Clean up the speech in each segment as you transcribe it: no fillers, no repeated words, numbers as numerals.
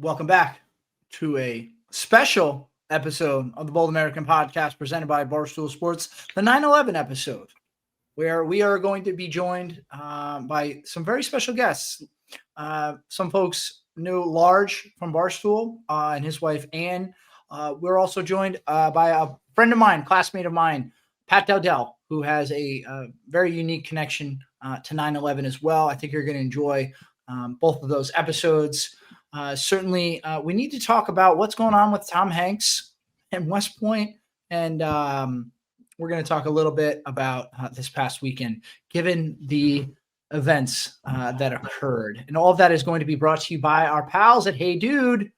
Welcome back to a special episode of the Bold American Podcast presented by Barstool Sports, the 9/11 episode, where we are going to be joined by some very special guests. Some folks knew Large from Barstool and his wife Ann. We're also joined by a friend of mine, classmate of mine, Pat Dowdell, who has a very unique connection to 9/11 as well. I think you're going to enjoy both of those episodes. Certainly, we need to talk about what's going on with Tom Hanks and West Point, and we're going to talk a little bit about this past weekend, given the events that occurred. And all of that is going to be brought to you by our pals at Hey Dude.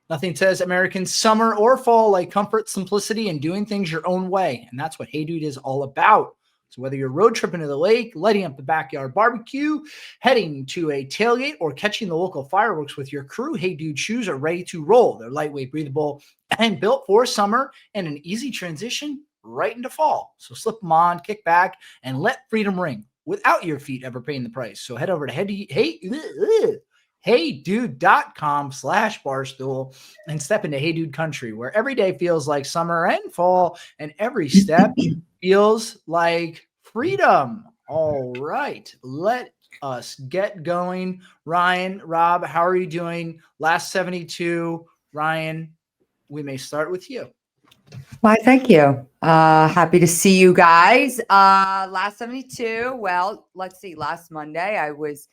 Nothing says American summer or fall like comfort, simplicity, and doing things your own way. And that's what Hey Dude is all about. So whether you're road tripping to the lake, lighting up the backyard barbecue, heading to a tailgate, or catching the local fireworks with your crew, Hey Dude shoes are ready to roll. They're lightweight, breathable, and built for summer and an easy transition right into fall. So slip them on, kick back, and let freedom ring without your feet ever paying the price. So head over to heydude.com/barstool and step into Hey Dude country, where every day feels like summer and fall, and every step feels like freedom. All right, let us get going. Ryan, Rob, how are you doing? Last 72. Ryan, we may start with you. Why, thank you. Happy to see you guys. Last 72. Well, let's see. Last Monday, I was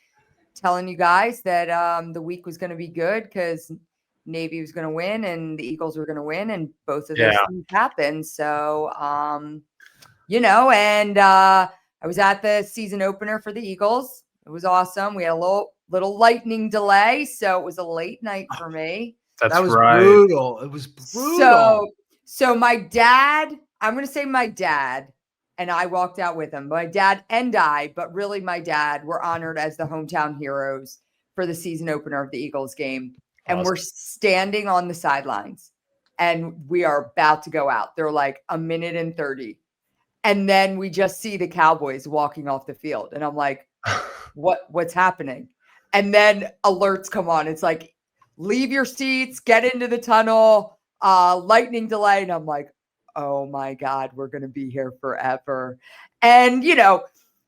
telling you guys that the week was going to be good because Navy was going to win and the Eagles were going to win, and both of those things happened. So, and I was at the season opener for the Eagles. It was awesome. We had a little lightning delay, so it was a late night for me. That was right. Brutal. It was brutal. So my dad, I'm going to say my dad, and I walked out with him. My dad and I, but really my dad, were honored as the hometown heroes for the season opener of the Eagles game. And we're standing on the sidelines and we are about to go out. They're like 1:30. And then we just see the Cowboys walking off the field. And I'm like, what's happening? And then alerts come on. It's like, leave your seats, get into the tunnel, lightning delay. And I'm like, oh my God, we're going to be here forever. And,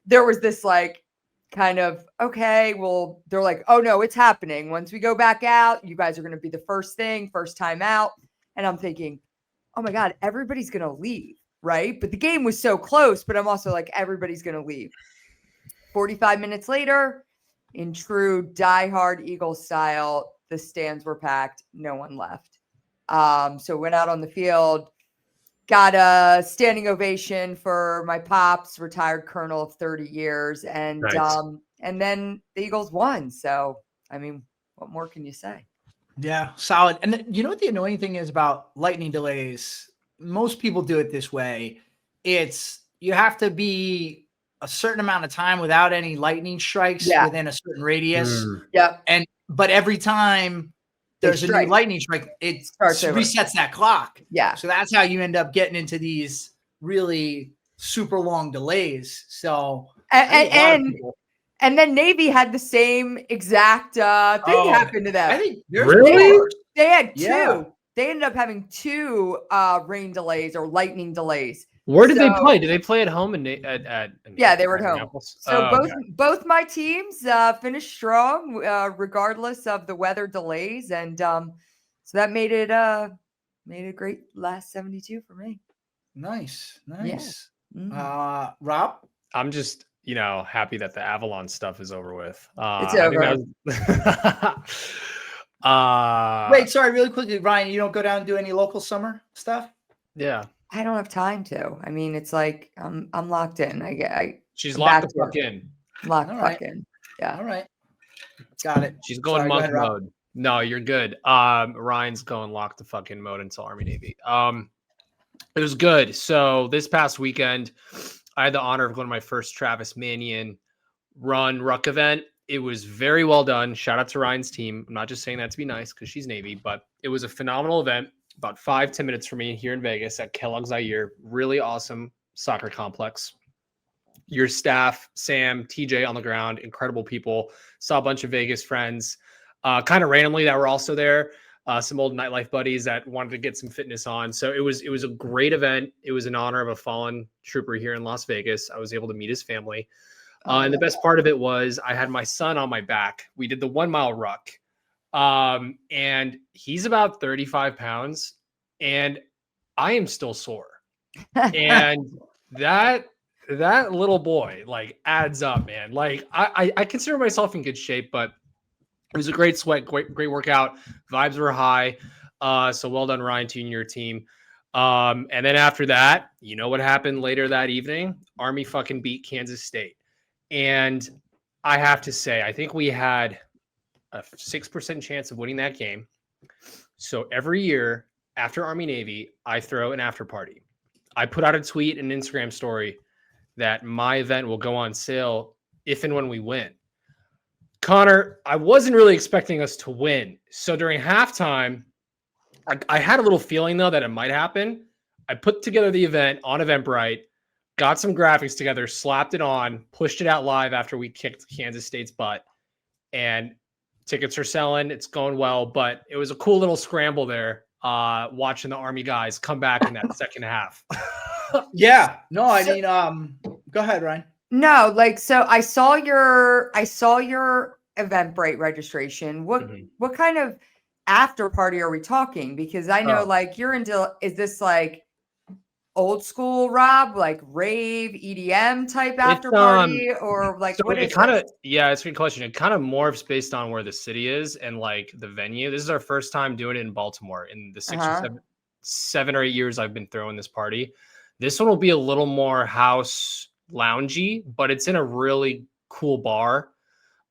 there was this like kind of, okay, well, they're like, oh no, it's happening. Once we go back out, you guys are going to be the first time out. And I'm thinking, oh my God, everybody's going to leave. Right. But the game was so close, but I'm also like, everybody's going to leave. 45 minutes later, in true diehard Eagles style, the stands were packed. No one left. So went out on the field, got a standing ovation for my pops, retired colonel of 30 years. And, nice. And then the Eagles won. So, I mean, what more can you say? Yeah, solid. And you know what the annoying thing is about lightning delays? Most people do it this way. It's you have to be a certain amount of time without any lightning strikes within a certain radius. Yeah. But every time there's a new lightning strike, it resets that clock. Yeah. So that's how you end up getting into these really super long delays. So and then Navy had the same exact thing happen to them. I think they had two. Yeah. They ended up having two rain delays or lightning delays. Where did they play? Did they play at home? Yeah, they were at home. So both my teams finished strong, regardless of the weather delays, and so that made it a great last 72 for me. Nice. Yeah. Mm-hmm. Rob, I'm just happy that the Avalon stuff is over with. It's over. Wait, sorry, really quickly, Ryan, you don't go down and do any local summer stuff? Yeah. I don't have time to. I mean, it's like I'm locked in. She's locked the fuck in. Locked the fuck in. Yeah. All right. Got it. She's going monk mode. No, you're good. Ryan's going lock the fuck in mode until Army Navy. It was good. So this past weekend, I had the honor of going to my first Travis Manion run ruck event. It was very well done. Shout out to Ryan's team. I'm not just saying that to be nice because she's Navy, but it was a phenomenal event. About 5-10 minutes for me here in Vegas at Kellogg's Thayer. Really awesome soccer complex. Your staff, Sam, TJ on the ground, incredible people. Saw a bunch of Vegas friends. kind of randomly that were also there. Some old nightlife buddies that wanted to get some fitness on. So it was a great event. It was in honor of a fallen trooper here in Las Vegas. I was able to meet his family. And the best part of it was I had my son on my back. We did the 1 mile ruck. And he's about 35 pounds and I am still sore. And that little boy like adds up, man. Like I consider myself in good shape, but it was a great sweat, great workout. Vibes were high. So well done, Ryan, to you and your team. And then after that, you know what happened later that evening? Army fucking beat Kansas State. And I have to say, I think we had a 6% chance of winning that game. So every year after Army Navy, I throw an after party. I put out a tweet and Instagram story that my event will go on sale if and when we win. Connor, I wasn't really expecting us to win. So during halftime, I had a little feeling, though, that it might happen. I put together the event on Eventbrite, got some graphics together, slapped it on, pushed it out live after we kicked Kansas State's butt. And tickets are selling. It's going well. But it was a cool little scramble there, watching the Army guys come back in that second half. Yeah. No, I mean, go ahead, Ryan. No, like, so I saw your Eventbrite registration. What kind of after party are we talking? Because I know like you're into, is this like old school Rob, like rave EDM type after party, or like so what it is kind it? of it's a good question. It kind of morphs based on where the city is and like the venue. This is our first time doing it in Baltimore in the 7 or 8 years I've been throwing this party. This one will be a little more house loungy, but it's in a really cool bar.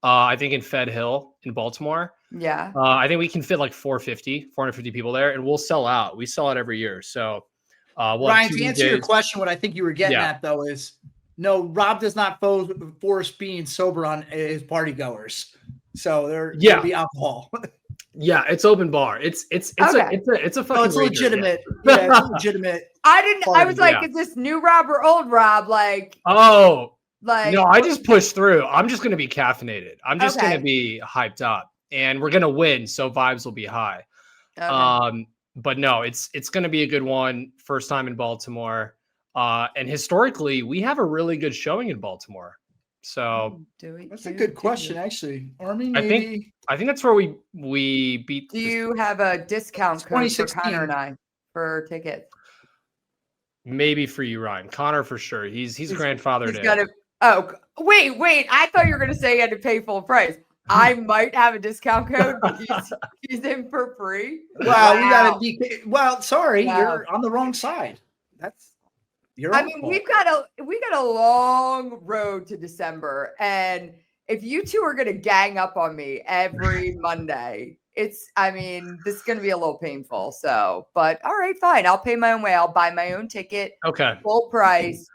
I think in Fed Hill in Baltimore. Yeah. I think we can fit like 450 people there, and we'll sell out. We sell out every year. So Ryan, to answer your question, what I think you were getting at though is no, Rob does not force being sober on his party goers. So there'll be alcohol. Yeah, it's open bar. It's a fucking it's legitimate. Yeah, it's legitimate. I was like, is this new Rob or old Rob? Like, no, I just pushed through. I'm just gonna be caffeinated. I'm just gonna be hyped up, and we're gonna win, so vibes will be high. Okay. But no, it's gonna be a good one. First time in Baltimore, and historically, we have a really good showing in Baltimore. So that's a good question, actually. Army, Navy. I think that's where we beat. Do you have a discount code for Connor and I for tickets? Maybe for you, Ryan. Connor for sure. He's grandfathered in. Wait! I thought you were gonna say you had to pay full price. I might have a discount code. He's in for free. Wow. We gotta be. Well, sorry, you're on the wrong side. We got a long road to December, and if you two are gonna gang up on me every Monday, this is gonna be a little painful. So, but all right, fine. I'll pay my own way. I'll buy my own ticket. Okay. Full price.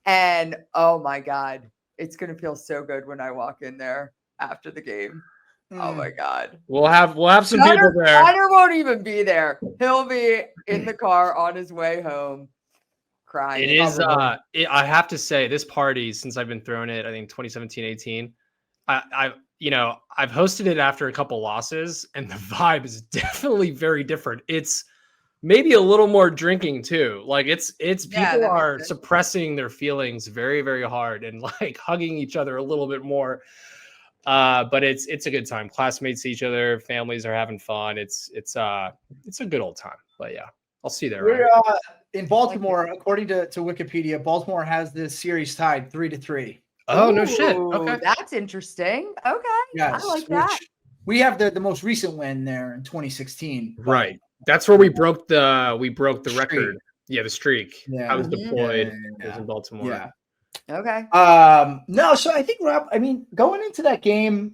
And oh my God, it's gonna feel so good when I walk in there after the game. Oh my God. We'll have some people there. Connor won't even be there. He'll be in the car on his way home. Crying. It is I have to say, this party, since I've been throwing it, I think 2017, 18, I've hosted it after a couple losses, and the vibe is definitely very different. It's maybe a little more drinking too. Like it's people are suppressing their feelings very, very hard and like hugging each other a little bit more. But it's a good time. Classmates see each other, families are having fun. It's a good old time. But yeah, I'll see you there. We're in Baltimore, according to Wikipedia. Baltimore has this series tied 3-3. Oh, no shit. Okay, that's interesting. Okay, yes, I like that. We have the most recent win there in 2016. Right, that's where we broke the record. Yeah, the streak. Yeah. I was deployed. I was in Baltimore. Yeah. Okay. No, so I think Rob, going into that game,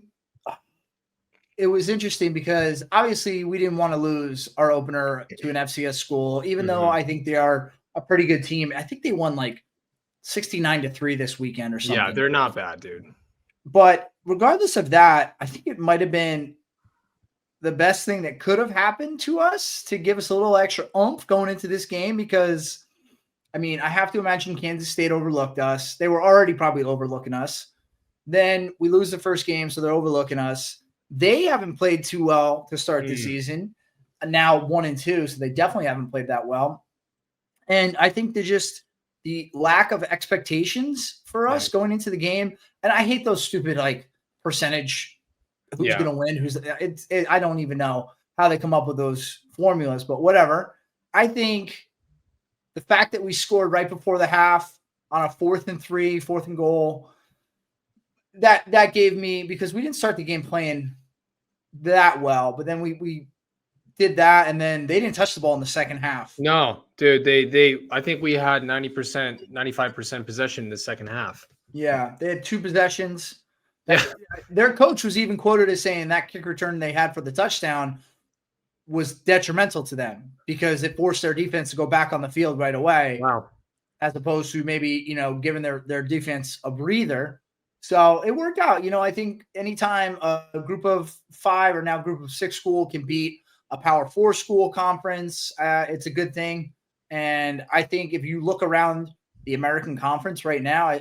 it was interesting because obviously we didn't want to lose our opener to an FCS school, even though I think they are a pretty good team. I think they won like 69-3 this weekend or something. Yeah, they're not bad, dude. But regardless of that, I think it might have been the best thing that could have happened to us to give us a little extra oomph going into this game because, I have to imagine Kansas State overlooked us. They were already probably overlooking us. Then we lose the first game, so they're overlooking us. They haven't played too well to start the season. Now 1-2, so they definitely haven't played that well. And I think they're just the lack of expectations for us going into the game. And I hate those stupid like percentage who's going to win. I don't even know how they come up with those formulas, but whatever. I think the fact that we scored right before the half on a 4th and 3, 4th and goal, that gave me, because we didn't start the game playing that well, but then we did that, and then they didn't touch the ball in the second half. No, dude, they I think we had 90%, 95% possession in the second half. Yeah, they had 2 possessions. Yeah. Their coach was even quoted as saying that kick return they had for the touchdown was detrimental to them because it forced their defense to go back on the field right away. Wow. As opposed to maybe, giving their defense a breather. So it worked out. I think anytime a group of 5 or now group of 6 school can beat a Power 4 school conference, it's a good thing. And I think if you look around the American Conference right now,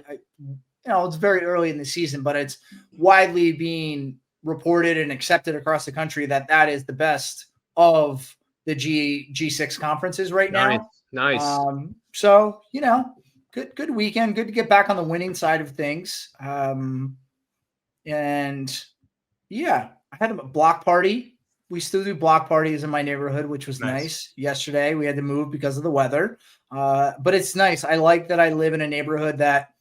it's very early in the season, but it's widely being reported and accepted across the country that is the best of the G6 conferences right now. Nice. So, good weekend. Good to get back on the winning side of things. And yeah, I had a block party. We still do block parties in my neighborhood, which was nice. Yesterday we had to move because of the weather. But it's nice. I like that I live in a neighborhood that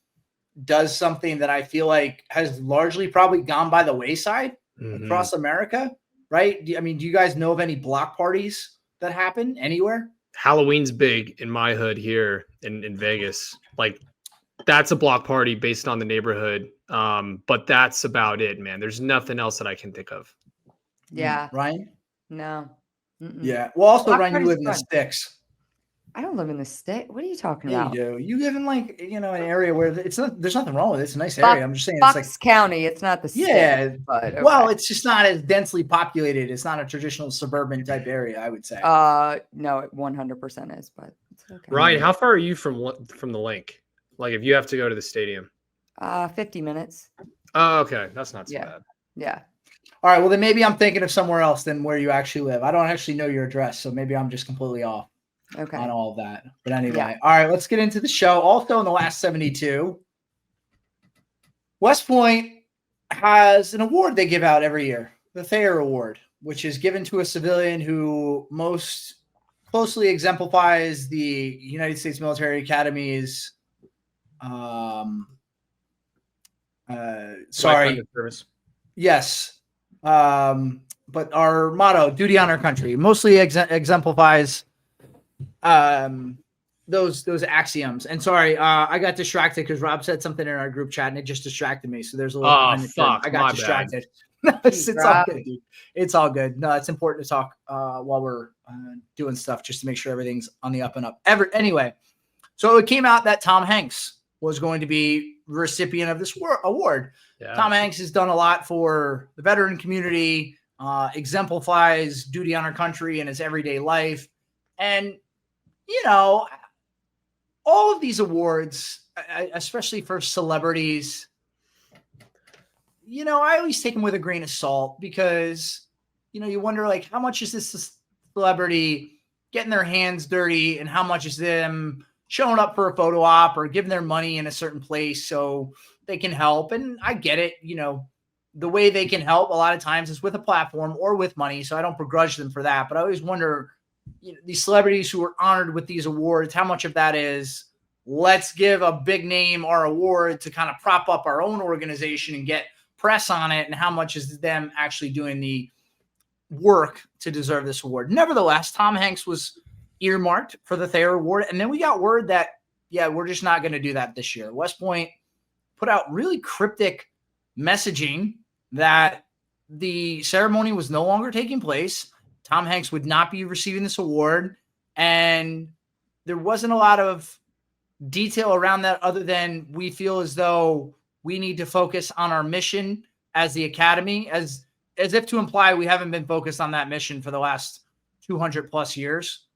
does something that I feel like has largely probably gone by the wayside across America, right? Do you guys know of any block parties that happen anywhere? Halloween's big in my hood here in Vegas. Like, that's a block party based on the neighborhood. But that's about it, man. There's nothing else that I can think of. Yeah. Ryan? No. Mm-mm. Yeah. Well, also, Block Ryan, you party's live in the fun. sticks. I don't live in the state. What are you talking Yeah, about? you do. You live in an area where there's nothing wrong with it. It's a nice area. I'm just saying Bucks it's like County. It's not the state. But okay. Well, it's just not as densely populated. It's not a traditional suburban type area, I would say. No, it 100% is, but it's okay. Ryan, how far are you from the link? Like, if you have to go to the stadium? 50 minutes. Oh, okay. That's not so bad. Yeah. All right. Well, then maybe I'm thinking of somewhere else than where you actually live. I don't actually know your address, so maybe I'm just completely off on all of that. But anyway, All right, let's get into the show. Also in the last 72, West Point has an award they give out every year, the Thayer Award, which is given to a civilian who most closely exemplifies the United States Military Academy's Yes. But our motto, duty, honor, country, mostly exemplifies those axioms. And sorry, I got distracted because Rob said something in our group chat and it just distracted me. So there's a little fuck, I got distracted. It's all good, dude. It's all good. No, it's important to talk while we're doing stuff just to make sure everything's on the up and up. Anyway, so it came out that Tom Hanks was going to be the recipient of this award. Yeah. Tom Hanks has done a lot for the veteran community, exemplifies duty, honor, country in his everyday life. And, all of these awards, especially for celebrities, I always take them with a grain of salt because, you wonder, like, how much is this celebrity getting their hands dirty and how much is them showing up for a photo op or giving their money in a certain place so they can help. And I get it. The way they can help a lot of times is with a platform or with money. So I don't begrudge them for that. But I always wonder, these celebrities who are honored with these awards, how much of that is let's give a big name our award to kind of prop up our own organization and get press on it, and how much is them actually doing the work to deserve this award. Nevertheless, Tom Hanks was earmarked for the Thayer Award. And then we got word that, we're just not going to do that this year. West Point put out really cryptic messaging that the ceremony was no longer taking place. Tom Hanks would not be receiving this award. And there wasn't a lot of detail around that other than we feel as though we need to focus on our mission as the Academy, as if to imply we haven't been focused on that mission for the last 200 plus years.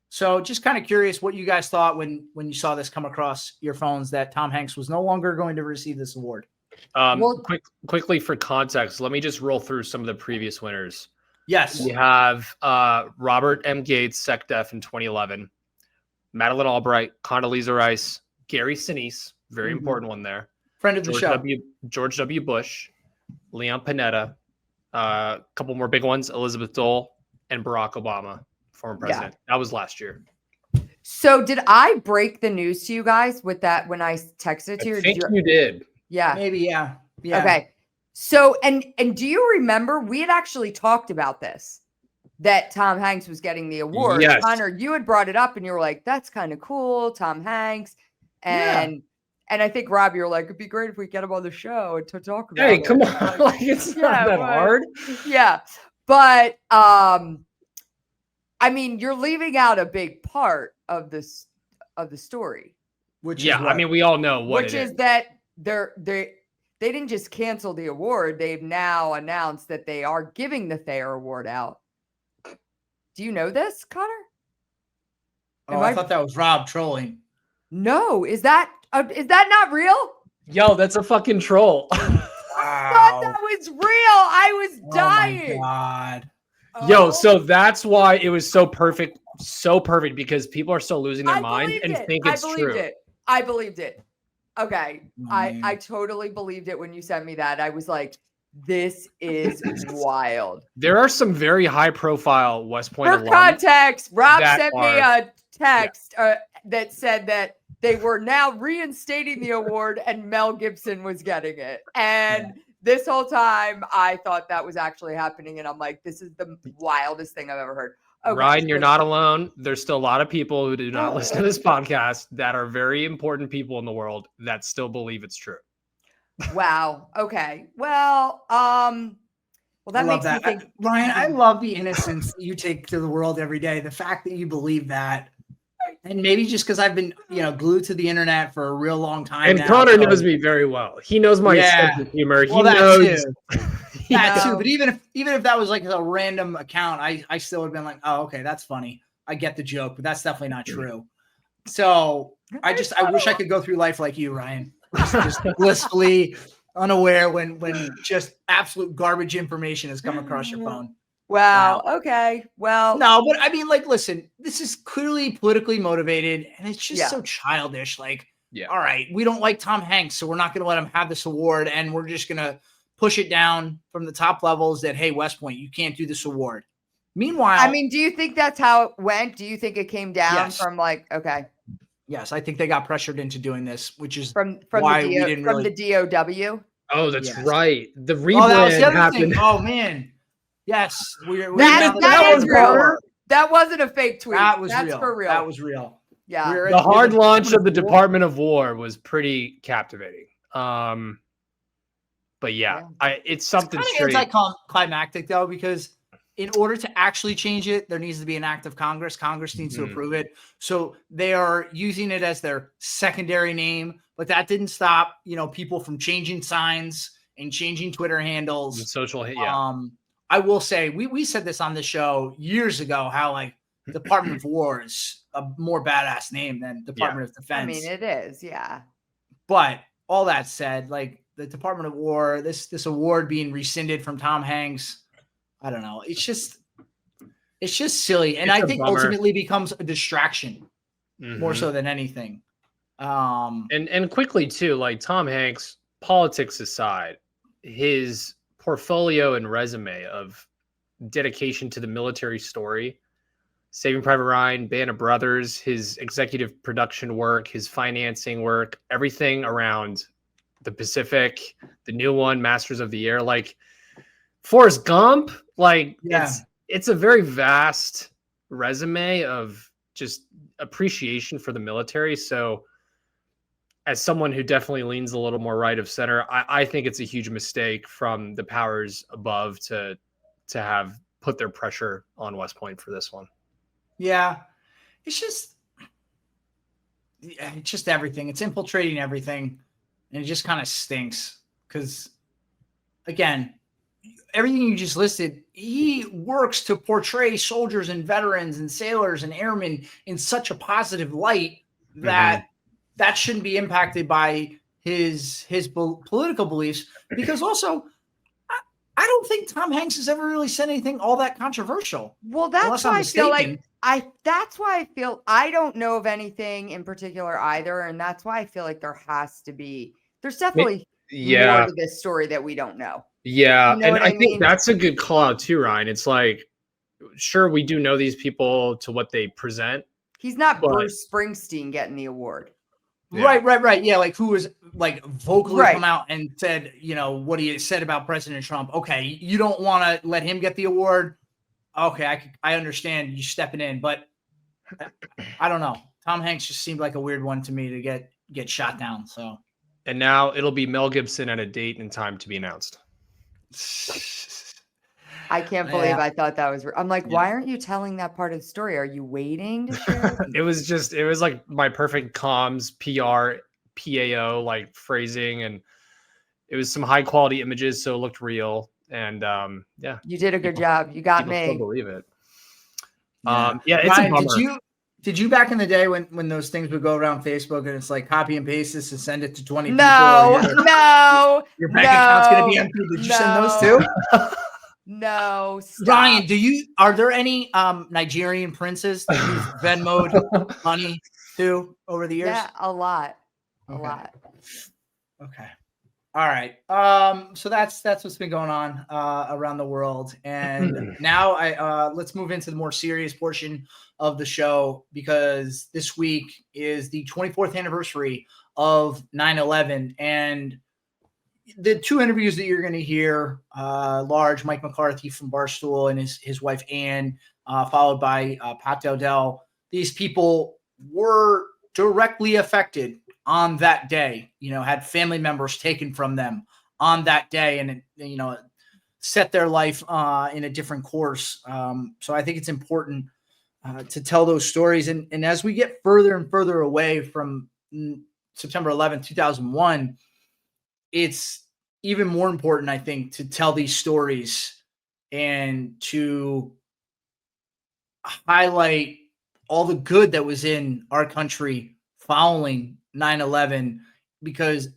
So just kind of curious what you guys thought when you saw this come across your phones that Tom Hanks was no longer going to receive this award. Quickly for context, let me just roll through some of the previous winners. Yes. We have Robert M. Gates, SecDef in 2011, Madeleine Albright, Condoleezza Rice, Gary Sinise, very important one there. Friend of the show. George W. Bush, Leon Panetta, a couple more big ones, Elizabeth Dole, and Barack Obama, former president. That was last year. So did I break the news to you guys with that when I texted it to you? I think you did. Yeah. Maybe, yeah. Yeah. Okay. So, and do you remember we had actually talked about this, that Tom Hanks was getting the award? Yes. Connor, you had brought it up and you were like, that's kind of cool, Tom Hanks. And I think, Rob, you're like, it'd be great if we get him on the show and to talk about it. Hey, come on. Like, it's not that hard. Yeah. But, I mean, you're leaving out a big part of this, of the story. Which is I mean, we all know what which is that they didn't just cancel the award. They've now announced that they are giving the Thayer Award out. Do you know this, Connor? Oh, I thought that was Rob trolling. No, is that not real? Yo, that's a fucking troll. I thought that was real. I was dying. Oh my God. Yo, so that's why it was so perfect because people are still losing their mind and think it's true. I believed it. Okay. I totally believed it when you sent me that. I was like, this is wild. There are some very high profile West Point For context, Rob sent me a text that said that they were now reinstating the award and Mel Gibson was getting it. And this whole time I thought that was actually happening. And I'm like, this is the wildest thing I've ever heard. Okay, Ryan, you're not alone. There's still a lot of people who do not listen to this podcast that are very important people in the world that still believe it's true. Wow. Okay. Well, that makes me think. Ryan, I love the innocence you take to the world every day. The fact that you believe that, and maybe just because I've been, glued to the internet for a real long time. And now, Connor knows me very well. He knows my sense of humor. Well, he knows. That too. But even if that was like a random account, I still would have been like, oh, okay, that's funny. I get the joke, but that's definitely not true. So I wish I could go through life like you, Ryan. Just blissfully unaware when just absolute garbage information has come across your phone. Wow. Okay. Well, no, but I mean, like, listen, this is clearly politically motivated and it's just so childish. Like, all right, we don't like Tom Hanks, so we're not going to let him have this award. And we're just going to push it down from the top levels that, hey, West Point, you can't do this award. Meanwhile, I mean, do you think that's how it went? Do you think it came down from like, okay. Yes, I think they got pressured into doing this, which is from why the DOW. Oh, that's right. The rebrand happened. Oh man, yes, that is real. That wasn't a fake tweet. That's real. For real. That was real. Yeah. The hard launch of the Department of War was pretty captivating. But yeah, it's something it's anticlimactic though, because in order to actually change it, there needs to be an act of Congress. Congress needs to approve it. So they are using it as their secondary name, but that didn't stop, people from changing signs and changing Twitter handles. And social, I will say, we said this on the show years ago, how like Department of War is a more badass name than Department of Defense. I mean, it is, yeah. But all that said, like the Department of War, this award being rescinded from Tom Hanks, I don't know. It's just silly. And I think ultimately becomes a distraction more so than anything. And quickly too, like Tom Hanks, politics aside, his portfolio and resume of dedication to the military story, Saving Private Ryan, Band of Brothers, his executive production work, his financing work, everything around the Pacific, the new one, Masters of the Air, like Forrest Gump, like it's a very vast resume of just appreciation for the military. So as someone who definitely leans a little more right of center, I think it's a huge mistake from the powers above to have put their pressure on West Point for this one. Yeah. It's just everything. It's infiltrating everything. And it just kind of stinks because, again, everything you just listed, he works to portray soldiers and veterans and sailors and airmen in such a positive light that that shouldn't be impacted by his political beliefs, because also I don't think Tom Hanks has ever really said anything all that controversial. Well, that's Unless why I'm I feel mistaken. like that's why I feel I don't know of anything in particular either. And that's why I feel like there's definitely more Yeah. to this story that we don't know. Yeah. You know And what I I think mean? that's a good call out too, Ryan. It's like, sure, we do know these people to what they present, He's not but Bruce Springsteen getting the award. yeah. Right. Yeah, like who was like vocally Right. come out and said, what he said about President Trump. Okay, you don't want to let him get the award. Okay, I understand you stepping in, but I don't know. Tom Hanks just seemed like a weird one to me to get shot down. So, And now it'll be Mel Gibson at a date and time to be announced. I can't believe Yeah. I thought that was. I'm like, Yeah. why aren't you telling that part of the story? Are you waiting to share? It was like my perfect comms, PR, PAO like phrasing, and it was some high quality images, so it looked real. And yeah, You did a good people, job. You got people still me. believe it. Yeah. Yeah, it's Ryan, a bummer. did you back in the day when those things would go around Facebook and it's like copy and paste this and send it to 20 No, people? no, Your bank account's gonna be no, empty. Did you send those too? No, stop. Ryan, are there any Nigerian princes that you've Venmoed money to over the years? Yeah, a lot. A Okay. lot. Okay. All right. So that's what's been going on around the world. And now let's move into the more serious portion of the show, because this week is the 24th anniversary of 9/11, and the two interviews that you're going to hear, large Mike McCarthy from Barstool and his wife Ann, followed by Pat Dowdell. These people were directly affected on that day. Had family members taken from them on that day, and set their life in a different course. So I think it's important to tell those stories, and as we get further and further away from September 11th, 2001. It's even more important, I think, to tell these stories and to highlight all the good that was in our country following 9/11, because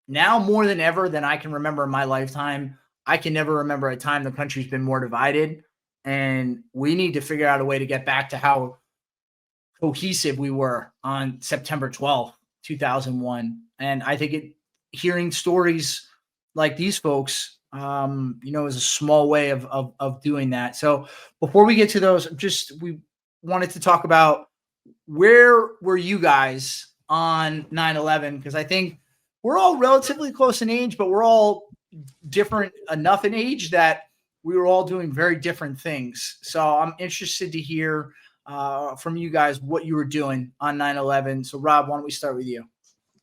now more than ever than I can remember in my lifetime, I can never remember a time the country's been more divided, and we need to figure out a way to get back to how cohesive we were on September 12th, 2001. And I think hearing stories like these folks, is a small way of doing that. So before we get to those, we wanted to talk about, where were you guys on 9/11? Because I think we're all relatively close in age, but we're all different enough in age that we were all doing very different things. So I'm interested to hear from you guys what you were doing on 9/11. So Rob, why don't we start with you?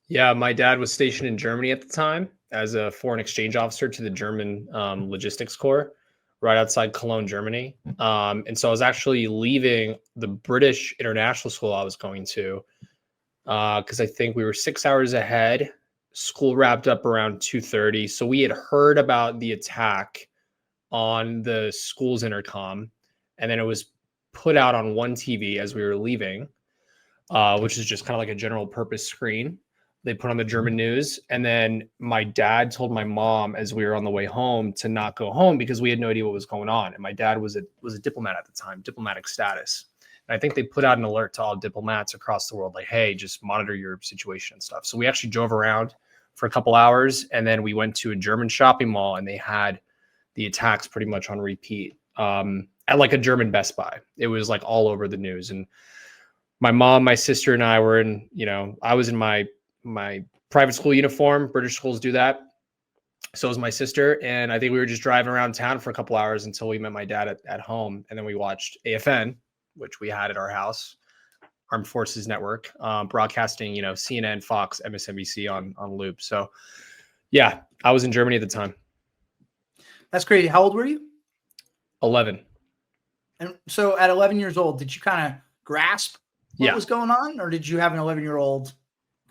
Yeah, my dad was stationed in Germany at the time as a foreign exchange officer to the German Logistics Corps, right outside Cologne, Germany. And so I was actually leaving the British international school I was going to, because I think we were 6 hours ahead. School wrapped up around 2:30. So we had heard about the attack on the school's intercom, and then it was put out on one TV as we were leaving, which is just kind of like a general purpose screen. They put on the German news, and then my dad told my mom as we were on the way home to not go home because we had no idea what was going on. And my dad was a diplomat at the time, diplomatic status. And I think they put out an alert to all diplomats across the world, like, hey, just monitor your situation and stuff. So we actually drove around for a couple hours, and then we went to a German shopping mall, and they had the attacks pretty much on repeat at like a German Best Buy. It was like all over the news. And my mom, my sister, and I were in, I was in my private school uniform. British schools do that. So was my sister. And I think we were just driving around town for a couple hours until we met my dad at home. And then we watched AFN, which we had at our house, Armed Forces Network, broadcasting, CNN, Fox, MSNBC on loop. So yeah, I was in Germany at the time. That's crazy. How old were you? 11. And so at 11 years old, did you kind of grasp what was going on, or did you have an 11-year-old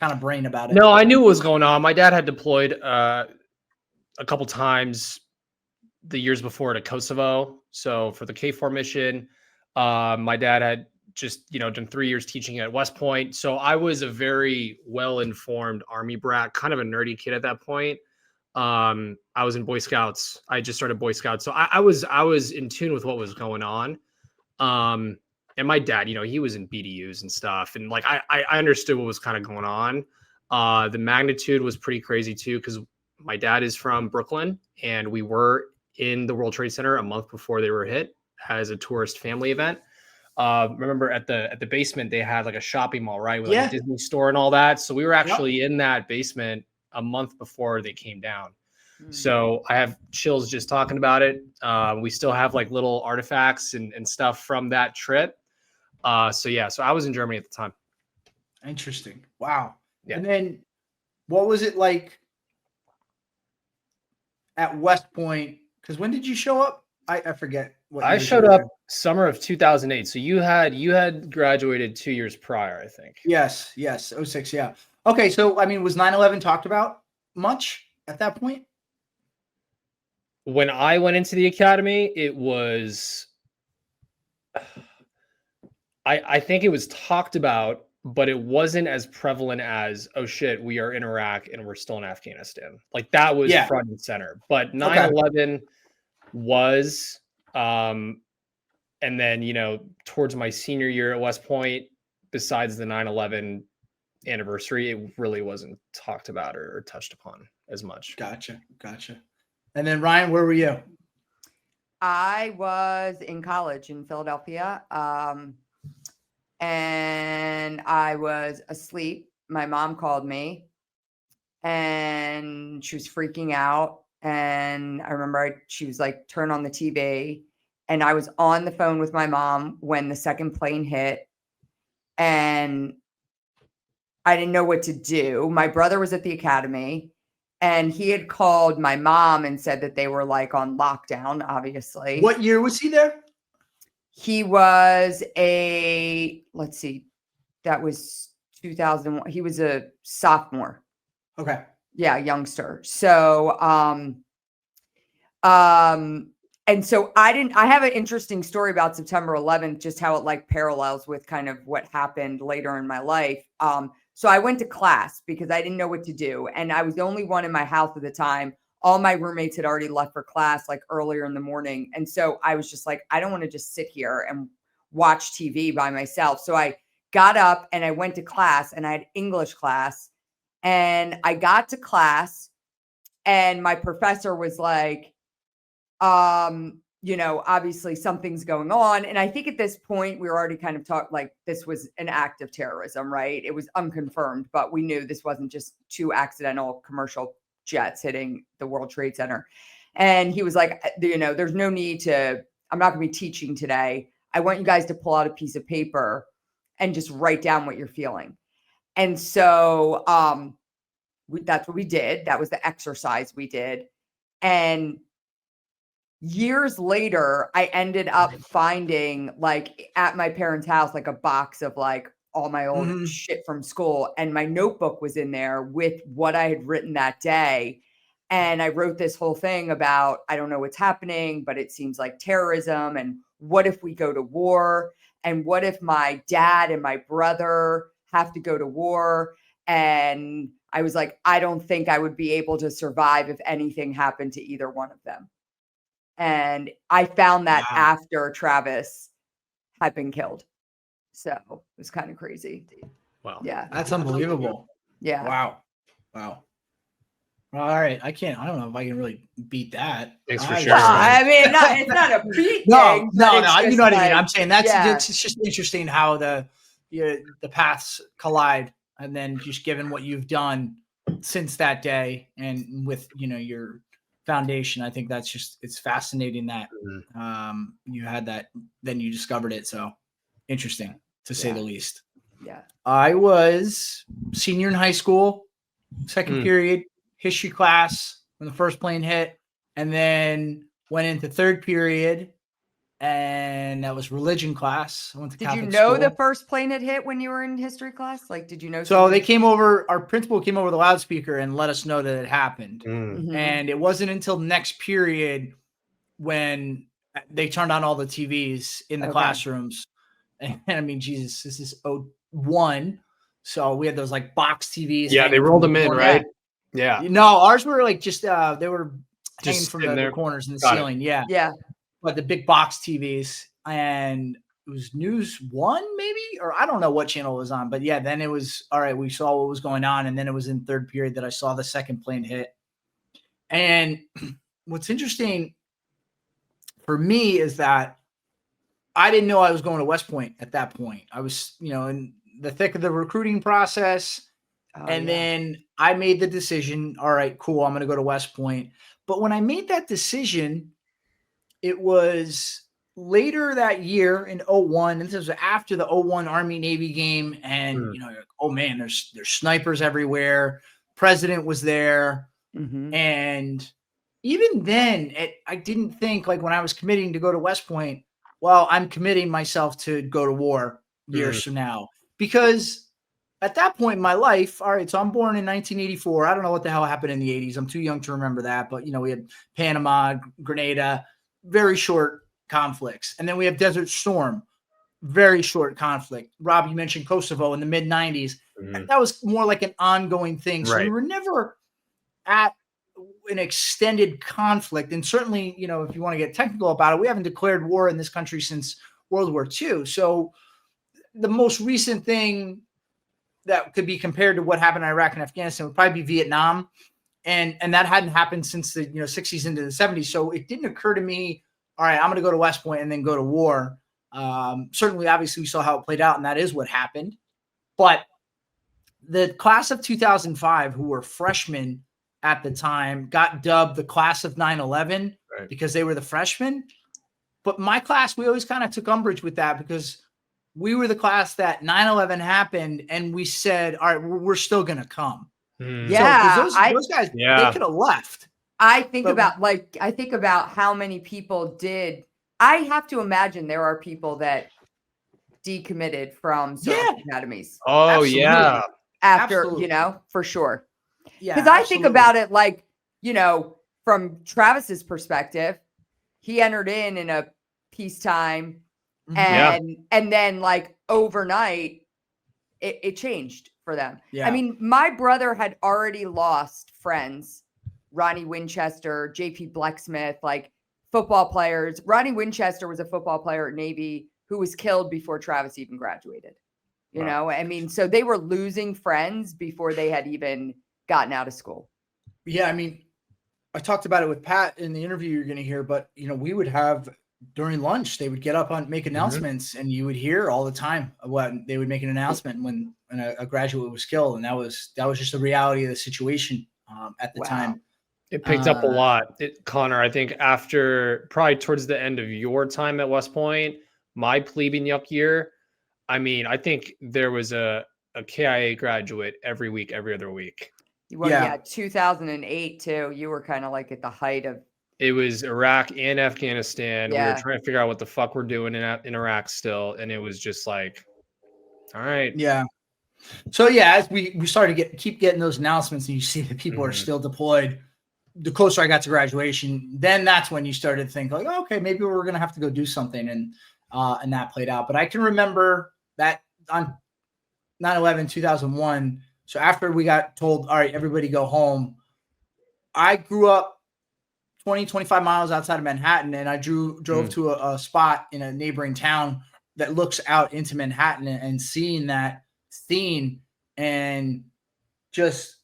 kind of brain about it? No, I knew what was going on. My dad had deployed a couple times the years before to Kosovo. So for the KFOR mission, my dad had just, done 3 years teaching at West Point. So I was a very well-informed Army brat, kind of a nerdy kid at that point. I was in Boy Scouts. I just started Boy Scouts. So I was in tune with what was going on. And my dad, he was in BDUs and stuff. And like, I understood what was kind of going on. The magnitude was pretty crazy too, because my dad is from Brooklyn and we were in the World Trade Center a month before they were hit as a tourist family event. Remember at the basement, they had like a shopping mall, right? With like a Disney store and all that. So we were actually in that basement a month before they came down. So I have chills just talking about it. We still have like little artifacts and stuff from that trip. So I was in Germany at the time. Interesting. Wow. Yeah. And then what was it like at West Point? Because when did you show up? I forget. I showed up summer of 2008. So you had graduated 2 years prior, I think. Yes. 06. Yeah. Okay. So, I mean, was 9/11 talked about much at that point? When I went into the academy, it was, I think it was talked about, but it wasn't as prevalent as, oh shit, we are in Iraq and we're still in Afghanistan. Like that was front and center. But 9/11 was, and then, towards my senior year at West Point, besides the 9/11 anniversary, it really wasn't talked about or touched upon as much. Gotcha. And then Ryan, where were you? I was in college in Philadelphia. And I was asleep. My mom called me and she was freaking out. And I remember she was like, turn on the TV. And I was on the phone with my mom when the second plane hit. And I didn't know what to do. My brother was at the academy and he had called my mom and said that they were like on lockdown, obviously. What year was he there? He was that was 2001. He was a sophomore. Okay. Yeah, youngster. So, and so I have an interesting story about September 11th, just how it like parallels with kind of what happened later in my life. So I went to class because I didn't know what to do. And I was the only one in my house at the time. All my roommates had already left for class like earlier in the morning. And so I was just like, I don't want to just sit here and watch TV by myself. So I got up and I went to class and I had English class. And I got to class and my professor was like, obviously something's going on. And I think at this point we were already kind of talking like this was an act of terrorism, right? It was unconfirmed, but we knew this wasn't just two accidental commercial jets hitting the World Trade Center. And he was like, there's no need I'm not going to be teaching today. I want you guys to pull out a piece of paper and just write down what you're feeling. And so that's what we did. That was the exercise we did. And years later, I ended up finding like at my parents' house, like a box of like all my old shit from school. And my notebook was in there with what I had written that day. And I wrote this whole thing about, I don't know what's happening, but it seems like terrorism. And what if we go to war? And what if my dad and my brother have to go to war? And I was like, I don't think I would be able to survive if anything happened to either one of them. And I found that after Travis had been killed. So it was kind of crazy. Wow. Yeah. That's unbelievable. Yeah. Wow. All right. I don't know if I can really beat that. Thanks for sharing. I mean, it's not a beat thing. No. You know what I mean? I'm saying it's it's just interesting how the paths collide, and then just given what you've done since that day and with, your foundation, I think it's fascinating that you had that, then you discovered it. So interesting to say the least. Yeah. I was senior in high school, second period, history class when the first plane hit, and then went into third period, and that was religion class. I went to Catholic school. The first plane had hit when you were in history class? Like, did you know? So they came over, our principal came over the loudspeaker and let us know that it happened. And it wasn't until next period when they turned on all the TVs in the classrooms. And I mean, Jesus, this is 01. So we had those like box TVs. Yeah, they hanging rolled from them the in, corner. right? Yeah. No, ours were like just they were hanging Just from sitting the there. corners in the Got it. ceiling. Yeah. Yeah. But the big box TVs, and it was News One, maybe, or I don't know what channel it was on. But yeah, then it was all right. We saw what was going on, and then it was in third period that I saw the second plane hit. And what's interesting for me is that I didn't know I was going to West Point at that point. I was, in the thick of the recruiting process. Oh, And yeah. then I made the decision, all right, cool, I'm going to go to West Point. But when I made that decision, it was later that year in 01. And this was after the 01 Army Navy game. And, you're like, oh man, there's snipers everywhere. President was there. Mhm. And even then, I didn't think, like, when I was committing to go to West Point, well, I'm committing myself to go to war years from now. Because at that point in my life, all right, so I'm born in 1984. I don't know what the hell happened in the 80s. I'm too young to remember that. But, we had Panama, Grenada, very short conflicts. And then we have Desert Storm, very short conflict. Rob, you mentioned Kosovo in the mid 90s. That was more like an ongoing thing. So we were never at an extended conflict. And certainly, if you want to get technical about it, we haven't declared war in this country since World War II. So the most recent thing that could be compared to what happened in Iraq and Afghanistan would probably be Vietnam. And that hadn't happened since the 60s into the 70s. So it didn't occur to me, all right, I'm going to go to West Point and then go to war. Certainly, obviously, we saw how it played out, and that is what happened. But the class of 2005, who were freshmen at the time, got dubbed the class of 9/11 because they were the freshmen. But my class, we always kind of took umbrage with that because we were the class that 9/11 happened, and we said, all right, we're still going to come. Yeah. So, those guys, they could have left. I think about how many people did. I have to imagine there are people that decommitted from service academies. Oh, absolutely. yeah. After, Absolutely. for sure. Yeah. Because I think about it like, from Travis's perspective, he entered in a peacetime and then like overnight it changed for them. Yeah. I mean, my brother had already lost friends, Ronnie Winchester, JP Blecksmith, like football players. Ronnie Winchester was a football player at Navy who was killed before Travis even graduated. You know, I mean, so they were losing friends before they had even gotten out of school. Yeah, I mean, I talked about it with Pat in the interview you're going to hear, but we would have during lunch, they would get up on make announcements, and you would hear all the time what they would make an announcement when a graduate was killed, and that was just the reality of the situation at the time. It picked up a lot, Connor. I think after probably towards the end of your time at West Point, my plebeian yuck year. I mean, I think there was a KIA graduate every week, every other week. Well, 2008 too. You were kind of like at the height of. It was Iraq and Afghanistan. Yeah. We were trying to figure out what the fuck we're doing in Iraq still, and it was just like, all right. Yeah. So as we started to keep getting those announcements, and you see that people are still deployed, the closer I got to graduation, then that's when you started to think like, oh, okay, maybe we're gonna have to go do something, and that played out. But I can remember that on 9/11, 2001. So after we got told, all right, everybody go home, I grew up 20, 25 miles outside of Manhattan, and I drove to a spot in a neighboring town that looks out into Manhattan, and seeing that scene and just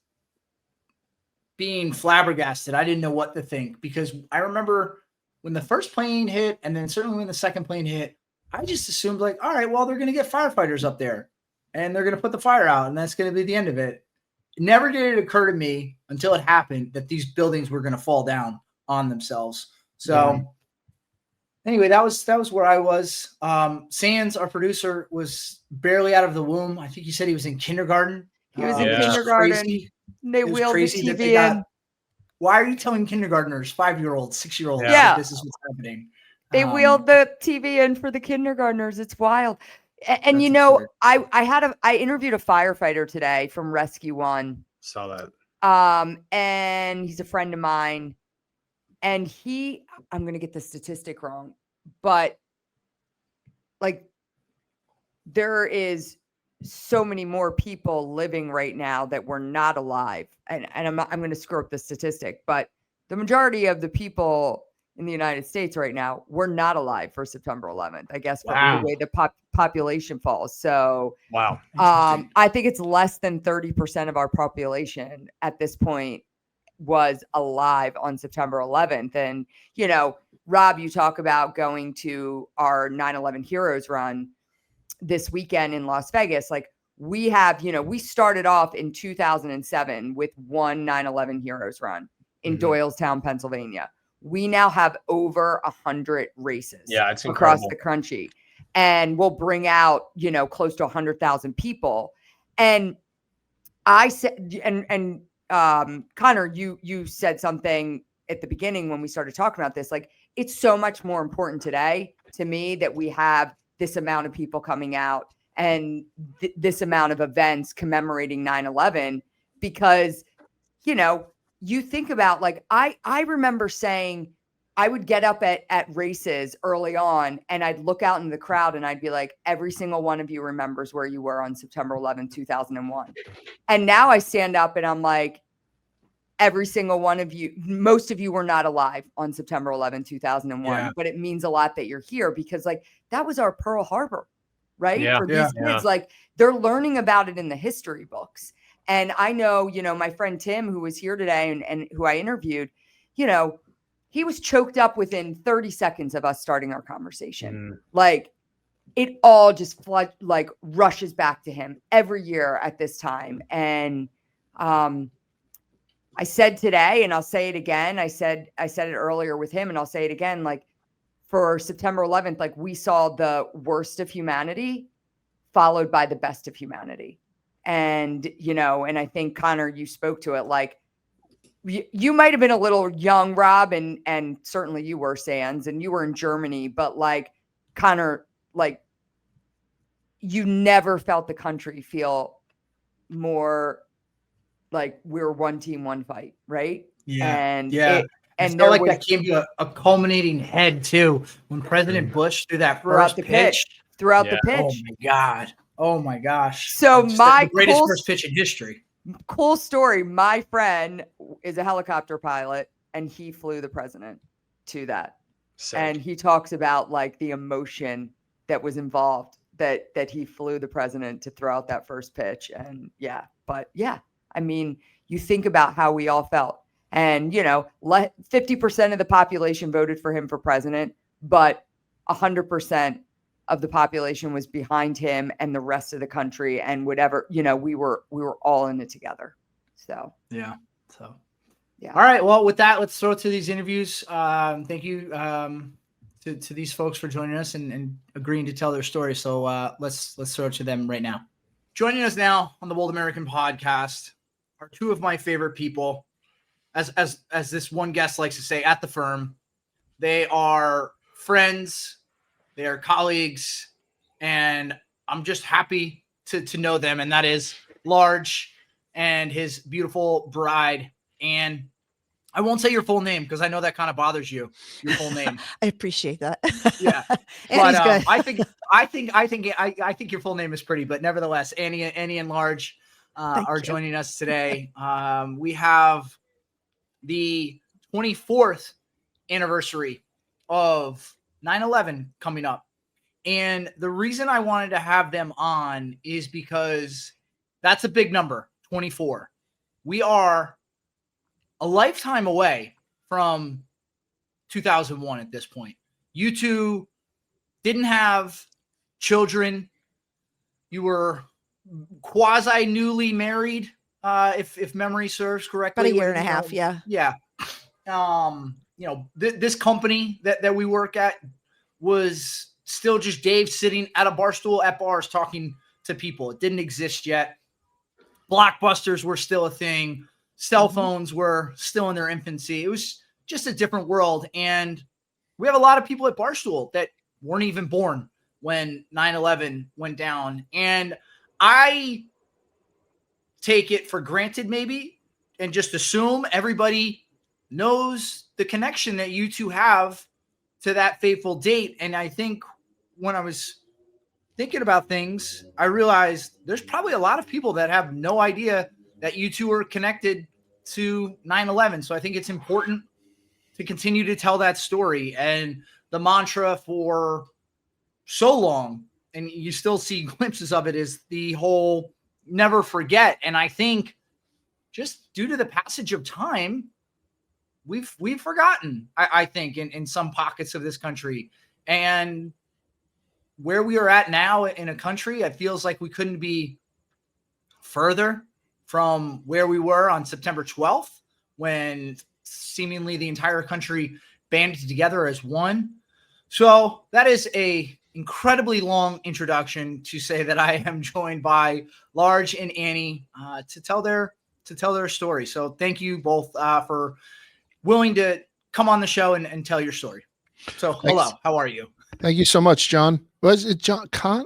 being flabbergasted. I didn't know what to think, because I remember when the first plane hit, and then certainly when the second plane hit, I just assumed like, all right, well, they're going to get firefighters up there and they're going to put the fire out, and that's going to be the end of it. Never did it occur to me until it happened that these buildings were going to fall down on themselves. So anyway, that was where I was. Sands, our producer, was barely out of the womb. I think he said he was in kindergarten. He was in kindergarten. They wheeled the TV in. Why are you telling kindergartners, 5-year-olds, 6-year-olds, that this is what's happening? They wheeled the TV in for the kindergartners. It's wild. And I interviewed a firefighter today from Rescue One. Saw that. And he's a friend of mine. And I'm going to get the statistic wrong, but like there is so many more people living right now that were not alive. And I'm going to screw up the statistic, but the majority of the people in the United States right now were not alive for September 11th, I guess, for the way the population falls. So, Wow. I think it's less than 30% of our population at this point was alive on September 11th. And, you know, Rob, you talk about going to our 9/11 Heroes Run this weekend in Las Vegas. Like, we have, you know, we started off in 2007 with one 9/11 Heroes Run in Doylestown, Pennsylvania. We now have over 100 races it's across incredible. the country, and we'll bring out, you know, close to 100,000 people. And I said, and Connor, you said something at the beginning when we started talking about this, like, it's so much more important today to me that we have this amount of people coming out and this amount of events commemorating 9/11, because, you know, you think about, like, I remember saying I would get up at races early on and I'd look out in the crowd and I'd be like, every single one of you remembers where you were on September 11th, 2001. And now I stand up and I'm like, every single one of you, most of you were not alive on September 11th, 2001, but it means a lot that you're here, because, like, that was our Pearl Harbor, right? For these kids, like, they're learning about it in the history books. And I know, you know, my friend Tim, who was here today and who I interviewed, you know, he was choked up within 30 seconds of us starting our conversation. Like, it all just rushes back to him every year at this time. And I said today, and I'll say it again, I said it earlier with him, and I'll say it again, like, for September 11th, like, we saw the worst of humanity followed by the best of humanity. And, you know, and I think, Connor, you spoke to it, like, you might have been a little young, Rob, and certainly you were, Sands, and you were in Germany, but, like, Connor, like, you never felt the country feel more like we're one team, one fight, right? And it felt like that came to a culminating head too when President Bush threw that first pitch. Throughout the pitch. Oh my God. Oh my gosh. So the greatest first pitch in history. Cool story. My friend is a helicopter pilot, and he flew the president to that. Sick. And he talks about, like, the emotion that was involved, that he flew the president to throw out that first pitch. And I mean, you think about how we all felt, and, you know, 50% of the population voted for him for president, but 100% of the population was behind him and the rest of the country, and whatever, you know, we were all in it together. So, yeah. All right. Well, with that, let's throw it to these interviews. Thank you to these folks for joining us and agreeing to tell their story. So let's throw it to them right now. Joining us now on the Bold American podcast are two of my favorite people, as this one guest likes to say, at the firm. They are friends. They are colleagues, and I'm just happy to know them, and that is Large and his beautiful bride, Anne. I won't say your full name because I know that kind of bothers you, your full name. I appreciate that. Yeah. But good. I think your full name is pretty, but nevertheless, Annie and Large are joining us today. We have the 24th anniversary of 9/11 coming up. And the reason I wanted to have them on is because that's a big number, 24. We are a lifetime away from 2001 at this point. You two didn't have children. You were quasi newly married, if memory serves correctly. About a year and a half, yeah. Yeah. You know, this company that we work at was still just Dave sitting at a bar stool at bars talking to people. It didn't exist yet. Blockbusters were still a thing. Cell phones were still in their infancy. It was just a different world. And we have a lot of people at Barstool that weren't even born when 9/11 went down. And I take it for granted maybe and just assume everybody knows the connection that you two have to that fateful date. And I think when I was thinking about things, I realized there's probably a lot of people that have no idea that you two are connected to 9/11. So I think it's important to continue to tell that story. And the mantra for so long, and you still see glimpses of it, is the whole never forget. And I think just due to the passage of time, we've forgotten, I think, in some pockets of this country. And where we are at now in a country, it feels like we couldn't be further from where we were on September 12th, when seemingly the entire country banded together as one. So that is a incredibly long introduction to say that I am joined by Large and Annie to tell their story. So thank you both for willing to come on the show and tell your story. So hello, how are you? Thank you so much, John. Was it John Con?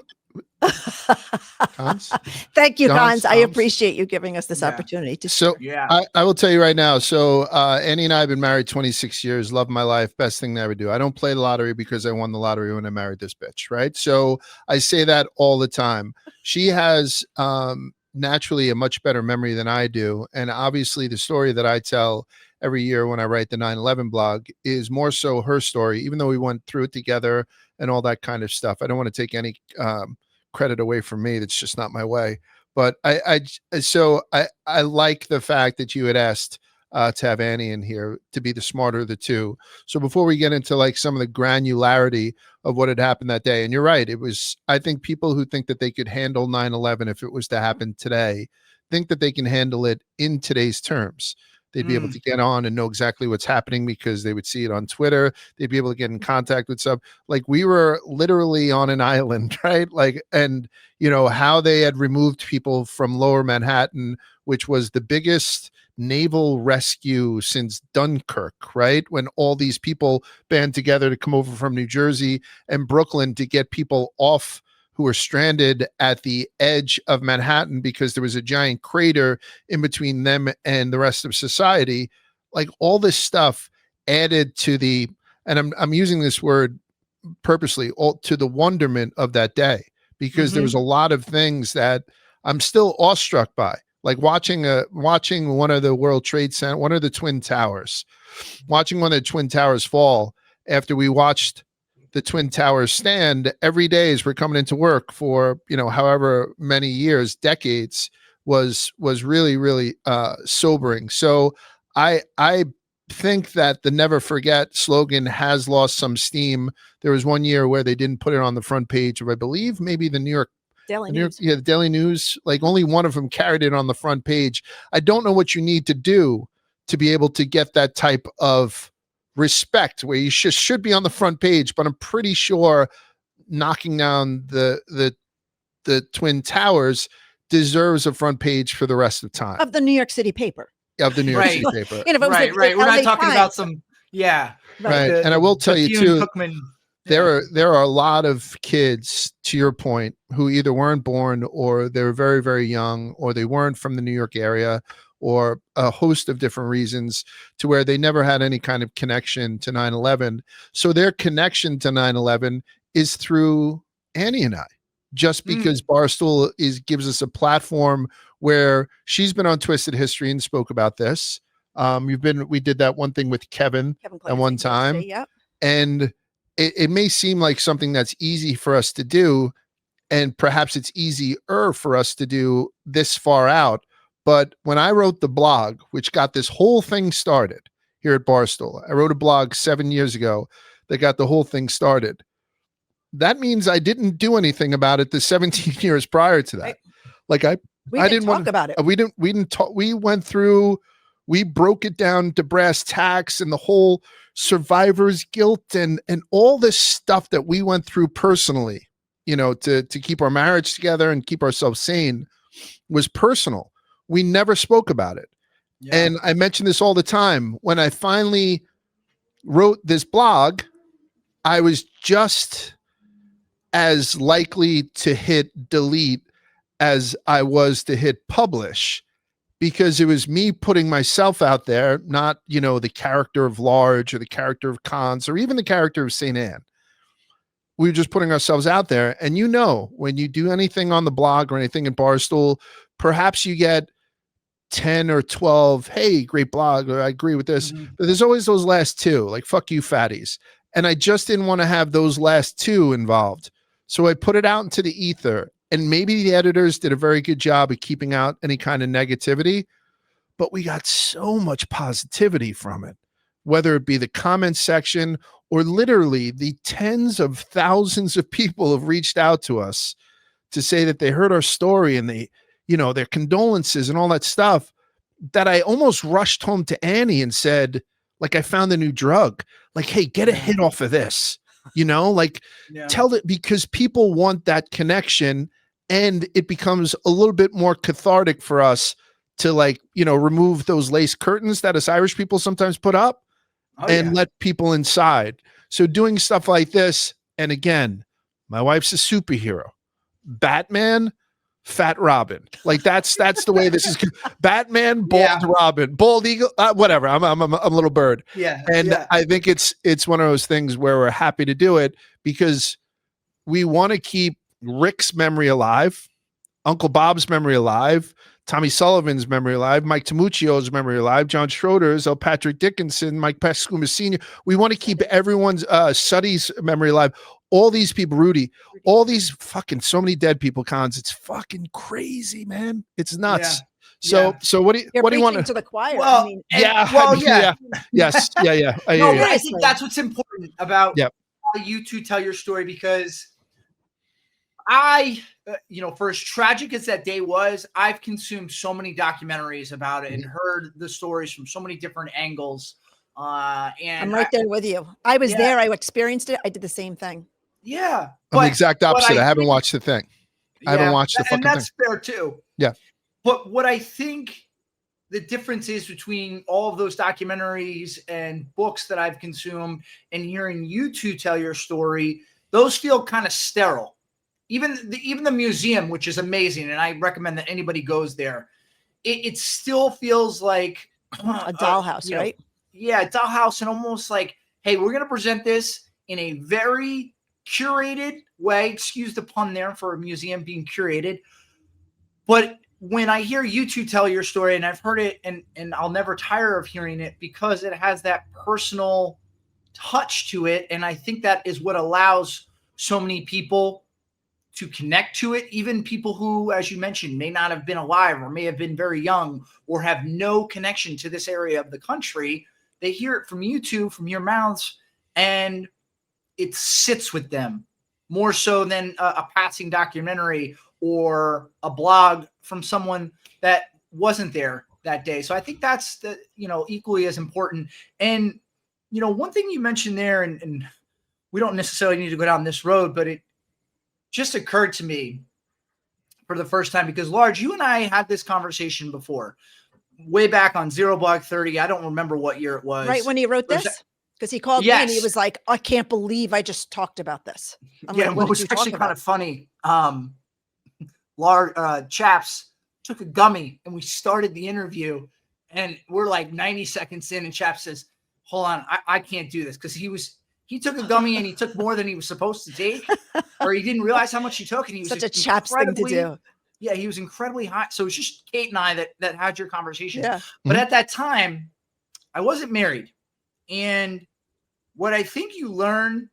Cons? Thank you, Cons? Cons. I appreciate you giving us this Yeah. opportunity to So Yeah. I will tell you right now. So Annie and I have been married 26 years. Love my life. Best thing to ever do. I don't play the lottery because I won the lottery when I married this bitch. Right. So I say that all the time. She has naturally a much better memory than I do. And obviously the story that I tell every year when I write the 9/11 blog is more so her story, even though we went through it together and all that kind of stuff. I don't want to take any credit away from me. That's just not my way. But I like the fact that you had asked to have Annie in here to be the smarter of the two. So before we get into like some of the granularity of what had happened that day, and you're right, it was, I think people who think that they could handle 9/11 if it was to happen today, think that they can handle it in today's terms. They'd be able to get on and know exactly what's happening because they would see it on Twitter. They'd be able to get in contact with some, like we were literally on an island, right? Like, and you know, how they had removed people from Lower Manhattan, which was the biggest naval rescue since Dunkirk, right? When all these people band together to come over from New Jersey and Brooklyn to get people off who were stranded at the edge of Manhattan because there was a giant crater in between them and the rest of society. Like all this stuff added to the, and I'm using this word purposely, all to the wonderment of that day, because there was a lot of things that I'm still awestruck by, like watching one of the World Trade Center, one of the Twin Towers, watching one of the Twin Towers fall after we watched the Twin Towers stand every day as we're coming into work for, you know, however many years, decades, was really, really sobering. So I think that the never forget slogan has lost some steam. There was one year where they didn't put it on the front page of, I believe, maybe the New York News. Yeah, the Daily News. Like only one of them carried it on the front page. I don't know what you need to do to be able to get that type of respect where you should be on the front page, but I'm pretty sure knocking down the Twin Towers deserves a front page for the rest of time of the New York City paper. Of the New York City paper. You know, Right. We're not talking about some, right. And I will tell you too, there are a lot of kids, to your point, who either weren't born or they were very, very young, or they weren't from the New York area, or a host of different reasons, to where they never had any kind of connection to 9/11. So their connection to 9/11 is through Annie and I, just because Barstool gives us a platform where she's been on Twisted History and spoke about this. We did that one thing with Kevin at one time. Yep. And it may seem like something that's easy for us to do, and perhaps it's easier for us to do this far out. But when I wrote the blog, which got this whole thing started here at Barstool, I wrote a blog 7 years ago that got the whole thing started. That means I didn't do anything about it the 17 years prior to that. Like I didn't talk about it. We didn't talk. We went through, we broke it down to brass tacks and the whole survivor's guilt and all this stuff that we went through personally, you know, to keep our marriage together and keep ourselves sane was personal. We never spoke about it. Yeah. And I mention this all the time. When I finally wrote this blog, I was just as likely to hit delete as I was to hit publish, because it was me putting myself out there, not, you know, the character of Large or the character of Cons or even the character of St. Anne. we were just putting ourselves out there. And you know, when you do anything on the blog or anything in Barstool, perhaps you get 10 or 12, hey, great blog, or I agree with this. Mhm. But there's always those last two, like, fuck you, fatties. And I just didn't want to have those last two involved. So I put it out into the ether. And maybe the editors did a very good job of keeping out any kind of negativity, but we got so much positivity from it, whether it be the comment section or literally the tens of thousands of people have reached out to us to say that they heard our story and they, you know, their condolences and all that stuff, that I almost rushed home to Annie and said, like, I found a new drug. Like, hey, get a hit off of this, you know, like tell it, because people want that connection, and it becomes a little bit more cathartic for us to, like, you know, remove those lace curtains that us Irish people sometimes put up and let people inside. So doing stuff like this, and again, my wife's a superhero. Batman, Fat Robin. Like that's the way this is. Batman, bald Robin, bald eagle, whatever. I'm a little bird. Yeah. And I think it's one of those things where we're happy to do it because we want to keep Rick's memory alive, Uncle Bob's memory alive, Tommy Sullivan's memory alive, Mike Tamuccio's memory alive, John Schroeder's, L. Patrick Dickinson, Mike Pascuma Sr. We want to keep everyone's Suddy's memory alive. All these people, Rudy, all these fucking so many dead people, Cons. It's fucking crazy, man. It's nuts. So what do you want to the choir? Well, I mean, yes. No, but I think that's what's important about Yep. how you two tell your story, because I, for as tragic as that day was, I've consumed so many documentaries about it and heard the stories from so many different angles. And I'm right there with you. I was there. I experienced it. I did the same thing. Yeah. I'm the exact opposite. I haven't watched the thing. I haven't watched the fucking thing. And that's fair too. Yeah. But what I think the difference is between all of those documentaries and books that I've consumed and hearing you two tell your story, those feel kind of sterile. Even the museum, which is amazing, and I recommend that anybody goes there, it still feels like a dollhouse, right? Yeah, a dollhouse, and almost like, hey, we're going to present this in a very curated way. Excuse the pun there for a museum being curated. But when I hear you two tell your story, and I've heard it, and I'll never tire of hearing it because it has that personal touch to it. And I think that is what allows so many people to connect to it, even people who, as you mentioned, may not have been alive or may have been very young or have no connection to this area of the country. They hear it from you two, from your mouths, and it sits with them more so than a passing documentary or a blog from someone that wasn't there that day. So I think that's equally as important. And, one thing you mentioned there, and we don't necessarily need to go down this road, but it just occurred to me for the first time, because Large, you and I had this conversation before, way back on Zero Blog 30. I don't remember what year it was. Right when he wrote this? Because he called me and he was like, I can't believe I just talked about this. I'm like, what was actually kind of funny. Chaps took a gummy and we started the interview, and we're like 90 seconds in, and Chaps says, hold on, I can't do this, because he took a gummy and he took more than he was supposed to take, or he didn't realize how much he took, and he was such a Chaps thing to do. Yeah, he was incredibly hot. So it's just Kate and I that had your conversation. Yeah. But at that time, I wasn't married. And what I think you learn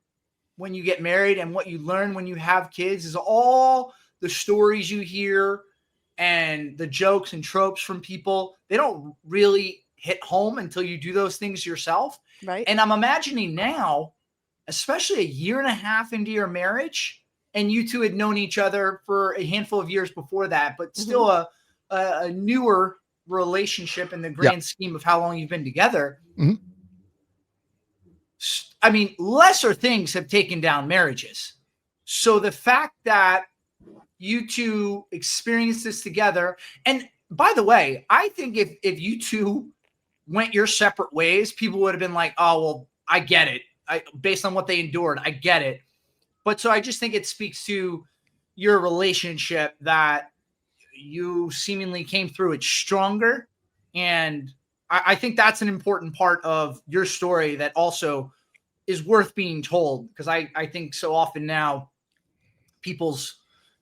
when you get married and what you learn when you have kids is all the stories you hear and the jokes and tropes from people. They don't really hit home until you do those things yourself. Right. And I'm imagining now, especially a year and a half into your marriage, and you two had known each other for a handful of years before that, but still a newer relationship in the grand scheme of how long you've been together. Mm-hmm. I mean, lesser things have taken down marriages. So the fact that you two experienced this together, and by the way, I think if you two went your separate ways, people would have been like, oh, well, I get it. Based on what they endured, I get it. But so I just think it speaks to your relationship that you seemingly came through it stronger. And I think that's an important part of your story that also is worth being told, because I think so often now people's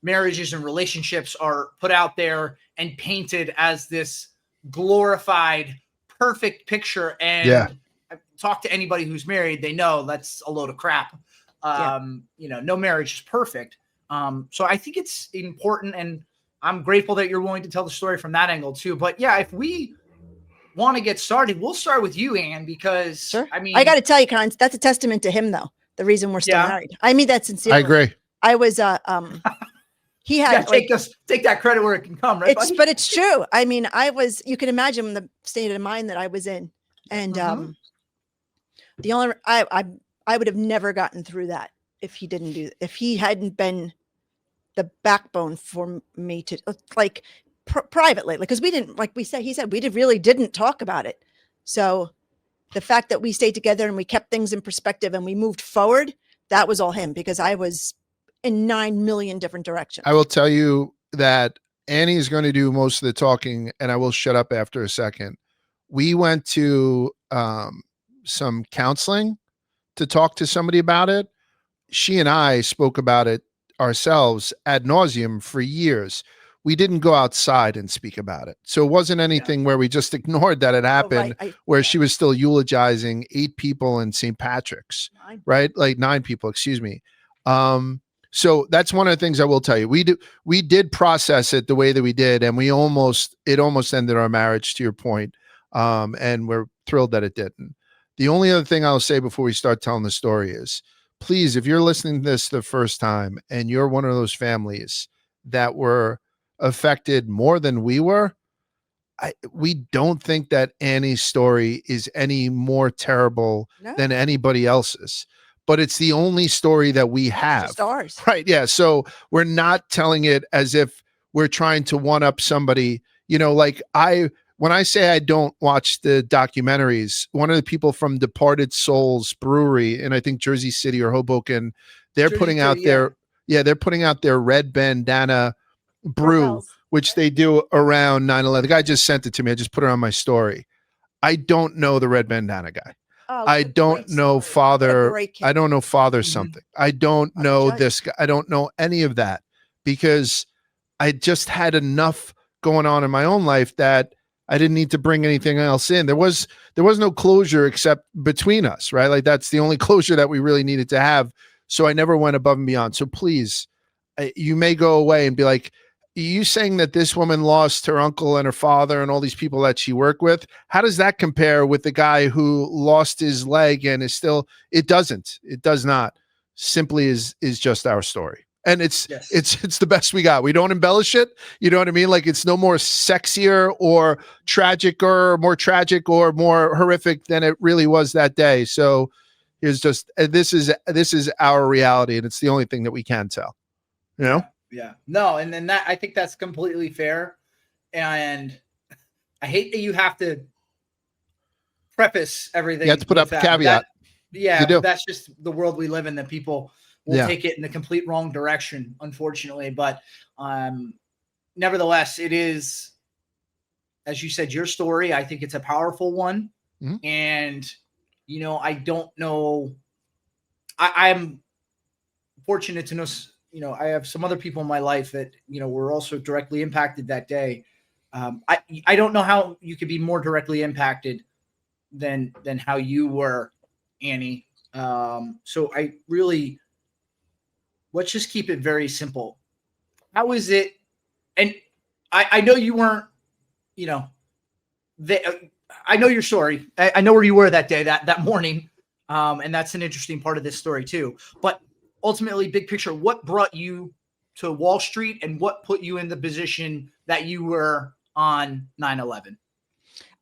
marriages and relationships are put out there and painted as this glorified, perfect picture. And talk to anybody who's married, they know that's a load of crap. No marriage is perfect. So I think it's important, and I'm grateful that you're willing to tell the story from that angle too. But yeah, if we want to get started, we'll start with you, Ann, because sure. I mean, I got to tell you, Con, that's a testament to him, though. The reason we're still married. I mean that sincerely. I agree. I was, he had take that credit where it can come, right? But it's true. I mean, you can imagine the state of mind that I was in. And, I would have never gotten through that if he hadn't been the backbone for me to privately, because we didn't, like he said, we really didn't talk about it. So the fact that we stayed together and we kept things in perspective and we moved forward, that was all him, because I was in 9 million different directions. I will tell you that Annie's going to do most of the talking, and I will shut up after a second. We went to some counseling to talk to somebody about it. She and I spoke about it ourselves ad nauseum for years. We didn't go outside and speak about it. So it wasn't anything where we just ignored that it happened, where she was still eulogizing 8 people in St. Patrick's, right? Like 9 people, excuse me. So that's one of the things I will tell you. We did process it the way that we did, and it almost ended our marriage, to your point. And we're thrilled that it didn't. The only other thing I'll say before we start telling the story is, please, if you're listening to this the first time and you're one of those families that were affected more than we were, we don't think that Annie's story is any more terrible than anybody else's, but it's the only story that we have. Just ours. Right. Yeah. So we're not telling it as if we're trying to one up somebody, when I say I don't watch the documentaries, one of the people from Departed Souls Brewery in, I think, Jersey City or Hoboken, they're putting out their red bandana brew, which they do around 9/11. The guy just sent it to me. I just put it on my story. I don't know the red bandana guy. I don't know Father. I don't know Father something. I don't know this guy. I don't know any of that, because I just had enough going on in my own life that I didn't need to bring anything else in. There was no closure except between us, right? Like, that's the only closure that we really needed to have. So I never went above and beyond. So please, you may go away and be like, you saying that this woman lost her uncle and her father and all these people that she worked with, how does that compare with the guy who lost his leg and is still? It doesn't. It does not. Simply is just our story. And it's the best we got. We don't embellish it. You know what I mean? Like, it's no more sexier or tragic or more tragic or more horrific than it really was that day. So here's just, this is our reality, and it's the only thing that we can tell, you know? Yeah. No. And then I think that's completely fair. And I hate that you have to preface everything. You have to put up a caveat. That's just the world we live in, that people will take it in the complete wrong direction, unfortunately. But nevertheless, it is, as you said, your story. I think it's a powerful one. Mm-hmm. And, I don't know. I'm fortunate to know, I have some other people in my life that, were also directly impacted that day. I don't know how you could be more directly impacted than how you were, Annie. So I really, let's just keep it very simple. How is it? And I know you weren't, I know your story. I know where you were that day, that morning. And that's an interesting part of this story too. But ultimately, big picture, what brought you to Wall Street and what put you in the position that you were on 9/11?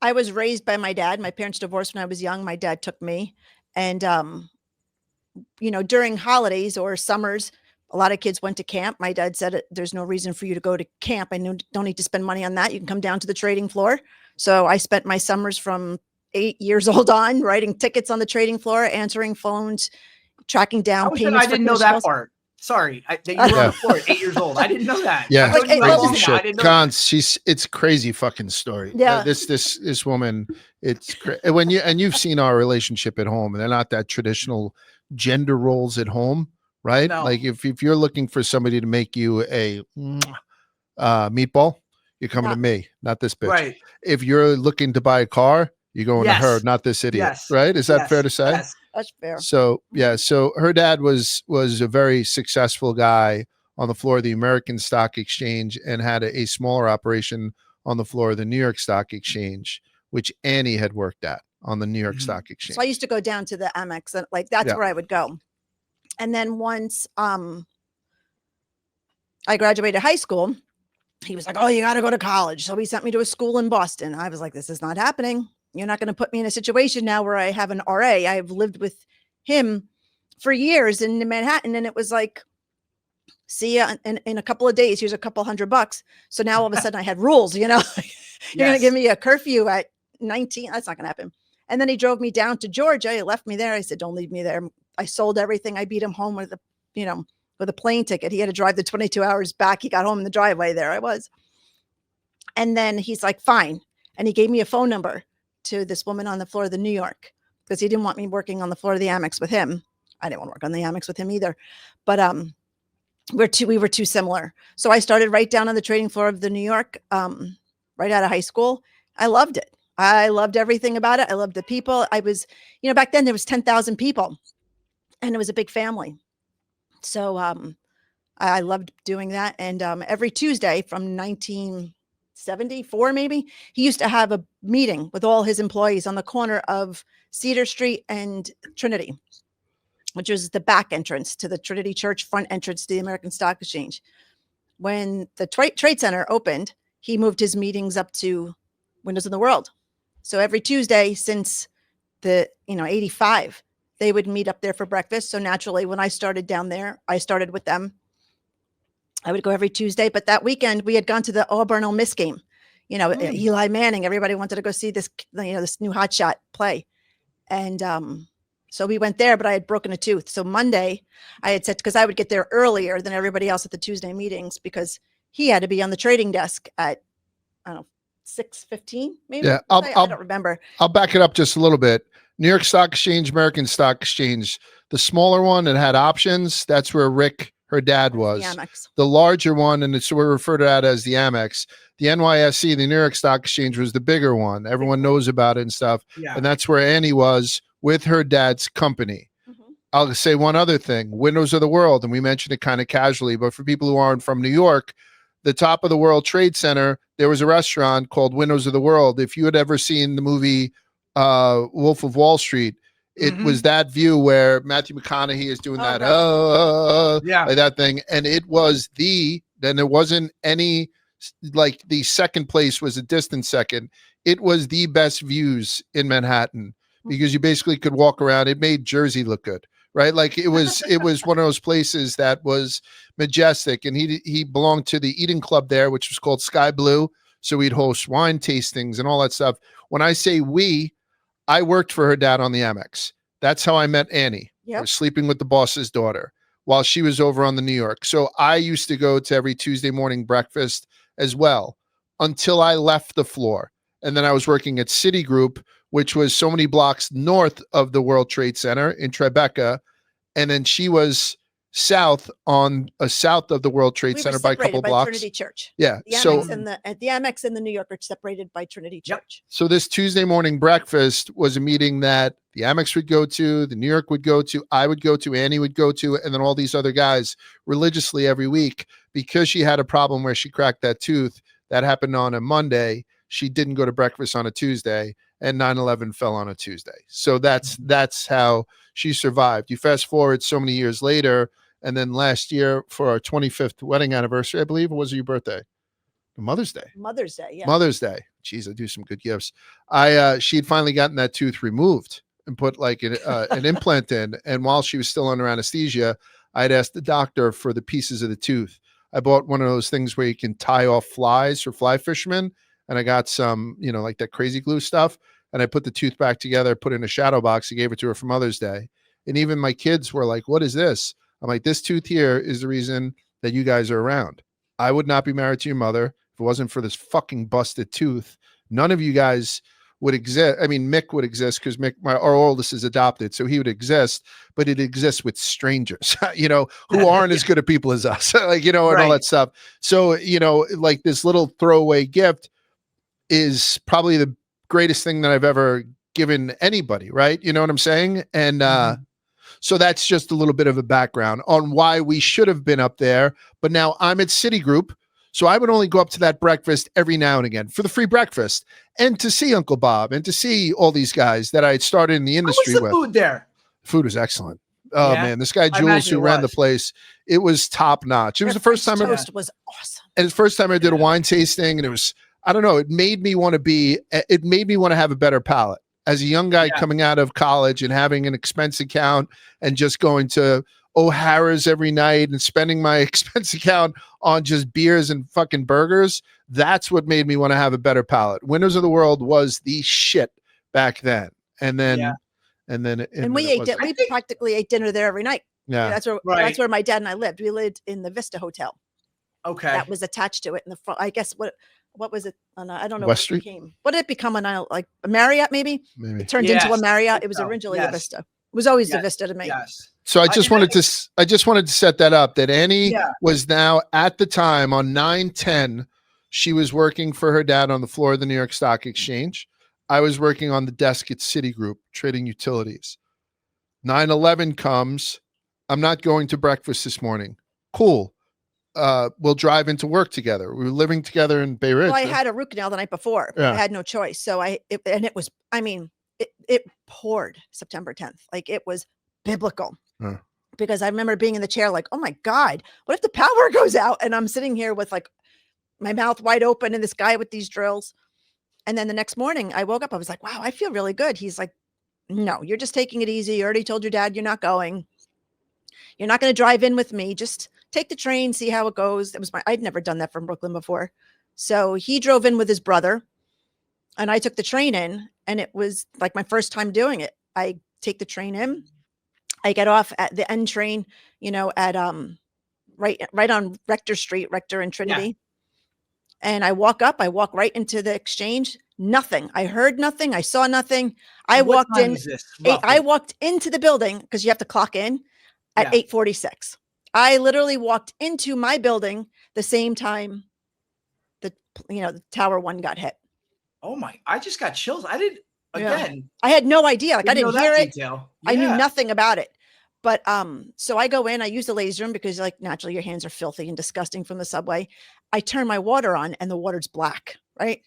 I was raised by my dad. My parents divorced when I was young. My dad took me. And, during holidays or summers, a lot of kids went to camp. My dad said, there's no reason for you to go to camp. I don't need to spend money on that. You can come down to the trading floor. So I spent my summers from 8 years old on writing tickets on the trading floor, answering phones, tracking down payments. I didn't know that part. Sorry, that you were on Yeah. the floor at 8 years old. I didn't know that. Yeah, I thought you were crazy long now. shit. I didn't know Cons, it's crazy fucking story. Yeah. This woman, when you've seen our relationship at home, and they're not that traditional gender roles at home, right? No. Like if you're looking for somebody to make you a meatball, you're coming to me, not this that. bitch. Right. If you're looking to buy a car, you're going to her, Yes. not this idiot. Yes. Right? Is that Yes. fair to say? Yes. That's fair. So yeah, so her dad was a very successful guy on the floor of the American Stock Exchange and had a smaller operation on the floor of the New York Stock Exchange, which Annie had worked at on the New York Mhm. Stock Exchange. So I used to go down to the Amex, and like that's Yeah. where I would go. And then once I graduated high school, he was like, "Oh, you got to go to college." So he sent me to a school in Boston. I was like, "This is not happening. You're not going to put me in a situation now where I have an RA. I've lived with him for years in Manhattan, and it was like, see ya in a couple of days. Here's a couple $100. So now all of a sudden I had rules, you know, you're going to give me a curfew at 19. That's not going to happen. And then he drove me down to Georgia. He left me there. I said, "Don't leave me there." I sold everything. I beat him home with with a plane ticket. He had to drive the 22 hours back. He got home in the driveway. There I was. And then he's like, "Fine." And he gave me a phone number to this woman on the floor of the New York, because he didn't want me working on the floor of the Amex with him. I didn't want to work on the Amex with him either. But we were too similar. So I started right down on the trading floor of the New York, right out of high school. I loved it. I loved everything about it. I loved the people. I was, back then there was 10,000 people and it was a big family. So I loved doing that. And every Tuesday from 1974, maybe, he used to have a meeting with all his employees on the corner of Cedar Street and Trinity, which was the back entrance to the Trinity Church, front entrance to the American Stock Exchange. When the Trade Center opened, he moved his meetings up to Windows in the World. So every Tuesday since the 85, they would meet up there for breakfast. So naturally, when I started down there, I started with them. I would go every Tuesday, but that weekend we had gone to the Auburn Ole Miss game. Eli Manning. Everybody wanted to go see this, this new hotshot play, and so we went there. But I had broken a tooth. So Monday, I had said, because I would get there earlier than everybody else at the Tuesday meetings, because he had to be on the trading desk at 6:15, maybe. Yeah, I don't remember. I'll back it up just a little bit. New York Stock Exchange, American Stock Exchange, the smaller one that had options, that's where Rick, her dad, was. The Amex. The larger one, and it's we refer to that as the Amex. The NYSE, the New York Stock Exchange, was the bigger one. Everyone knows about it and stuff. Yeah. And that's where Annie was with her dad's company. Mhm. I'll say one other thing, Windows of the World, and we mentioned it kind of casually, but for people who aren't from New York, the top of the World Trade Center, there was a restaurant called Windows of the World. If you had ever seen the movie Wolf of Wall Street, it was that view where Matthew McConaughey is doing that, like that thing. And it was then there wasn't any, like the second place was a distant second. It was the best views in Manhattan because you basically could walk around. It made Jersey look good, right? Like it was one of those places that was majestic. And he belonged to the eating club there, which was called Sky Blue. So we'd host wine tastings and all that stuff. When I say I worked for her dad on the Amex. That's how I met Annie. Yep. I was sleeping with the boss's daughter while she was over on the New York. So I used to go to every Tuesday morning breakfast as well until I left the floor. And then I was working at Citigroup, which was so many blocks north of the World Trade Center in Tribeca. And then she was south of the World Trade Center by a couple of blocks. Trinity Church. Yeah. The Amex and the New York are separated by Trinity Church. So this Tuesday morning breakfast was a meeting that the Amex would go to, the New York would go to, I would go to, Annie would go to, and then all these other guys religiously every week. Because she had a problem where she cracked that tooth, that happened on a Monday. She didn't go to breakfast on a Tuesday, and 9/11 fell on a Tuesday. So that's how she survived. You fast forward so many years later, and then last year for our 25th wedding anniversary, I believe, or was it your birthday? Mother's Day. Mother's Day, yeah. Mother's Day. Jeez, I do some good gifts. She'd finally gotten that tooth removed and put like an implant in. And while she was still under anesthesia, I'd asked the doctor for the pieces of the tooth. I bought one of those things where you can tie off flies for fly fishermen. And I got some, like that crazy glue stuff. And I put the tooth back together, put it in a shadow box. I gave it to her for Mother's Day. And even my kids were like, "What is this?" I'm like, this tooth here is the reason that you guys are around. I would not be married to your mother if it wasn't for this fucking busted tooth. None of you guys would exist. I mean, Mick would exist because Mick, our oldest, is adopted, so he would exist, but it exists with strangers, who aren't as good at people as us, and all that stuff. So, like this little throwaway gift is probably the greatest thing that I've ever given anybody, right? You know what I'm saying? And so that's just a little bit of a background on why we should have been up there. But now I'm at Citigroup, so I would only go up to that breakfast every now and again for the free breakfast and to see Uncle Bob and to see all these guys that I had started in the industry How was the food there? Food was excellent. Oh man, this guy Jules who ran the place, it was top notch. It was the first time toast was awesome. And it's the first time I did a wine tasting, and it was, I don't know, it made me want to have a better palate. As a young guy coming out of college and having an expense account and just going to O'Hara's every night and spending my expense account on just beers and fucking burgers, that's what made me want to have a better palate. Winners of the World was the shit back then. And then we practically ate dinner there every night. Yeah. That's where my dad and I lived. We lived in the Vista Hotel. Okay. That was attached to it in the front. I guess what was it? I don't know. West Street? What did it become? Like a Marriott, maybe? It turned into a Marriott. It was originally a Vista. It was always the Vista to me. Yes. So I just wanted to set that up, that Annie was now at the time on 9/10. She was working for her dad on the floor of the New York Stock Exchange. I was working on the desk at Citigroup trading utilities. 9/11 comes. I'm not going to breakfast this morning. Cool. We'll drive into work together. We were living together in Bay Ridge. Well, I had a root canal the night before. Yeah. I had no choice. So it poured September 10th. Like, it was biblical. Because I remember being in the chair like, oh my God, what if the power goes out? And I'm sitting here with like my mouth wide open and this guy with these drills. And then the next morning I woke up, I was like, wow, I feel really good. He's like, no, you're just taking it easy. You already told your dad you're not going. You're not going to drive in with me. Just take the train, see how it goes. I'd never done that from Brooklyn before. So he drove in with his brother and I took the train in, and it was like my first time doing it. I take the train in. I get off at the end train, at right on Rector and Trinity. Yeah. And I walk right into the exchange. Nothing. I heard nothing. I saw nothing. I walked in. I walked into the building because you have to clock in at 8:46. I literally walked into my building the same time the Tower 1 got hit. Oh my, I just got chills. I did again. I had no idea. Like, I didn't hear it. Detail. Yeah. I knew nothing about it. But so I go in, I use the ladies' room because, like, naturally your hands are filthy and disgusting from the subway. I turn my water on and the water's black, right?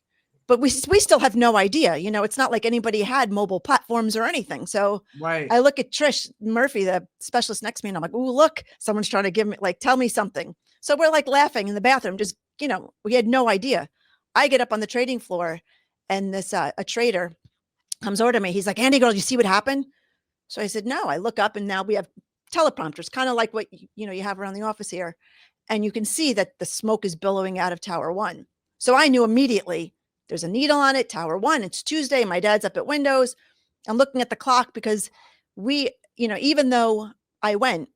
But we still have no idea. It's not like anybody had mobile platforms or anything. So I look at Trish Murphy, the specialist next to me, and I'm like, "Ooh, look, someone's trying to tell me something." So we're like laughing in the bathroom, just, we had no idea. I get up on the trading floor, and this a trader comes over to me. He's like, "Andy, girl, you see what happened?" So I said, "No." I look up, and now we have teleprompters, kind of like what you have around the office here, and you can see that the smoke is billowing out of Tower 1. So I knew immediately. There's a needle on it, Tower 1. It's Tuesday. My dad's up at Windows. I'm looking at the clock because even though I went,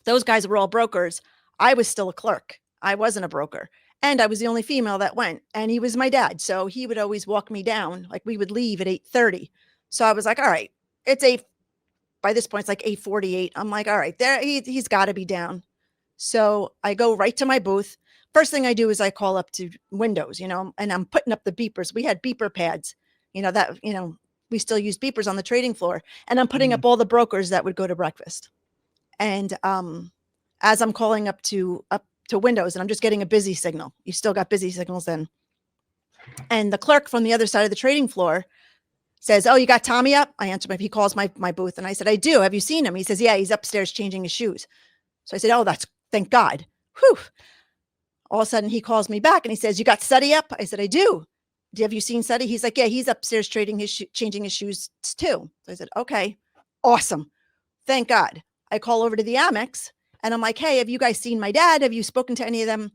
those guys were all brokers. I was still a clerk. I wasn't a broker. And I was the only female that went. And he was my dad. So he would always walk me down. Like, we would leave at 8:30. So I was like, all right, by this point, it's like 8:48. I'm like, all right, there, he's got to be down. So I go right to my booth. First thing I do is I call up to Windows, and I'm putting up the beepers. We had beeper pads, we still use beepers on the trading floor, and I'm putting up all the brokers that would go to breakfast. And as I'm calling up to Windows, and I'm just getting a busy signal. You still got busy signals then. And the clerk from the other side of the trading floor says, "Oh, you got Tommy up?" I answer him. He calls my booth, and I said, "I do. Have you seen him?" He says, "Yeah, he's upstairs changing his shoes." So I said, "Oh, thank God." Whew. All of a sudden he calls me back and he says, "You got Suddy up?" I said, "I do. Have you seen Suddy?" He's like, "Yeah, he's upstairs changing his shoes too." So I said, "Okay, awesome. Thank God." I call over to the Amex and I'm like, "Hey, have you guys seen my dad? Have you spoken to any of them?"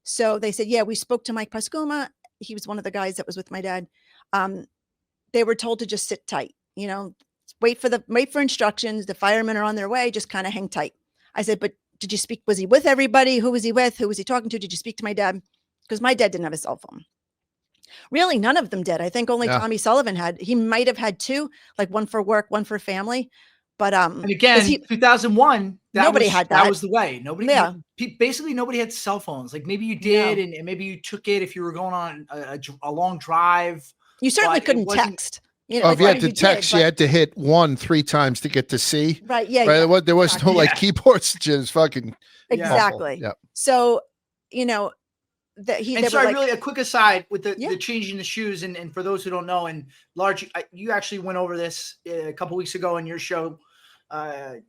So they said, "Yeah, we spoke to Mike Pascuma." He was one of the guys that was with my dad. They were told to just sit tight, wait for instructions. The firemen are on their way. Just kind of hang tight. I said, but did you speak? Was he with everybody? Who was he with? Who was he talking to? Did you speak to my dad? Because my dad didn't have a cell phone. Really, none of them did. I think only Yeah. Tommy Sullivan had. He might have had two, like one for work, one for family. But And again, 2001, nobody had that. That was the way. Nobody, Yeah. basically nobody had cell phones. Like maybe you No. did, and maybe you took it if you were going on a long drive. you certainly but it couldn't wasn't- text. You Oh, know, if you like, had to did, text, you but- had to hit 1 3 times to get to C. right. Yeah. Right? yeah, There was no like Yeah. keyboards. Just fucking Yeah. exactly. Yeah. So, you know, that And they sorry, were like, really a quick aside with the Yeah. changing the shoes, and for those who don't know, and Large, you actually went over this a couple weeks ago in your show.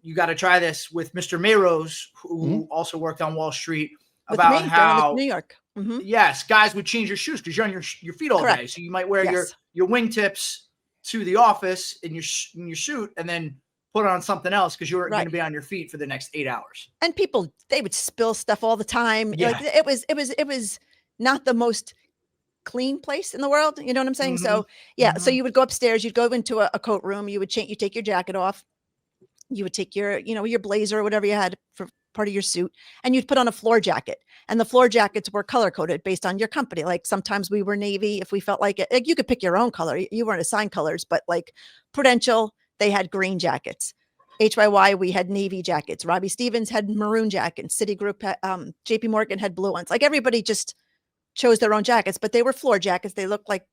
You got to try this with Mr. Mayrose, who also worked on Wall Street, with about me down how in New York. Mhm. yes, guys would change your shoes because you're on your feet all day, Correct. so you might wear Yes. your wingtips to the office in your suit, and then put on something else because you're going Right. to be on your feet for the next 8 hours. And people, they would spill stuff all the time. Yeah. Like it was not the most clean place in the world. You know what I'm saying? So yeah. So Mhm. you would go upstairs, you'd go into a coat room, you would change, you take your jacket off, you would take your, you know, your blazer or whatever you had for part of your suit, and you'd put on a floor jacket. And the floor jackets were color coded based on your company. Like sometimes we were navy if we felt like it. Like you could pick your own color. You weren't assigned colors, but like Prudential, they had green jackets. HYY, we had navy jackets. Robbie Stevens had maroon jackets. Citigroup, JP Morgan had blue ones. Like everybody just chose their own jackets, but they were floor jackets. They looked like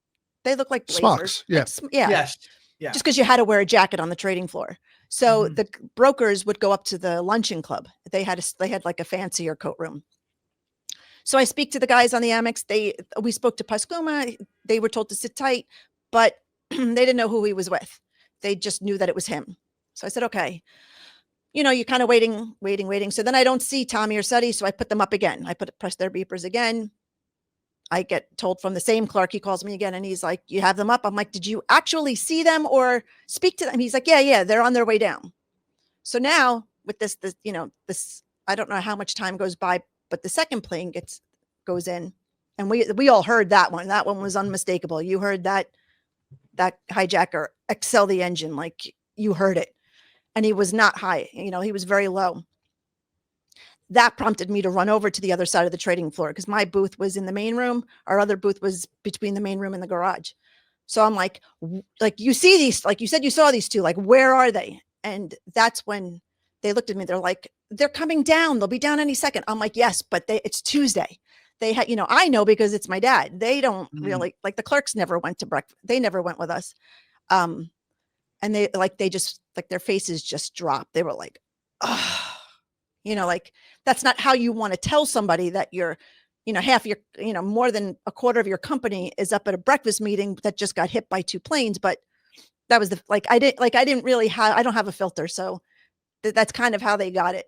blazers. Smocks, yeah. Like, yeah. Yes. Yeah. Just because you had to wear a jacket on the trading floor. So the brokers would go up to the luncheon club. They had like a fancier coat room. So I speak to the guys on the Amex. We spoke to Pascuma. They were told to sit tight, but they didn't know who he was with. They just knew that it was him. So I said, okay, you know, you're kind of waiting. So then I don't see Tommy or Suddy. So I put them up again. Press their beepers again. I get told from the same clerk, he calls me again and he's like, you have them up? I'm like, did you actually see them or speak to them? He's like, yeah, they're on their way down. So now with this, I don't know how much time goes by, but the second plane goes in and we all heard that one. That one was unmistakable. You heard that hijacker excel the engine. Like you heard it. And he was not high. You know, he was very low. That prompted me to run over to the other side of the trading floor because my booth was in the main room. Our other booth was between the main room and the garage. So I'm like, you see these, like you said, you saw these two, like, where are they? And that's when they looked at me. They're like, they're coming down. They'll be down any second. I'm like, yes, but it's Tuesday. They had, you know, I know because it's my dad. They don't really, like the clerks never went to breakfast. They never went with us. And they just, like their faces just dropped. They were like, oh, you know, like that's not how you want to tell somebody that you're, you know, half your, you know, more than a quarter of your company is up at a breakfast meeting that just got hit by two planes. But that was I don't have a filter. So that's kind of how they got it.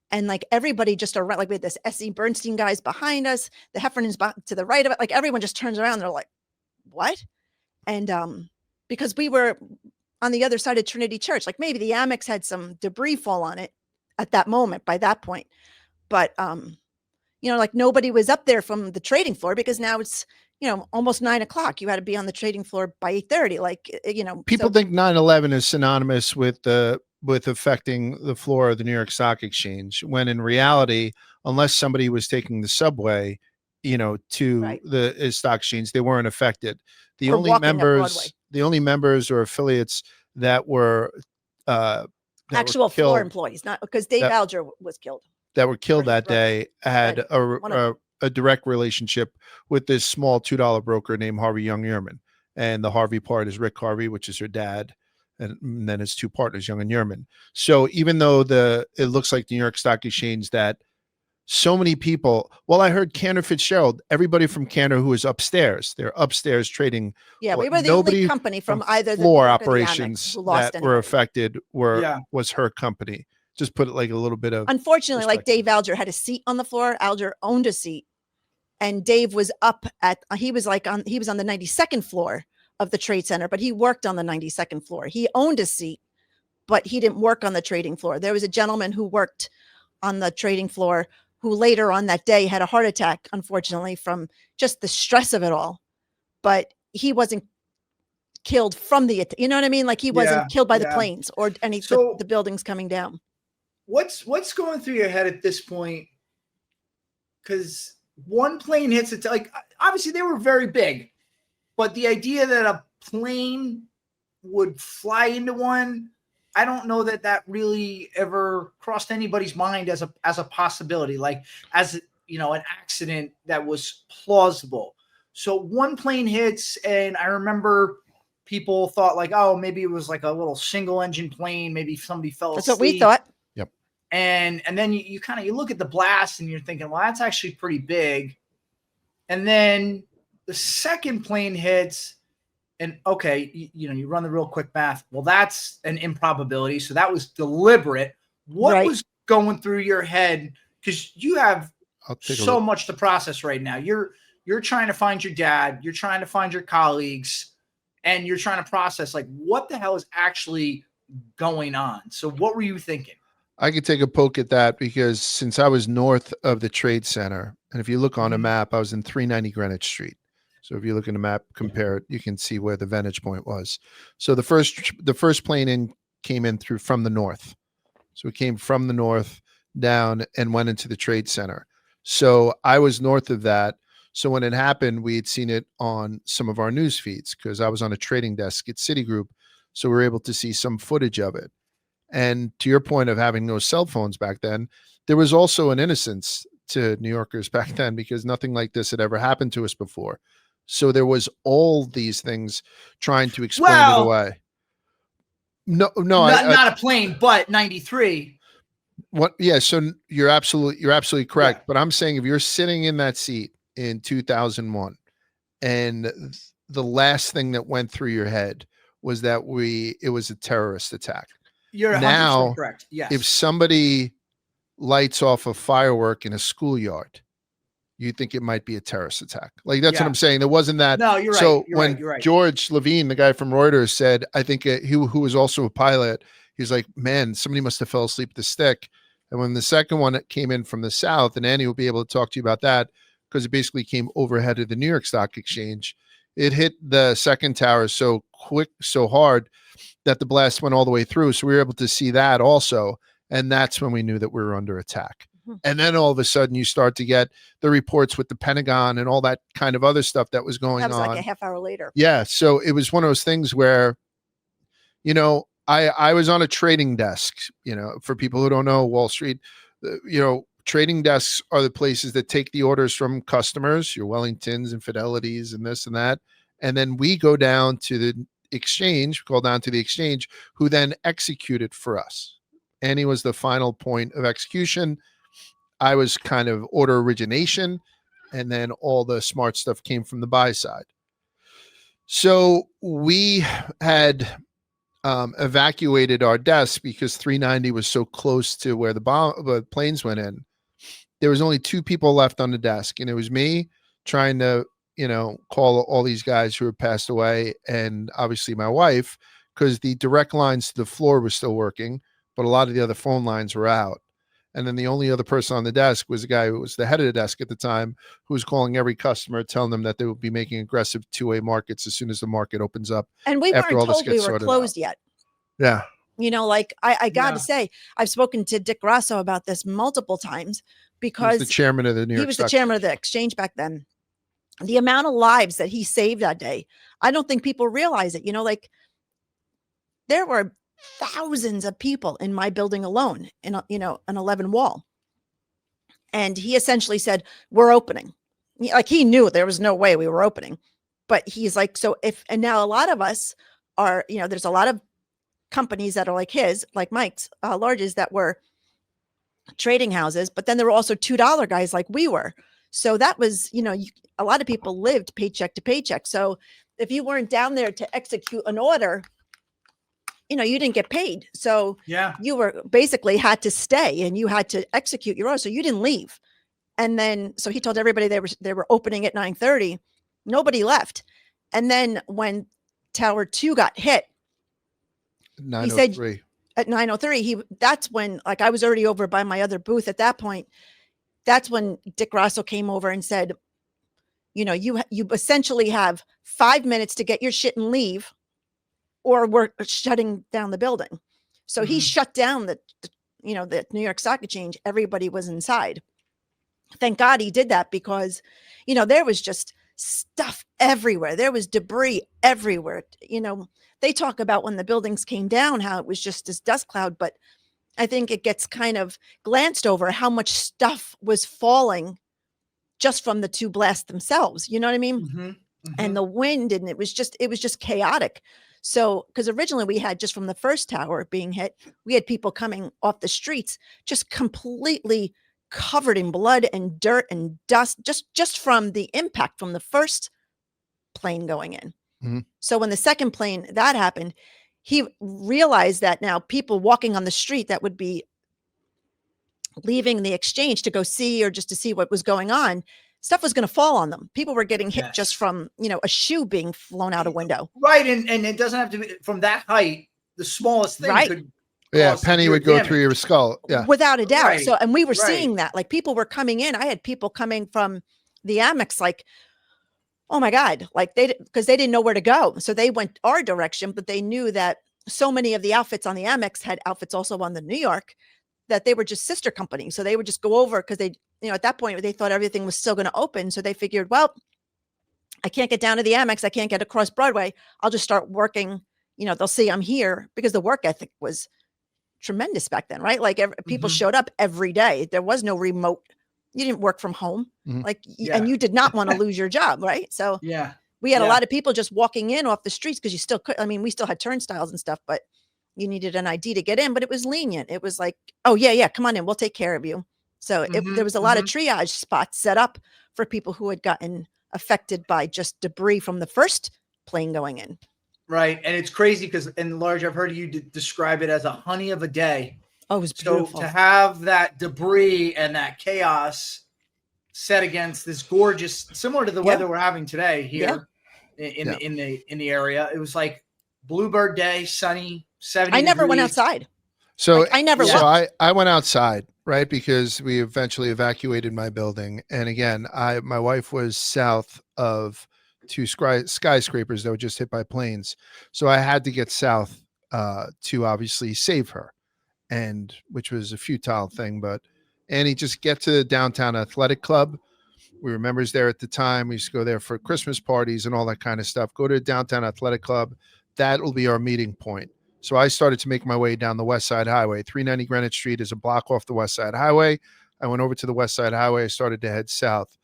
And like everybody just around, like we had this S.E. Bernstein guys behind us, the Heffernans to the right of it. Like everyone just turns around. They're like, what? And because we were on the other side of Trinity Church, like maybe the Amex had some debris fall on it at that moment, by that point. But, you know, like nobody was up there from the trading floor because now it's, you know, almost 9:00. You had to be on the trading floor by 8:30. Like, you know, People think 9/11 is synonymous with affecting the floor of the New York Stock Exchange, when in reality, unless somebody was taking the subway, you know, to the stock exchange, they weren't affected. The Or only walking up Broadway. members or affiliates that were actual floor employees, not because Dave Alger was killed. That were killed his that brother. day had a direct relationship with this small $2 broker named Harvey Young Ehrman. And the Harvey part is Rick Harvey, which is her dad. And then his two partners, Young and Ehrman. So even though it looks like the New York Stock Exchange that so many people, well, I heard Cantor Fitzgerald, everybody from Cantor who is upstairs, they're upstairs trading. Yeah, we were the only company from either the floor New York or the operations Amex that were affected was her company. Just put it like a little bit of. Unfortunately, like Dave Alger had a seat on the floor. Alger owned a seat, and Dave was up at. He was on the 92nd floor of the Trade Center, but he worked on the 92nd floor. He owned a seat, but he didn't work on the trading floor. There was a gentleman who worked on the trading floor who later on that day had a heart attack, unfortunately, from just the stress of it all. But he wasn't killed from you know what I mean? Like he wasn't killed by the planes or any the buildings coming down. what's going through your head at this point? Because one plane hits it, like obviously they were very big, but the idea that a plane would fly into one, I don't know that really ever crossed anybody's mind as a possibility, like as you know, an accident that was plausible. So one plane hits, and I remember people thought like, oh, maybe it was like a little single engine plane, maybe somebody fell That's asleep. what we thought. And then you kind of you look at the blast and you're thinking, well, that's actually pretty big. And then the second plane hits, and okay, you know, you run the real quick math. Well, that's an improbability. So that was deliberate. What Right. was going through your head? Because you have I'll take a so look. much to process right now. You're trying to find your dad, you're trying to find your colleagues, and you're trying to process like what the hell is actually going on. So what were you thinking? I could take a poke at that because since I was north of the Trade Center, and if you look on a Mhm. map, I was in 390 Greenwich Street. So if you look in the map, compare it, you can see where the vantage point was. So the first plane in came in through from the north. So it came from the north down and went into the Trade Center. So I was north of that. So when it happened, we had seen it on some of our news feeds because I was on a trading desk at Citigroup. So we were able to see some footage of it. And to your point of having no cell phones back then, there was also an innocence to New Yorkers back then because nothing like this had ever happened to us before. So there was all these things trying to explain it Well, away. No, not a plane, but 93. What? Yeah. So you're absolutely correct. Yeah. But I'm saying if you're sitting in that seat in 2001, and the last thing that went through your head was that it was a terrorist attack. You're 100% Now, correct. Yes. if somebody lights off a firework in a schoolyard, you think it might be a terrorist attack. Like that's what Yeah. I'm saying. There wasn't that. No, you're right. So You're when right. You're right. George Levine, the guy from Reuters, said, I think who was also a pilot, he's like, man, somebody must have fell asleep at the stick. And when the second one came in from the south, and Annie will be able to talk to you about that because it basically came overhead of the New York Stock Exchange. It hit the second tower so quick, so hard that the blast went all the way through. So we were able to see that also. And that's when we knew that we were under attack. Mhm. And then all of a sudden you start to get the reports with the Pentagon and all that kind of other stuff that was going That was on. like a half hour later. Yeah. So it was one of those things where, you know, I was on a trading desk, you know, for people who don't know Wall Street, you know, trading desks are the places that take the orders from customers, your Wellingtons and Fidelities and this and that. And then we go down to the exchange, call down to the exchange, who then execute it for us. Annie was the final point of execution. I was kind of order origination, and then all the smart stuff came from the buy side. So we had evacuated our desk because 390 was so close to where the planes went in. There was only two people left on the desk, and it was me trying to, you know, call all these guys who had passed away, and obviously my wife, because the direct lines to the floor were still working, but a lot of the other phone lines were out. And then the only other person on the desk was the guy who was the head of the desk at the time, who was calling every customer, telling them that they would be making aggressive two-way markets as soon as the market opens up. And we After weren't all this told we gets were sorted closed yet. Yeah. You know, like I got to Yeah. say, I've spoken to Dick Grasso about this multiple times He was because the chairman of the New York he was the Stock chairman of Exchange. the exchange back then. The amount of lives that he saved that day, I don't think people realize it. You know, like there were thousands of people in my building alone in a, you know, an 11 wall. And he essentially said, we're opening. Like he knew there was no way we were opening. But he's like, so if, and now a lot of us are, you know, there's a lot of companies that are like his, like Mike's, Large's, that were trading houses, but then there were also $2 guys like we were. So that was, you know, a lot of people lived paycheck to paycheck. So if you weren't down there to execute an order, you know, you didn't get paid. So Yeah. you were basically had to stay and you had to execute your order. So you didn't leave. And then, so he told everybody they were opening at 9:30. Nobody left. And then when Tower 2 got hit, he said 903. at 9:03, that's when, like, I was already over by my other booth at that point. That's when Dick Grasso came over and said, you know, you essentially have 5 minutes to get your shit and leave, or we're shutting down the building. So he Mhm. shut down the New York Stock Exchange, everybody was inside. Thank God he did that because, there was just stuff everywhere. There was debris everywhere. They talk about when the buildings came down, how it was just this dust cloud, but I think it gets kind of glanced over how much stuff was falling just from the two blasts themselves. You know what I mean? Mm-hmm. Mm-hmm. And the wind, and it was just chaotic. So, because originally we had just from the first tower being hit, we had people coming off the streets just completely covered in blood and dirt and dust, just from the impact from the first plane going in. Mm-hmm. So when the second plane that happened, he realized that now people walking on the street that would be leaving the exchange to go see or just to see what was going on, stuff was going to fall on them. People were getting hit just from, a shoe being flown out a window. Right. And it doesn't have to be from that height. The smallest thing could. Yeah, penny would go through your skull. Yeah, without a doubt. Right. So, and we were seeing that, like people were coming in. I had people coming from the Amex, like, oh my God, like because they didn't know where to go. So they went our direction, but they knew that so many of the outfits on the Amex had outfits also on the New York that they were just sister companies. So they would just go over because they, at that point they thought everything was still going to open. So they figured, well, I can't get down to the Amex. I can't get across Broadway. I'll just start working. They'll see I'm here because the work ethic was tremendous back then, right? Like people showed up every day. There was no remote. You didn't work from home, and you did not want to lose your job, right? So we had a lot of people just walking in off the streets because you still could. I mean, we still had turnstiles and stuff, but you needed an ID to get in. But it was lenient. It was like, oh yeah, come on in, we'll take care of you. So there was a lot of triage spots set up for people who had gotten affected by just debris from the first plane going in. Right. And it's crazy because in large, I've heard you describe it as a honey of a day. Oh, it was beautiful. So to have that debris and that chaos set against this gorgeous, similar to the weather we're having today here in the area, it was like bluebird day, sunny, 70 I never degrees. went outside. So I never So looked. I went outside, right? Because we eventually evacuated my building. And again, my wife was south of two skyscrapers that were just hit by planes. So I had to get south to obviously save her, and which was a futile thing. But Annie, just get to the downtown athletic club. We were members there at the time. We used to go there for Christmas parties and all that kind of stuff. Go to the downtown athletic club. That will be our meeting point. So I started to make my way down the West Side Highway. 390 Greenwich Street is a block off the West Side Highway. I went over to the West Side Highway. I started to head south.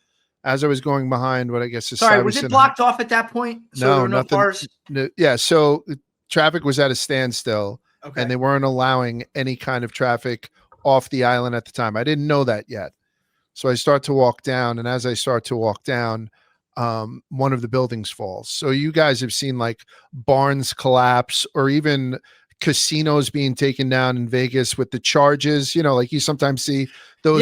As I was going behind what I guess is Sorry, was it blocked off at that point? So no, there were nothing. cars? No, yeah, so traffic was at a standstill, and they weren't allowing any kind of traffic off the island at the time. I didn't know that yet. So I start to walk down, and as I start to walk down, one of the buildings falls. So you guys have seen like barns collapse or even casinos being taken down in Vegas with the charges, like you sometimes see those,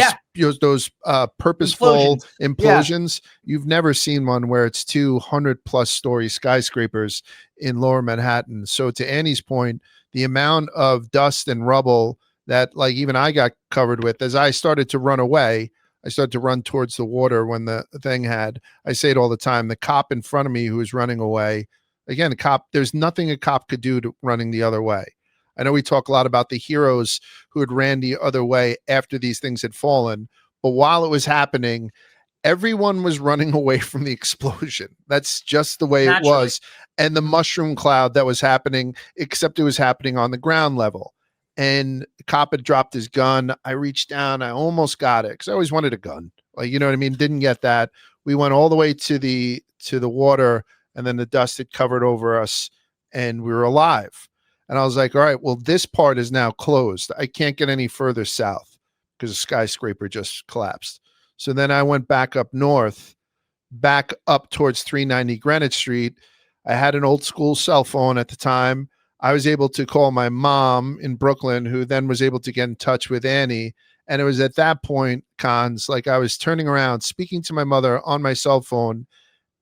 those purposeful implosions. You've never seen one where it's 200+ story skyscrapers in lower Manhattan. So to Annie's point, the amount of dust and rubble that like even I got covered with as I started to run away, I started to run towards the water when the thing had, I say it all the time, the cop in front of me who was running away. Again, the cop, there's nothing a cop could do to running the other way. I know we talk a lot about the heroes who had ran the other way after these things had fallen, but while it was happening, everyone was running away from the explosion. That's just the way it was. And the mushroom cloud that was happening, except it was happening on the ground level. And the cop had dropped his gun. I reached down. I almost got it because I always wanted a gun. Like, you know what I mean? Didn't get that. We went all the way to the water, and then the dust had covered over us, and we were alive. And I was like, all right, well, this part is now closed. I can't get any further south because the skyscraper just collapsed. So then I went back up north, back up towards 390 Greenwich Street. I had an old school cell phone at the time. I was able to call my mom in Brooklyn, who then was able to get in touch with Annie. And it was at that point, Cons, like I was turning around, speaking to my mother on my cell phone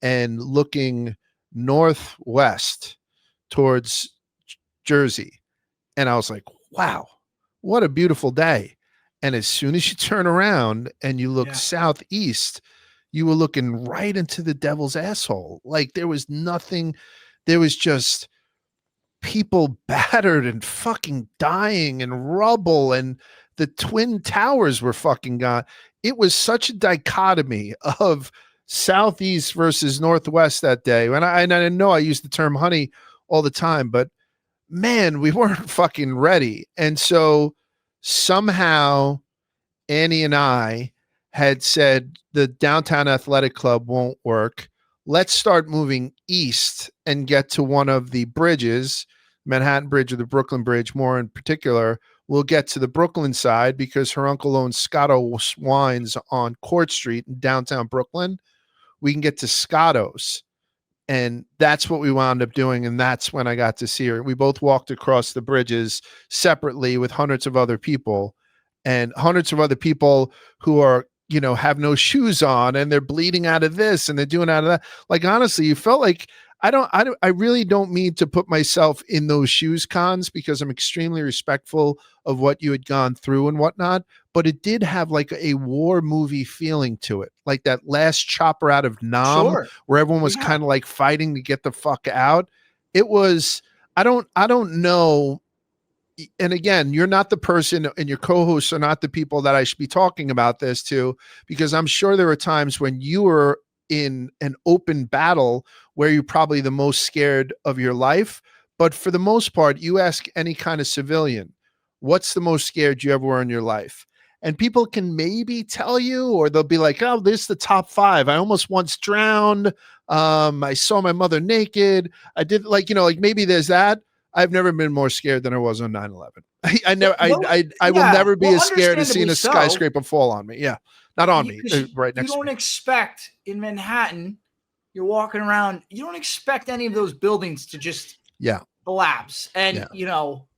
and looking northwest towards Jersey. And I was like, wow, what a beautiful day. And as soon as you turn around and you look southeast, you were looking right into the devil's asshole. Like there was nothing, there was just people battered and fucking dying and rubble. And The Twin Towers were fucking gone. It was such a dichotomy of Southeast versus Northwest that day. And I know I use the term honey all the time, but man, we weren't fucking ready. And so somehow Annie and I had said the downtown athletic club won't work. Let's start moving east and get to one of the bridges, Manhattan Bridge or the Brooklyn Bridge, more in particular. We'll get to the Brooklyn side because her uncle owns Scotto's Wines on Court Street in downtown Brooklyn. We can get to Scotto's. And that's what we wound up doing. And that's when I got to see her. We both walked across the bridges separately with hundreds of other people, and hundreds of other people who are, you know, have no shoes on and they're bleeding out of this and they're doing out of that. Like, honestly, you felt like I really don't mean to put myself in those shoes, Cons, because I'm extremely respectful of what you had gone through and whatnot. But it did have like a war movie feeling to it, like that last chopper out of Nam, Sure. where everyone was Yeah. kind of like fighting to get the fuck out. It was, I don't know. And again, you're not the person, and your co-hosts are not the people that I should be talking about this to, because I'm sure there were times when you were in an open battle where you're probably the most scared of your life. But for the most part, you ask any kind of civilian, what's the most scared you ever were in your life? And people can maybe tell you, or they'll be like, oh, this is the top 5. I almost once drowned. I saw my mother naked. I did, like, you know, like maybe there's that. I've never been more scared than I was on 9/11. I will never be as scared as seeing a skyscraper fall on me. Yeah. Not on me, right next to me. You don't expect in Manhattan, you're walking around, you don't expect any of those buildings to just collapse. And, you know,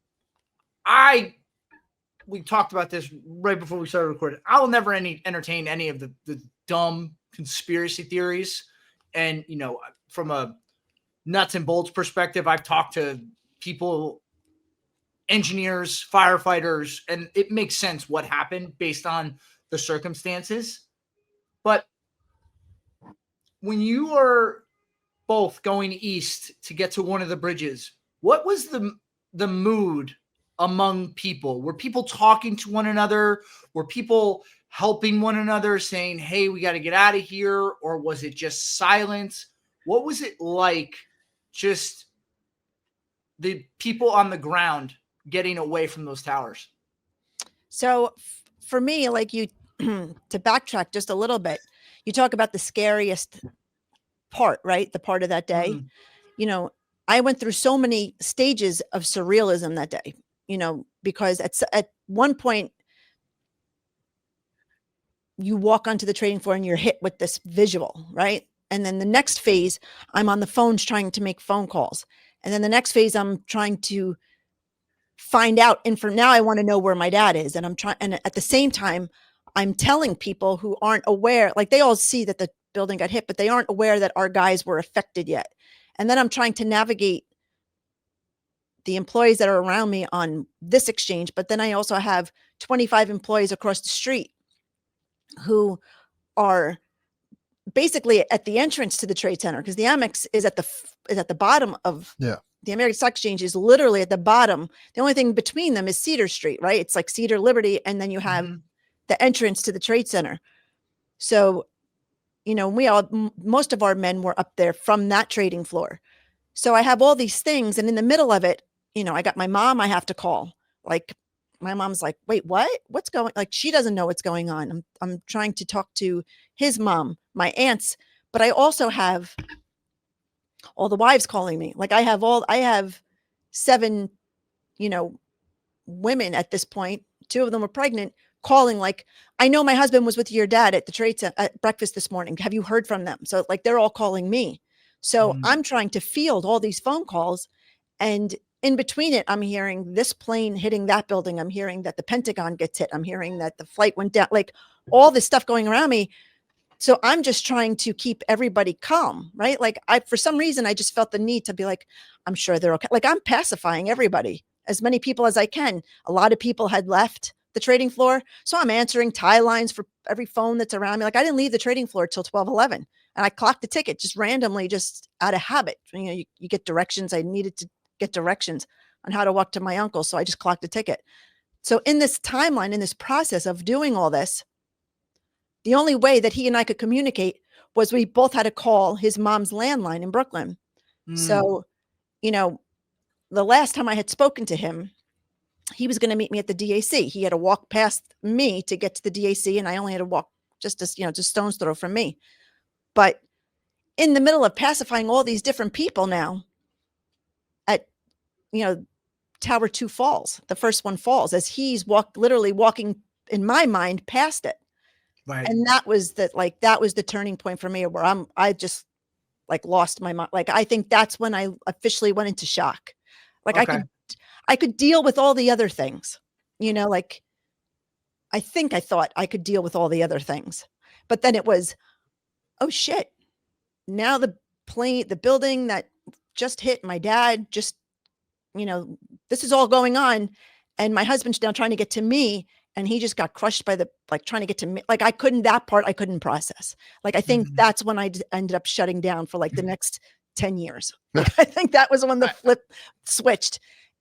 we talked about this right before we started recording. I will never entertain any of the dumb conspiracy theories. And, you know, from a nuts and bolts perspective, I've talked to people, engineers, firefighters, and it makes sense what happened based on the circumstances. But when you are both going east to get to one of the bridges, what was the mood among people? Were people talking to one another? Were people helping one another, saying, hey, we got to get out of here? Or was it just silence? What was it like, just the people on the ground getting away from those towers? So for me, like you, to backtrack just a little bit, you talk about the scariest part, right? The part of that day. You know, I went through so many stages of surrealism that day, you know, because at one point you walk onto the trading floor and you're hit with this visual, right? And then the next phase, I'm on the phones trying to make phone calls. And then the next phase, I'm trying to find out. And for now, I want to know where my dad is. And I'm trying, and at the same time, I'm telling people who aren't aware, like they all see that the building got hit, but they aren't aware that our guys were affected yet. And then I'm trying to navigate the employees that are around me on this exchange. But then I also have 25 employees across the street who are basically at the entrance to the Trade Center, because the Amex is at the bottom of the American Stock Exchange is literally at the bottom. The only thing between them is Cedar Street, right? It's like Cedar, Liberty, and then you have the entrance to the Trade Center. So, you know, most of our men were up there from that trading floor. So I have all these things, and in the middle of it, you know, I got my mom I have to call. Like, my mom's like, wait, what? What's going? Like, she doesn't know what's going on. I'm trying to talk to his mom, my aunts, but I also have all the wives calling me. Like, I have 7, you know, women at this point. 2 of them were pregnant, calling like, I know my husband was with your dad at the Trade Center at breakfast this morning. Have you heard from them? So like, they're all calling me. So I'm trying to field all these phone calls, and in between it, I'm hearing this plane hitting that building. I'm hearing that the Pentagon gets hit. I'm hearing that the flight went down, like all this stuff going around me. So I'm just trying to keep everybody calm, right? Like, for some reason, I just felt the need to be like, I'm sure they're okay. Like, I'm pacifying everybody, as many people as I can. A lot of people had left the trading floor. So I'm answering tie lines for every phone that's around me. Like, I didn't leave the trading floor till 12:11, and I clocked the ticket just randomly, just out of habit. You know, you get directions. I needed to get directions on how to walk to my uncle. So I just clocked a ticket. So in this timeline, in this process of doing all this, the only way that he and I could communicate was we both had to call his mom's landline in Brooklyn. Mm. So, you know, the last time I had spoken to him, he was going to meet me at the DAC. He had to walk past me to get to the DAC, and I only had to walk just stone's throw from me. But in the middle of pacifying all these different people now at, Tower 2 falls, the first one falls as he's literally walking in my mind past it. Right. And that was the turning point for me where I just like lost my mind. Like, I think that's when I officially went into shock. Like, Okay. I could deal with all the other things, like I thought I could deal with all the other things, but then it was, oh shit. Now the building that just hit my dad, just, this is all going on. And my husband's now trying to get to me, and he just got crushed by trying to get to me. Like, I couldn't process. Like, I think that's when I ended up shutting down for like the next 10 years. Like, I think that was when the flip switched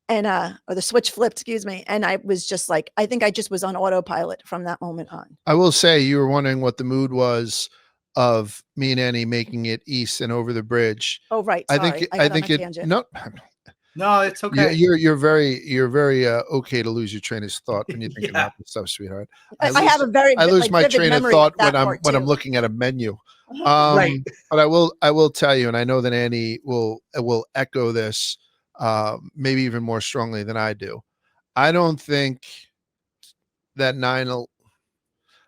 and, or the switch flipped, excuse me. And I was just like, I think I just was on autopilot from that moment on. I will say, you were wondering what the mood was of me and Annie making it east and over the bridge. Oh, right. I Sorry. think got on a it, tangent. No, it's okay. You're very okay to lose your train of thought when you think about this stuff, sweetheart. I have a very, I lose my vivid train of memory thought that when part I'm too. looking at a menu. Right. But I will tell you, and I know that Annie will echo this maybe even more strongly than I do. I don't think that I don't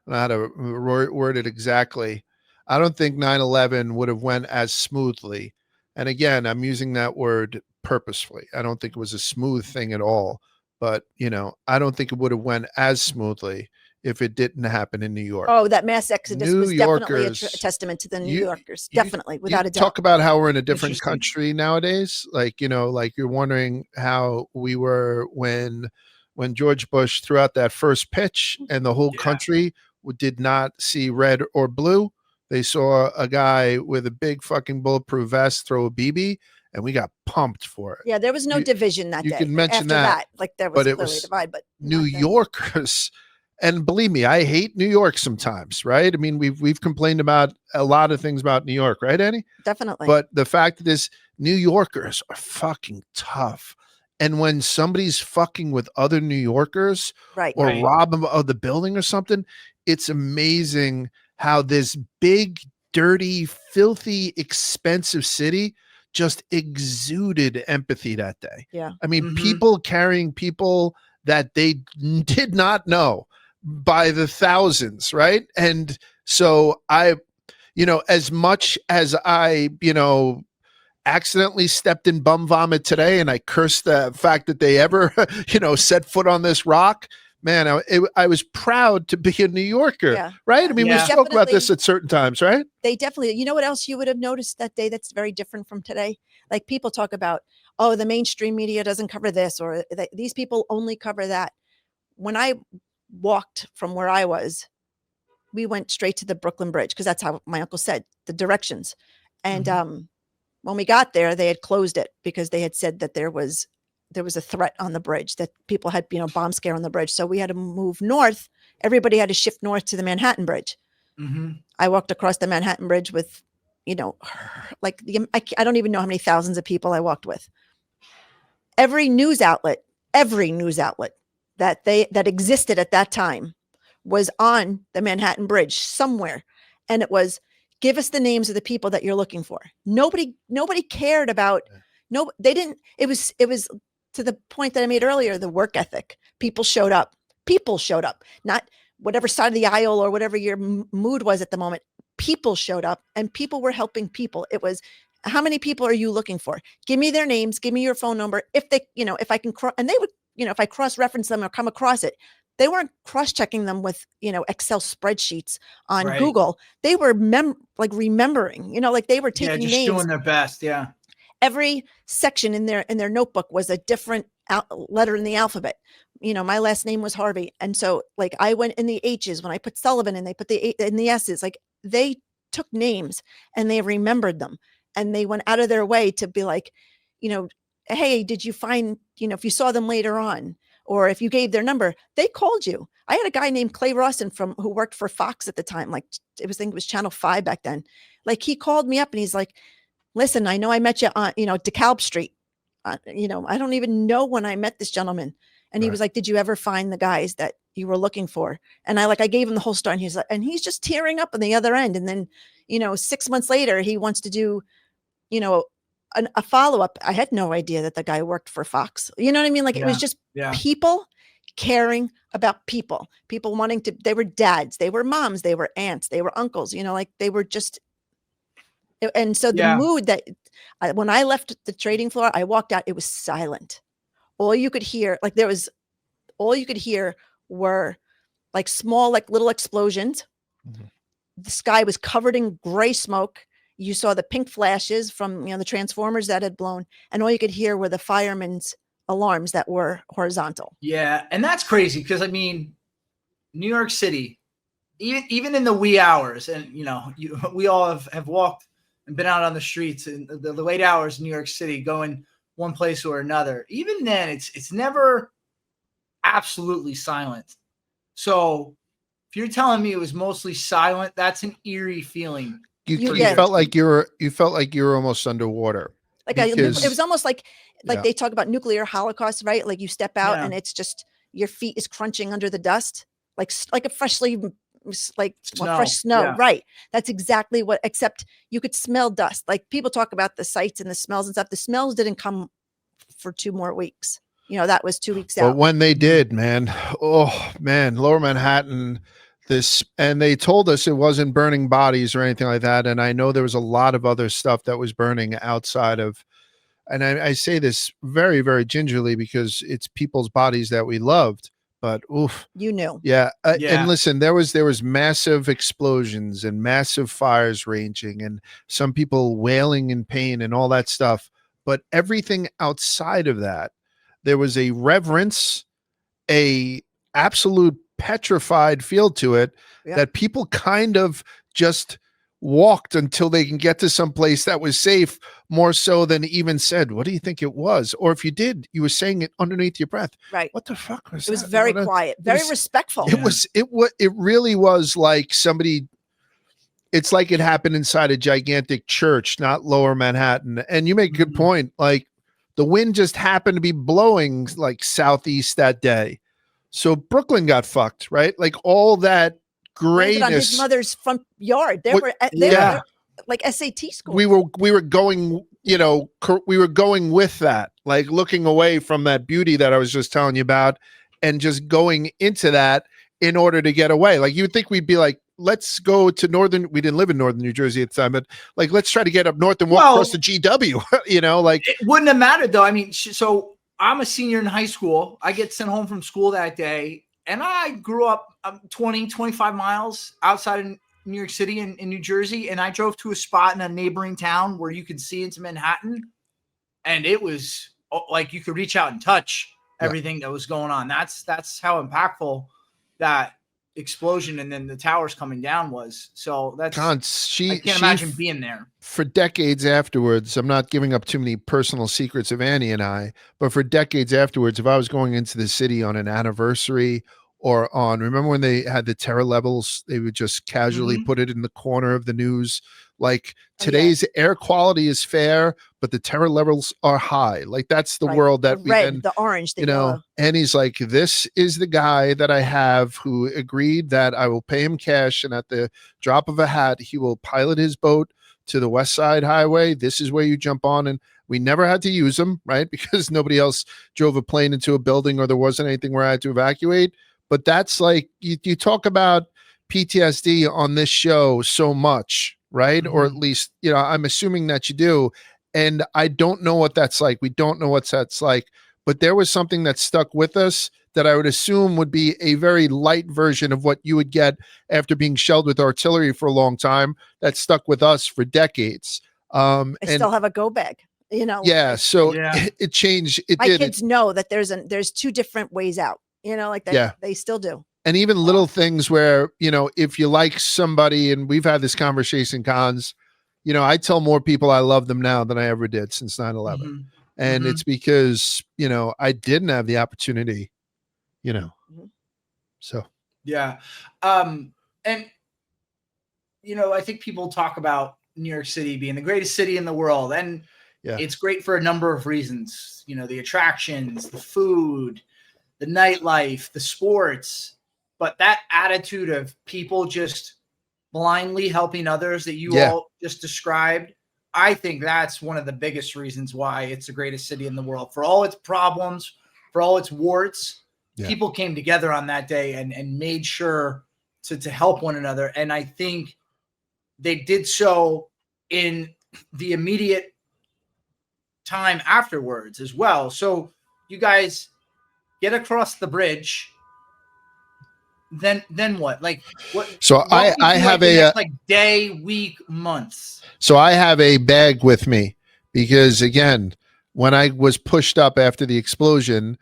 know how to word it exactly. I don't think 9/11 would have went as smoothly. And again, I'm using that word purposefully. I don't think it was a smooth thing at all. But, I don't think it would have went as smoothly if it didn't happen in New York. Oh, that mass exodus New was definitely a Yorkers, testament to the New you- Yorkers. Definitely, without a doubt. Talk about how we're in a different Interesting. country nowadays. Like, like you're wondering how we were when George Bush threw out that first pitch and the whole Yeah. country did not see red or blue. They saw a guy with a big fucking bulletproof vest throw a BB, and we got pumped for it. Yeah, there was no division that you day. can mention After that, like there was but it clearly was a divide. But New not then. Yorkers, and believe me, I hate New York sometimes, right? I mean, we've complained about a lot of things about New York, right, Eddie? Definitely. But the fact is, New Yorkers are fucking tough. And when somebody's fucking with other New Yorkers right. or Right. rob them of the building or something, it's amazing how this big, dirty, filthy, expensive city just exuded empathy that day. Yeah. I mean, Mhm. people carrying people that they did not know by the thousands, right? And so as much as I, accidentally stepped in bum vomit today and I cursed the fact that they ever, set foot on this rock, man, I was proud to be a New Yorker, Yeah. right? I mean, Yeah. we spoke about this Definitely. at certain times, right? They definitely, you know what else you would have noticed that day that's very different from today? Like, people talk about, oh, the mainstream media doesn't cover this, or these people only cover that. When I walked from where I was, we went straight to the Brooklyn Bridge because that's how my uncle said the directions. And when we got there, they had closed it because they had said that there was a threat on the bridge, that people had, bomb scare on the bridge. So we had to move north. Everybody had to shift north to the Manhattan Bridge. Mhm. I walked across the Manhattan Bridge with, I don't even know how many thousands of people I walked with. Every news outlet that existed at that time was on the Manhattan Bridge somewhere. And it was, give us the names of the people that you're looking for. Nobody cared about, they didn't, it was to the point that I made earlier, the work ethic. People showed up, not whatever side of the aisle or whatever your mood was at the moment. People showed up and people were helping people. It was, how many people are you looking for? Give me their names, give me your phone number. If they, if I can, and they would, if I cross-reference them or come across it, they weren't cross-checking them with, Excel spreadsheets on Right. Google. They were remembering, they were taking just names. doing their best. Yeah. Every section in their notebook was a different letter in the alphabet. My last name was Harvey. And so like I went in the H's when I put Sullivan and they put the in the S's, like they took names and they remembered them and they went out of their way to be like, hey, did you find, if you saw them later on, or if you gave their number, they called you. I had a guy named Clay Rawson who worked for Fox at the time. Like I think it was Channel 5 back then. Like he called me up and he's like, listen, I know I met you on, DeKalb Street. I don't even know when I met this gentleman. And he was like, did you ever find the guys that you were looking for? And I gave him the whole story, and he's like, and he's just tearing up on the other end. And then, 6 months later, he wants to do, a follow-up. I had no idea that the guy worked for Fox. You know what I mean? Like it was just people caring about people wanting to, they were dads, they were moms, they were aunts, they were uncles, like they were just, and so the mood that when I left the trading floor, I walked out, it was silent. All you could hear, were like small, like little explosions. Mm-hmm. The sky was covered in gray smoke. You saw the pink flashes from, the transformers that had blown, and all you could hear were the firemen's alarms that were horizontal. Yeah. And that's crazy because New York City, even in the wee hours, and we all have walked and been out on the streets in the late hours in New York City going one place or another. Even then, it's never absolutely silent. So if you're telling me it was mostly silent, that's an eerie feeling. You felt like you were almost underwater. Like it was almost like they talk about nuclear holocaust, right? Like you step out and it's just your feet is crunching under the dust, like a freshly fresh snow. Yeah. Right. That's exactly what, except you could smell dust. Like people talk about the sights and the smells and stuff. The smells didn't come for 2 more weeks. That was 2 weeks out. But when they did, man, Lower Manhattan, and they told us it wasn't burning bodies or anything like that. And I know there was a lot of other stuff that was burning outside of, and I say this very, very gingerly because it's people's bodies that we loved, but oof. You knew. Yeah. And listen, there was massive explosions and massive fires raging and some people wailing in pain and all that stuff. But everything outside of that, there was a reverence, a absolute petrified feel to it that people kind of just walked until they can get to some place that was safe, more so than even said, what do you think it was? Or if you did, you were saying it underneath your breath. Right. What the fuck was it? It was very quiet, very respectful. It really was like somebody, it's like it happened inside a gigantic church, not Lower Manhattan. And you make a good point. Like the wind just happened to be blowing like southeast that day. So Brooklyn got fucked, right? Like all that grayness on his mother's front yard. They were like SAT school. We were going, we were going with that, like looking away from that beauty that I was just telling you about, and just going into that in order to get away. Like you would think we'd be like, let's go to northern. We didn't live in northern New Jersey at the time, but like let's try to get up north and walk across the GW. Like it wouldn't have mattered though. So I'm a senior in high school. I get sent home from school that day, and I grew up 25 miles outside of New York City in New Jersey, and I drove to a spot in a neighboring town where you could see into Manhattan, and it was like you could reach out and touch everything that was going on. That's how impactful that explosion and then the towers coming down was. So that's I can't imagine being there. For decades afterwards, I'm not giving up too many personal secrets of Annie and I, but for decades afterwards, if I was going into the city on an anniversary or remember when they had the terror levels, they would just casually put it in the corner of the news. Like today's air quality is fair, but the terror levels are high. Like that's the world that the orange, yellow. And he's like, this is the guy that I have who agreed that I will pay him cash. And at the drop of a hat, he will pilot his boat to the West Side Highway. This is where you jump on. And we never had to use them, right? Because nobody else drove a plane into a building or there wasn't anything where I had to evacuate. But that's like, you talk about PTSD on this show so much, right? Or at least, I'm assuming that you do. And I don't know what that's like. We don't know what that's like. But there was something that stuck with us that I would assume would be a very light version of what you would get after being shelled with artillery for a long time. That stuck with us for decades. I still have a go bag, Yeah. So it changed. My kids know that there's 2 different ways out. Like that. Yeah. They still do. And even little things where, if you like somebody, and we've had this conversation, Cons, I tell more people I love them now than I ever did since 9/11. And it's because, I didn't have the opportunity you know. Mhm. So Yeah. And I think people talk about New York City being the greatest city in the world, and yeah, it's great for a number of reasons. The attractions, the food, the nightlife, the sports, but that attitude of people just blindly helping others that you Yeah. all just described, I think that's one of the biggest reasons why it's the greatest city in the world. For all its problems, for all its warts, Yeah. people came together on that day and made sure to help one another. And I think they did so in the immediate time afterwards as well. So you guys get across the bridge. Then what? Like what? So walk I me through, have the a next, day, week, months. so I have a bag with me because again, when I was pushed up after the explosion,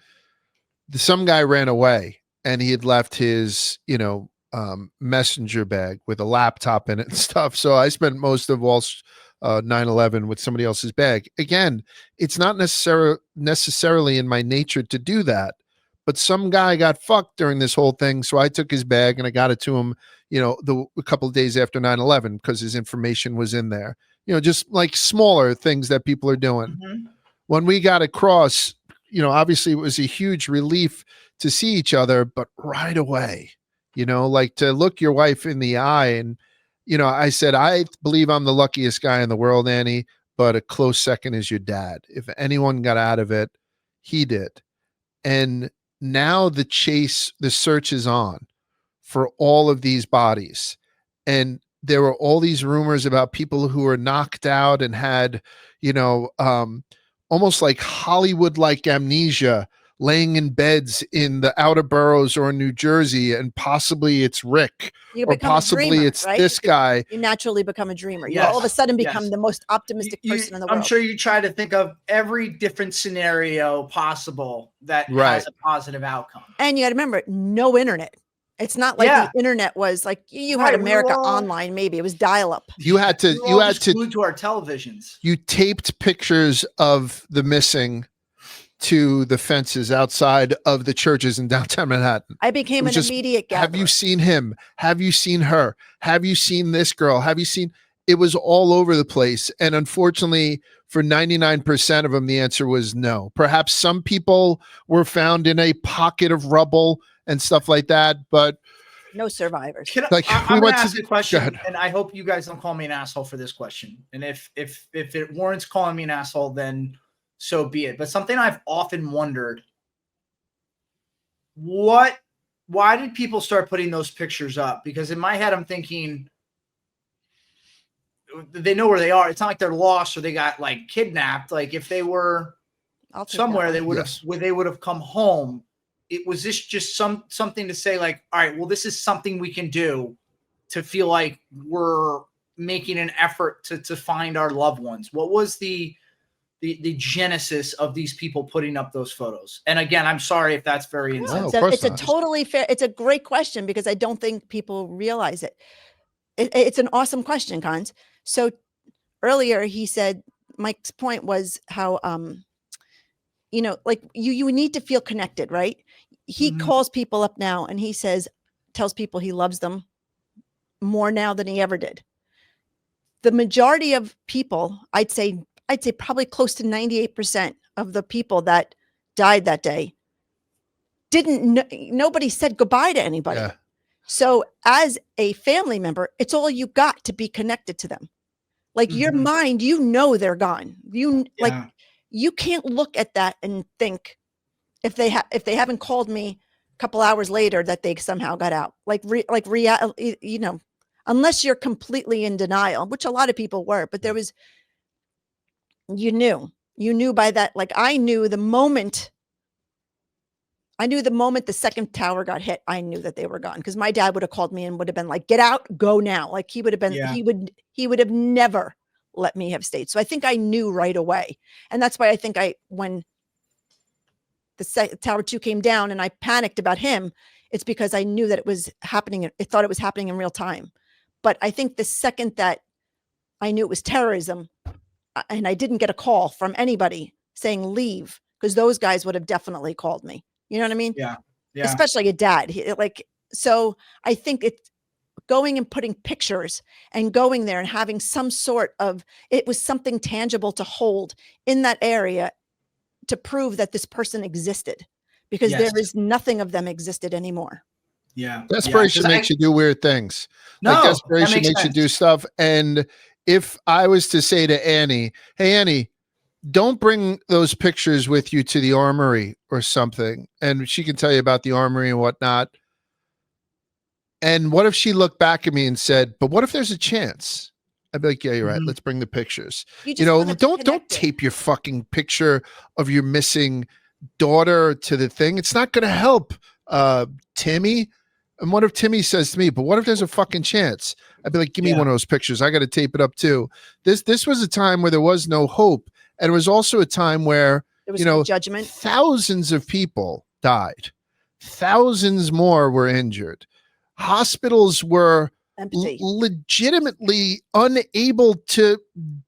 some guy ran away and he had left his, messenger bag with a laptop in it and stuff. So I spent most of all 9/11 with somebody else's bag. Again, it's not necessarily in my nature to do that, but some guy got fucked during this whole thing. So I took his bag and I got it to him, a couple of days after 9/11 because his information was in there. Just like smaller things that people are doing. Mm-hmm. When we got across, obviously it was a huge relief to see each other, but right away, like to look your wife in the eye and, I said, I believe I'm the luckiest guy in the world, Annie, but a close second is your dad. If anyone got out of it, he did. And now the search is on for all of these bodies. And there were all these rumors about people who were knocked out and had, almost like Hollywood-like amnesia, laying in beds in the outer boroughs or in New Jersey, and possibly it's Rick, You or become a possibly dreamer, it's right? this guy. You naturally become a dreamer. You Yes. all of a sudden become Yes. the most optimistic person in the world. I'm sure you try to think of every different scenario possible that Right. has a positive outcome. And you got to remember, no internet. It's not like Yeah. the internet was like you Right, had we America were all- Online. Maybe it was dial up. You had to, We were all just glued to our televisions. you taped pictures of the missing to the fences outside of the churches in downtown Manhattan. I became It an was just, immediate gatherer. have you seen him? Have you seen her? Have you seen this girl? Have you seen? It was all over the place. And unfortunately, for 99% of them, the answer was no. Perhaps some people were found in a pocket of rubble and stuff like that, but No survivors. I'm going to ask a question, and I hope you guys don't call me an asshole for this question. And if it warrants calling me an asshole, then so be it. But something I've often wondered, why did people start putting those pictures up? Because in my head, I'm thinking they know where they are. It's not like they're lost or they got kidnapped. Like if they were somewhere, they would have come home. Was this just something to say all right, well, this is something we can do to feel like we're making an effort to find our loved ones? What was the genesis of these people putting up those photos? And again, I'm sorry if that's very insensitive. of course It's a not. totally fair. It's a great question because I don't think people realize it. It's an awesome question, Cons. So earlier he said, Mike's point was how, you need to feel connected, right? He calls people up now and he tells people he loves them more now than he ever did. The majority of people, I'd say probably close to 98% of the people that died that day nobody said goodbye to anybody. Yeah. So as a family member, it's all you got to be connected to them. Your mind, they're gone. You can't look at that and think if they haven't called me a couple hours later that they somehow got out. Unless you're completely in denial, which a lot of people were, but there was, you knew by that. I knew the moment the second tower got hit, I knew that they were gone. Cause my dad would have called me and would have been like, get out, go now. He would have been, he would have never let me have stayed. So I think I knew right away. And that's why I think when the tower 2 came down and I panicked about him, it's because I knew that it was happening. I thought it was happening in real time. But I think the second that I knew it was terrorism and I didn't get a call from anybody saying leave, because those guys would have definitely called me. You know what I mean? Yeah. Yeah. especially a dad. So I think it's going and putting pictures and going there and having some sort of, it was something tangible to hold in that area to prove that this person existed, because Yes. there is nothing of them existed anymore. Yeah. Desperation Yeah, 'cause makes you do weird things. No, Like that desperation makes makes you sense. do stuff. And if I was to say to Annie, hey, Annie, don't bring those pictures with you to the armory or something, and she can tell you about the armory and whatnot. And what if she looked back at me and said, but what if there's a chance? I'd be like, yeah, you're right. Mhm. Let's bring the pictures. You You just know, want to be don't connected. tape your fucking picture of your missing daughter to the thing. It's not going to help, Timmy. And what if Timmy says to me, but what if there's a fucking chance? I'd be like, give me Yeah. one of those pictures. I got to tape it up too. This was a time where there was no hope. And it was also a time where, There was you no know, judgment. thousands of people died. Thousands more were injured. Hospitals were Empty. legitimately unable to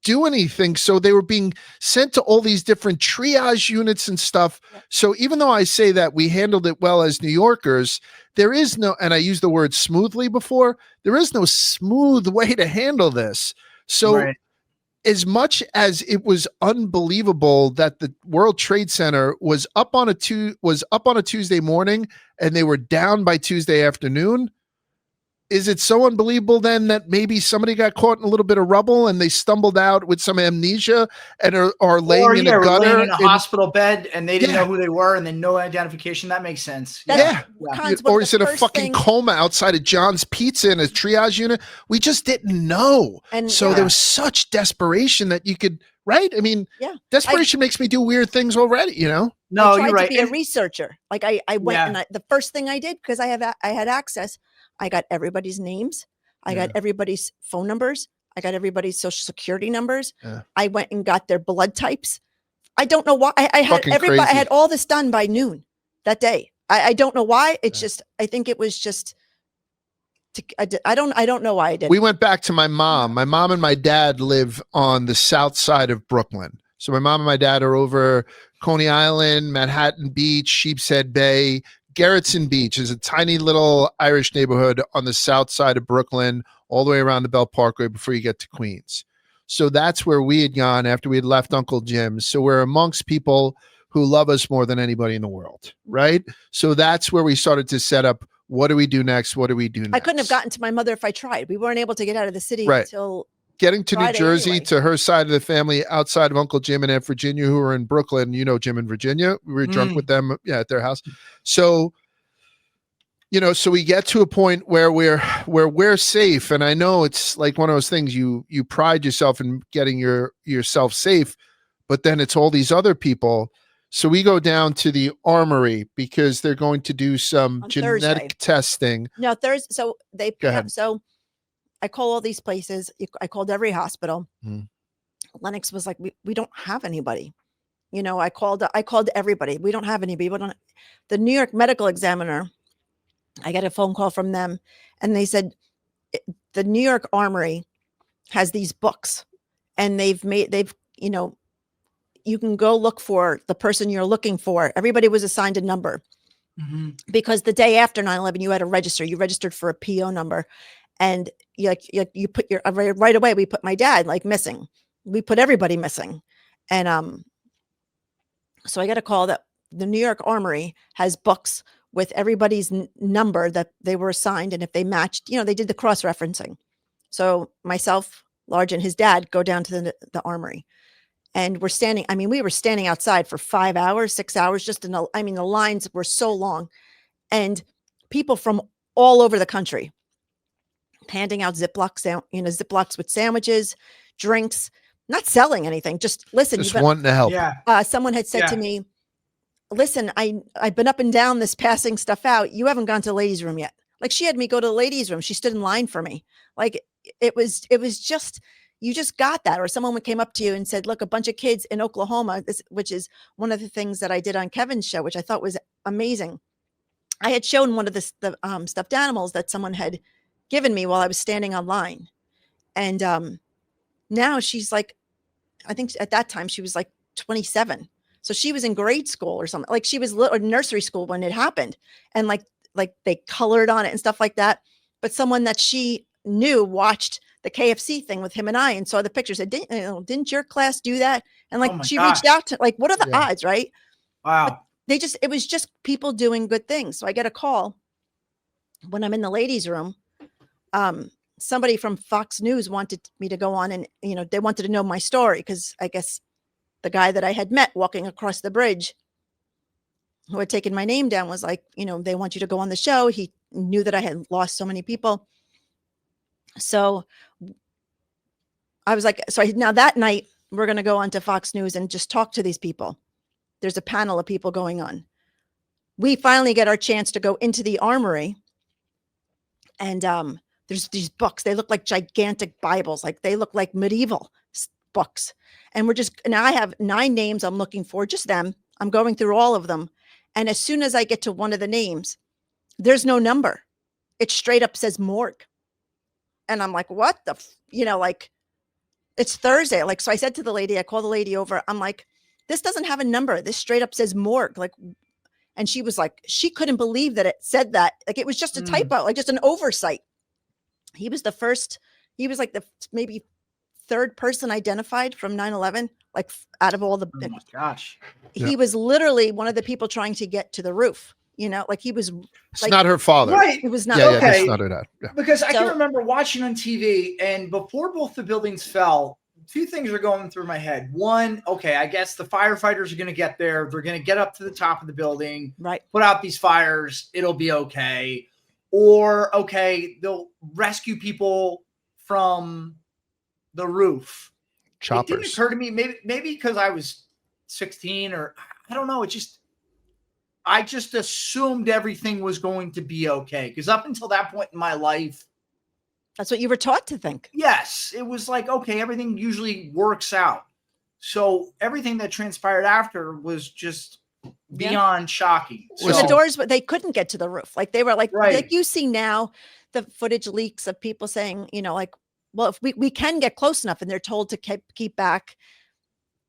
do anything. So they were being sent to all these different triage units and stuff. Yep. So even though I say that we handled it well as New Yorkers, there is no, and I used the word smoothly before, there is no smooth way to handle this. So Right. as much as it was unbelievable that the World Trade Center was up on a Tuesday morning and they were down by Tuesday afternoon, is it so unbelievable then that maybe somebody got caught in a little bit of rubble and they stumbled out with some amnesia and are laying Or in yeah, a we're gutter? laying in a hospital bed and they didn't Yeah. know who they were and then no identification. That makes sense. That's- Yeah. Yeah. Cons, one Or of is the it a first fucking things- coma outside of John's Pizza in a triage unit? We just didn't know. And So yeah. there was such desperation that you could, right? I mean, Yeah. desperation makes me do weird things already, you know? No, I tried you're right. to be a And- researcher. Like I went Yeah. and the first thing I did, because I had access, I got everybody's names. I got everybody's phone numbers. I got everybody's social security numbers. Yeah. I went and got their blood types. I don't know why. I had Fucking everybody. I crazy. had all this done by noon that day. I don't know why. It's just. I think it was just. I don't know why I did. We went back to my mom. My mom and my dad live on the south side of Brooklyn. So my mom and my dad are over Coney Island, Manhattan Beach, Sheepshead Bay. Gerritsen Beach is a tiny little Irish neighborhood on the south side of Brooklyn, all the way around the Belt Parkway before you get to Queens. So that's where we had gone after we had left Uncle Jim's. So we're amongst people who love us more than anybody in the world, right? So that's where we started to set up, what do we do next? What do we do next? I couldn't have gotten to my mother if I tried. We weren't able to get out of the city Right. until getting to New Friday Jersey anyway. to her side of the family outside of Uncle Jim and Aunt Virginia, who are in Brooklyn. You know Jim and Virginia. We were drunk with them, at their house. So, so we get to a point where we're safe. And I know it's like one of those things you pride yourself in getting yourself safe, but then it's all these other people. So we go down to the armory because they're going to do some On genetic Thursday. testing. No, Thursday. So they Go ahead. So I call all these places. I called every hospital. Lennox was like, we don't have anybody. I called everybody. We don't have anybody. The New York Medical Examiner, I got a phone call from them and they said the New York Armory has these books and you can go look for the person you're looking for. Everybody was assigned a number because the day after 9/11, you had to register. You registered for a PO number and you put your, right away, we put my dad like missing. We put everybody missing. And, so I got a call that the New York Armory has books with everybody's number that they were assigned. And if they matched, they did the cross-referencing. So myself, Large, and his dad go down to the Armory. And we were standing outside for 5 hours, 6 hours, the lines were so long. And people from all over the country handing out Ziplocs with sandwiches, drinks, not selling anything. Just listen. Just wanting to help. Yeah. Someone had said to me, listen, I've been up and down this passing stuff out. You haven't gone to the ladies' room yet. Like she had me go to the ladies' room. She stood in line for me. Like it was just, you just got that. Or someone came up to you and said, look, a bunch of kids in Oklahoma, which is one of the things that I did on Kevin's show, which I thought was amazing. I had shown one of the stuffed animals that someone had given me while I was standing online. And now she's like, I think at that time she was like 27. So she was in grade school or something. Like she was or nursery school when it happened. And like they colored on it and stuff like that. But someone that she knew watched the KFC thing with him and I and saw the picture, said, didn't your class do that? And like Oh my she gosh. reached out to, like, what are the Yeah. odds, right? Wow. It was just people doing good things. So I get a call when I'm in the ladies' room. Somebody from Fox News wanted me to go on and, they wanted to know my story because I guess the guy that I had met walking across the bridge who had taken my name down was like, they want you to go on the show. He knew that I had lost so many people. So I was like, now that night we're going to go on to Fox News and just talk to these people. There's a panel of people going on. We finally get our chance to go into the armory. And there's these books. They look like gigantic Bibles. Like they look like medieval books. And I have 9 names I'm looking for, just them. I'm going through all of them. And as soon as I get to one of the names, there's no number. It straight up says morgue. And I'm like, what the, like it's Thursday. Like, so I said to the lady, I called the lady over. I'm like, this doesn't have a number. This straight up says morgue. Like, and she was like, she couldn't believe that it said that. Like, it was just a typo, like just an oversight. He was like the maybe 3rd person identified from 9/11, like out of all the, Oh my gosh. he was literally one of the people trying to get to the roof, like he was, It's like, not her father. Right. it was not, Yeah, Okay. it's not her dad. Yeah. Because I can So- remember watching on TV, and before both the buildings fell, 2 things are going through my head. One, okay, I guess the firefighters are going to get there. They're going to get up to the top of the building, right. put out these fires. It'll be okay. Or, okay, they'll rescue people from the roof. It didn't Choppers. occur to me, maybe because I was 16 or I don't know. I just assumed everything was going to be okay. Because up until that point in my life, That's what you were taught to think. yes, it was like, okay, everything usually works out. So everything that transpired after was just beyond shocking. And So, the doors, but they couldn't get to the roof. Like they were like Right. you see now the footage leaks of people saying, like, well, if we can get close enough, and they're told to keep back.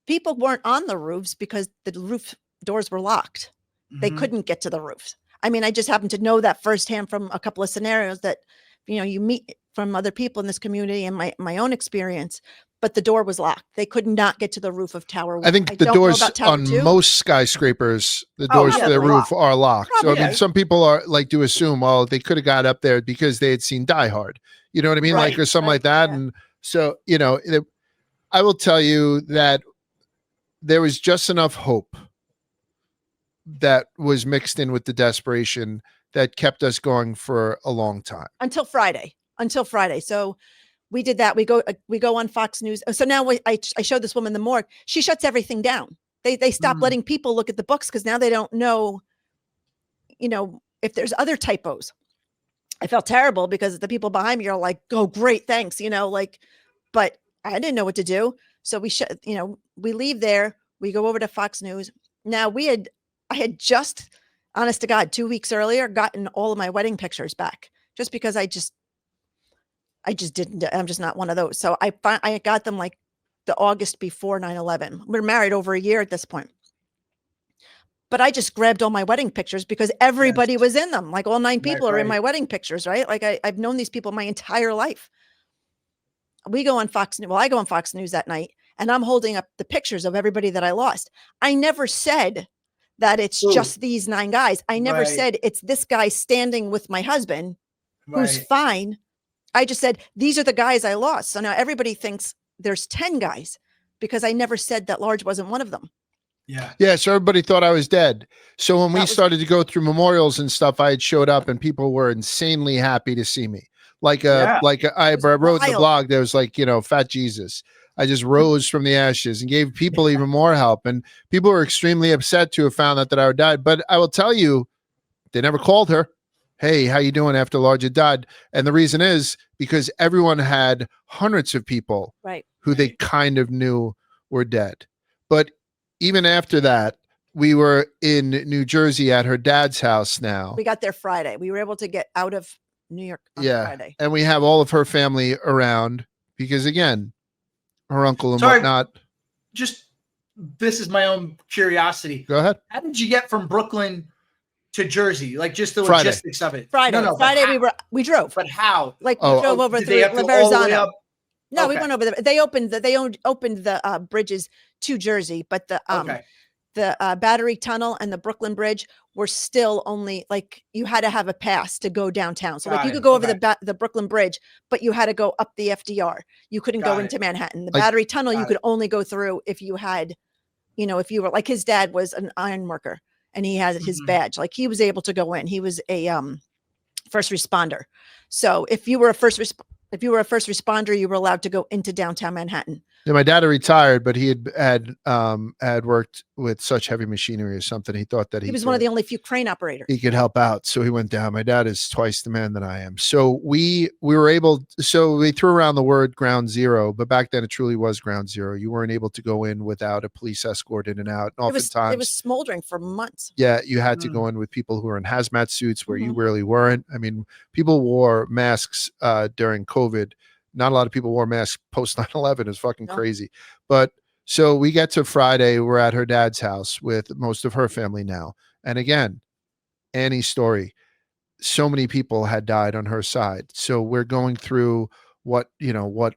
People weren't on the roofs because the roof doors were locked. They Mhm. couldn't get to the roofs. I mean, I just happen to know that firsthand from a couple of scenarios that, you meet from other people in this community and my own experience, but the door was locked. They could not get to the roof of Tower 1. I think the don't know doors about Tower on 2. most skyscrapers, the Oh, doors yeah, to their they're roof are locked. So I Probably. mean, some people are like to assume, well, they could have got up there because they had seen Die Hard. You know what I mean? Like, Right, or something like right, that. yeah. And so, I will tell you that there was just enough hope that was mixed in with the desperation that kept us going for a long time. Until Friday. So we did that. We go on Fox News. So now I showed this woman the morgue. She shuts everything down. They stop Mm. letting people look at the books because now they don't know, if there's other typos. I felt terrible because the people behind me are like, "Oh, great, thanks," but I didn't know what to do. So we leave there. We go over to Fox News. Now I had just, honest to God, 2 weeks earlier, gotten all of my wedding pictures back just because I just didn't. I'm just not one of those. So I got them like the August before 9/11. We're married over a year at this point. But I just grabbed all my wedding pictures because everybody was in them. Like all 9 people are in right. my wedding pictures, right? Like I've known these people my entire life. We go on Fox News. Well, I go on Fox News that night and I'm holding up the pictures of everybody that I lost. I never said that it's Ooh. just these 9 guys. I never Right. said it's this guy standing with my husband who's Right. fine. I just said, these are the guys I lost. So now everybody thinks there's 10 guys because I never said that Large wasn't one of them. Yeah. Yeah, so everybody thought I was dead. So when we That was- started to go through memorials and stuff, I had showed up and people were insanely happy to see me. I was wrote in the wild. blog, there was like, Fat Jesus. I just rose from the ashes and gave people even more help. And people were extremely upset to have found out that I had died. But I will tell you, they never called her. Hey, how you doing after Large had died? And the reason is because everyone had hundreds of people Right. who they kind of knew were dead. But even after that, we were in New Jersey at her dad's house now. We got there Friday. We were able to get out of New York on Friday. And we have all of her family around because, again, her uncle and Sorry. whatnot. Just this is my own curiosity. Go ahead. How did you get from Brooklyn to Jersey? Like just the Friday. logistics of it. Friday. No, Friday but we drove. But how? Like we Oh, drove over Did through they have to La go all the way Verrazano. up? No, we Okay. went over there. They opened the bridges to Jersey, but Okay. the Battery Tunnel and the Brooklyn Bridge were still only like you had to have a pass to go downtown. So like Got you it. could go over Okay. the Brooklyn Bridge, but you had to go up the FDR. You couldn't go Got into it. Manhattan. The Like- Battery Tunnel you Got could only go through if you had, if you were like his dad was an iron worker and he had his Mhm. badge. Like he was able to go in. He was a first responder. So if you were a first responder, you were allowed to go into downtown Manhattan. Yeah, my dad had retired, but he had worked with such heavy machinery or something. He thought that He was one of the only few crane operators. he could help out, so he went down. My dad is twice the man that I am. So we were able. So we threw around the word ground zero, but back then it truly was ground zero. You weren't able to go in without a police escort in and out. And It oftentimes, was smoldering for months. yeah, you had to Mm. go in with people who were in hazmat suits where you Mhm. really weren't. I mean, people wore masks during COVID. Not a lot of people wore masks post 9/11. It's fucking No. crazy. But so we get to Friday, we're at her dad's house with most of her family now. And again, Annie's story, so many people had died on her side. So we're going through what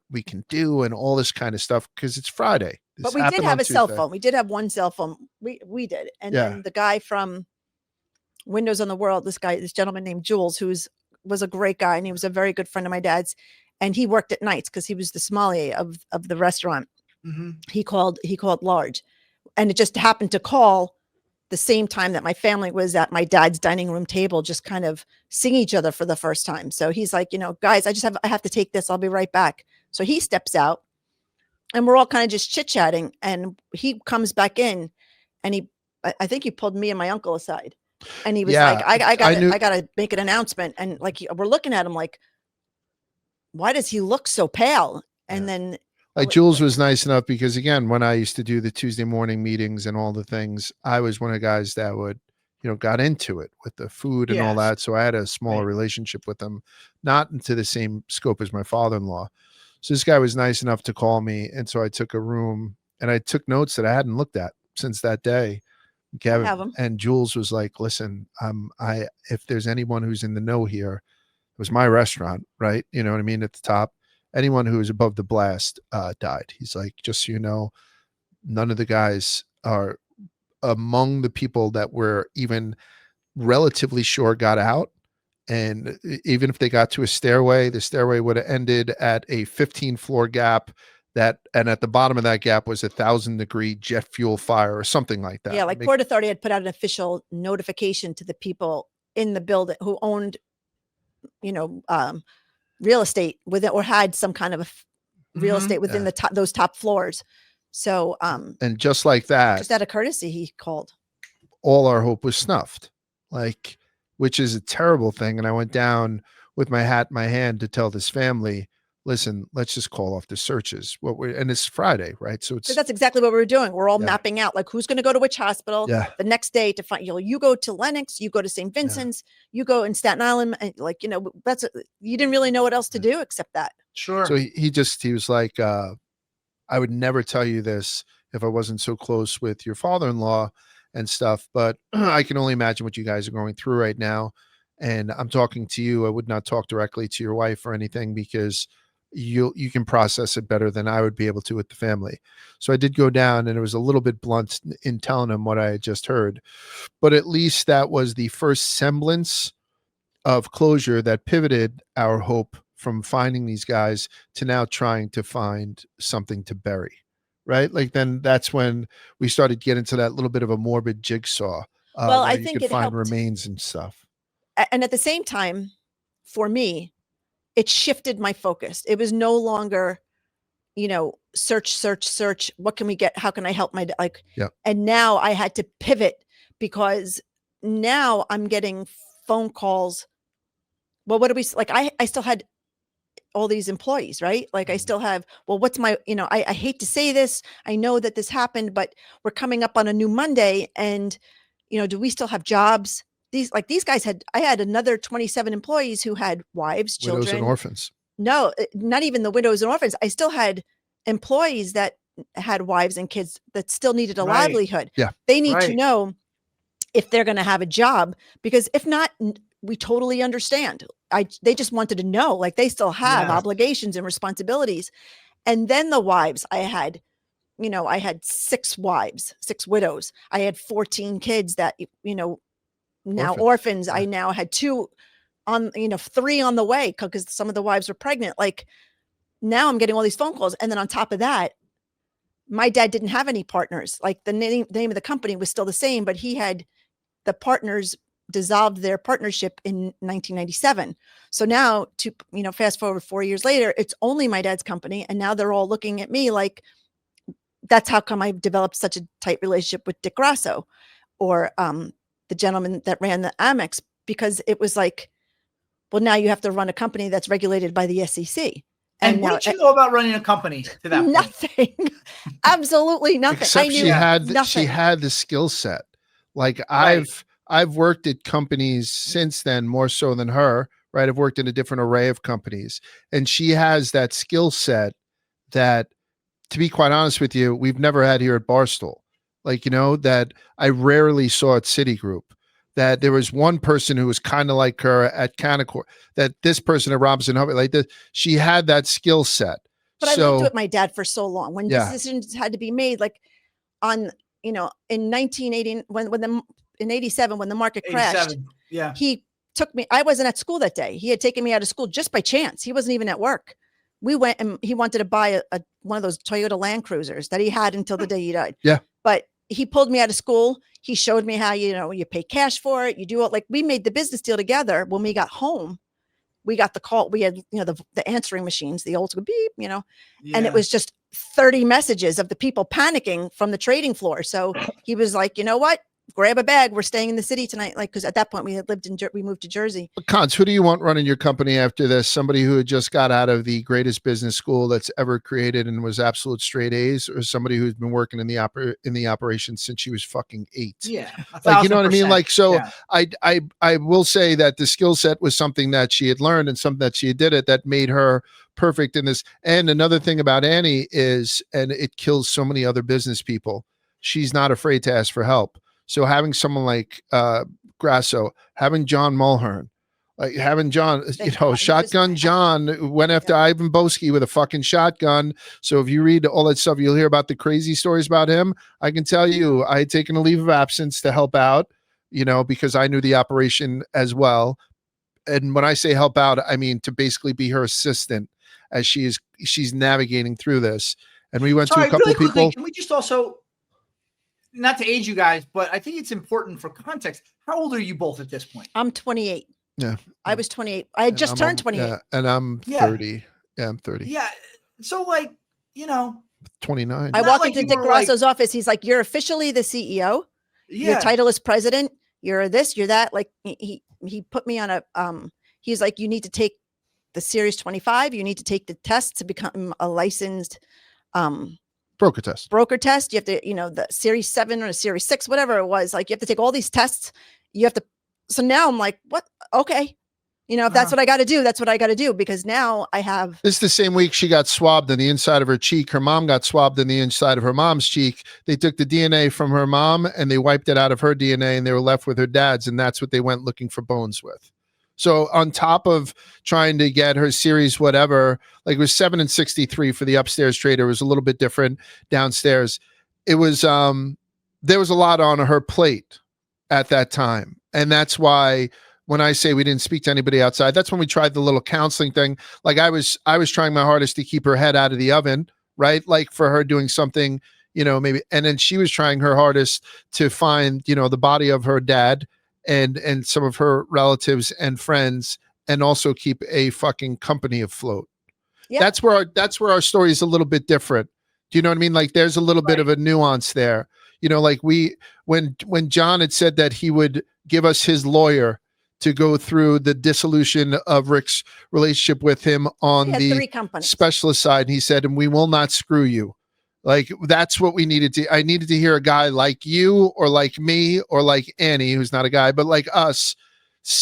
we can do and all this kind of stuff because it's Friday. This But we did happened have on a cell Tuesday. phone. We did have one cell phone. We did. And Yeah. then the guy from Windows on the World, this gentleman named Jules, was a great guy and he was a very good friend of my dad's. And he worked at nights because he was the sommelier of the restaurant. Mhm. He called large, and it just happened to call the same time that my family was at my dad's dining room table, just kind of seeing each other for the first time. So he's like, guys, I have to take this. I'll be right back. So he steps out, and we're all kind of just chit chatting. And he comes back in, and I think he pulled me and my uncle aside, and he was Yeah, like, I knew- gotta make an announcement. And like we're looking at him like, why does he look so pale? And then Like Jules was nice enough because again, when I used to do the Tuesday morning meetings and all the things, I was one of the guys that would, got into it with the food and all Yes. that. So I had a smaller Right. relationship with them, not into the same scope as my father-in-law. So this guy was nice enough to call me. And so I took a room and I took notes that I hadn't looked at since that day. Kevin have 'em. and Jules was like, listen, if there's anyone who's in the know here, it was my restaurant, right? You know what I mean? At the top, anyone who was above the blast died. He's like, just so you know, none of the guys are among the people that were even relatively sure got out. And even if they got to a stairway, the stairway would have ended at a 15-floor gap and at the bottom of that gap was 1,000-degree jet fuel fire or something like that. yeah, like Port Authority had put out an official notification to the people in the building who owned, real estate with it or had some kind of real Mhm. estate within Yeah. those top floors. So, And just like that, just out of courtesy, he called. all our hope was snuffed, which is a terrible thing. And I went down with my hat in my hand to tell this family, listen, let's just call off the searches. And it's Friday, right? So it's, So that's exactly what we were doing. We're all Yeah. mapping out like who's going to go to which hospital yeah. the next day to find, you go to Lenox, you go to St. Vincent's, you go in Staten Island. And you didn't really know what else to do except that. Sure. So he was like, I would never tell you this if I wasn't so close with your father-in-law and stuff, but I can only imagine what you guys are going through right now. And I'm talking to you. I would not talk directly to your wife or anything because you can process it better than I would be able to with the family. So I did go down and it was a little bit blunt in telling him what I had just heard, but at least that was the first semblance of closure that pivoted our hope from finding these guys to now trying to find something to bury, right? Like then that's when we started getting to that little bit of a morbid jigsaw. Well, where I you think could it find helped. remains and stuff. And at the same time, for me, it shifted my focus. It was no longer, search. What can we get? How can I help Yeah. And now I had to pivot because now I'm getting phone calls. Well, what do we like? I still had all these employees, right? Like I still have, well, what's my, I hate to say this. I know that this happened, but we're coming up on a new Monday and, do we still have jobs? These guys I had another 27 employees who had wives, children. Widows and orphans. No, not even the widows and orphans. I still had employees that had wives and kids that still needed a Right. livelihood. Yeah. They need to Right. know if they're going to have a job, because if not, we totally understand. They just wanted to know, like they still have Yes. obligations and responsibilities. And then the wives I had, I had 6 wives, 6 widows. I had 14 kids that, now orphans. Yeah. I now had 2 on, 3 on the way because some of the wives were pregnant. Like now I'm getting all these phone calls. And then on top of that, my dad didn't have any partners. Like the name of the company was still the same, but he had the partners dissolved their partnership in 1997. So now to, fast forward 4 years later, it's only my dad's company. And now they're all looking at me like, that's how come I've developed such a tight relationship with Dick Grasso or the gentleman that ran the Amex, because it was like, well, now you have to run a company that's regulated by the SEC. And now, what did you know about running a company to that point? nothing, absolutely nothing. Except I knew she had nothing. the skill set. Like Right. I've worked at companies since then, more so than her, right? I've worked in a different array of companies, and she has that skill set that, to be quite honest with you, we've never had here at Barstool. Like, that I rarely saw at Citigroup. That there was one person who was kind of like her at Canaccord, that this person at Robinson Humphrey, like this, she had that skill set. But I lived with my dad for so long. When Yeah. decisions had to be made, like on, in 1980, in 87, when the market crashed, 87. Yeah. he took me. I wasn't at school that day. He had taken me out of school just by chance. He wasn't even at work. We went and he wanted to buy one of those Toyota Land Cruisers that he had until the day he died. Yeah. But he pulled me out of school. He showed me how, you pay cash for it. You do it. Like we made the business deal together. When we got home, we got the call. We had, the answering machines, the old school beep, and Yeah. it was just 30 messages of the people panicking from the trading floor. So he was like, you know what? Grab a bag. We're staying in the city tonight. Like, because at that point we had we moved to Jersey. But Cons, who do you want running your company after this? Somebody who had just got out of the greatest business school that's ever created and was absolute straight A's, or somebody who's been working in the operation since she was fucking 8? Yeah. Like, you know what I mean? 1000%. Like, so Yeah. I will say that the skill set was something that she had learned and something that she did it that made her perfect in this. And another thing about Annie is, and it kills so many other business people, she's not afraid to ask for help. So having someone like Grasso, having John Mulhern, like having John, Shotgun John went after Ivan Boesky with a fucking shotgun. So if you read all that stuff, you'll hear about the crazy stories about him. I can tell you, I had taken a leave of absence to help out, because I knew the operation as well. And when I say help out, I mean to basically be her assistant as she's navigating through this. And we went to a couple really of people. Quickly, can we just also, not to age you guys, but I think it's important for context. How old are you both at this point? I'm 28. Yeah. I was 28. I had just turned 28. Yeah, and I'm 30. Yeah, I'm 30. Yeah. So 29. I Not walk like into you Dick were, like- Grasso's office. He's like, you're officially the CEO. yeah. Your title is president. You're this, you're that. Like he put me on a, he's like, you need to take the Series 25. You need to take the test to become a licensed Broker test. You have to, the Series 7 or Series 6, whatever it was. Like you have to take all these tests. You have to. So now I'm like, what? Okay. If that's what I got to do, that's what I got to do, because now I have. This is the same week she got swabbed on the inside of her cheek. Her mom got swabbed on the inside of her mom's cheek. They took the DNA from her mom and they wiped it out of her DNA, and they were left with her dad's. And that's what they went looking for bones with. So on top of trying to get her series, whatever, like it was 7 and 63 for the upstairs trader. It was a little bit different downstairs. It was, there was a lot on her plate at that time. And that's why when I say we didn't speak to anybody outside, that's when we tried the little counseling thing. Like I was trying my hardest to keep her head out of the oven, right? Like for her doing something, maybe, and then she was trying her hardest to find, the body of her dad and some of her relatives and friends, and also keep a fucking company afloat. Yeah. That's where our story is a little bit different. Do you know what I mean? Like there's a little bit of a nuance there. Like when John had said that he would give us his lawyer to go through the dissolution of Rick's relationship with him on the specialist side, he said, and we will not screw you. Like that's what we needed to. I needed to hear a guy like you or like me or like Annie, who's not a guy, but like us,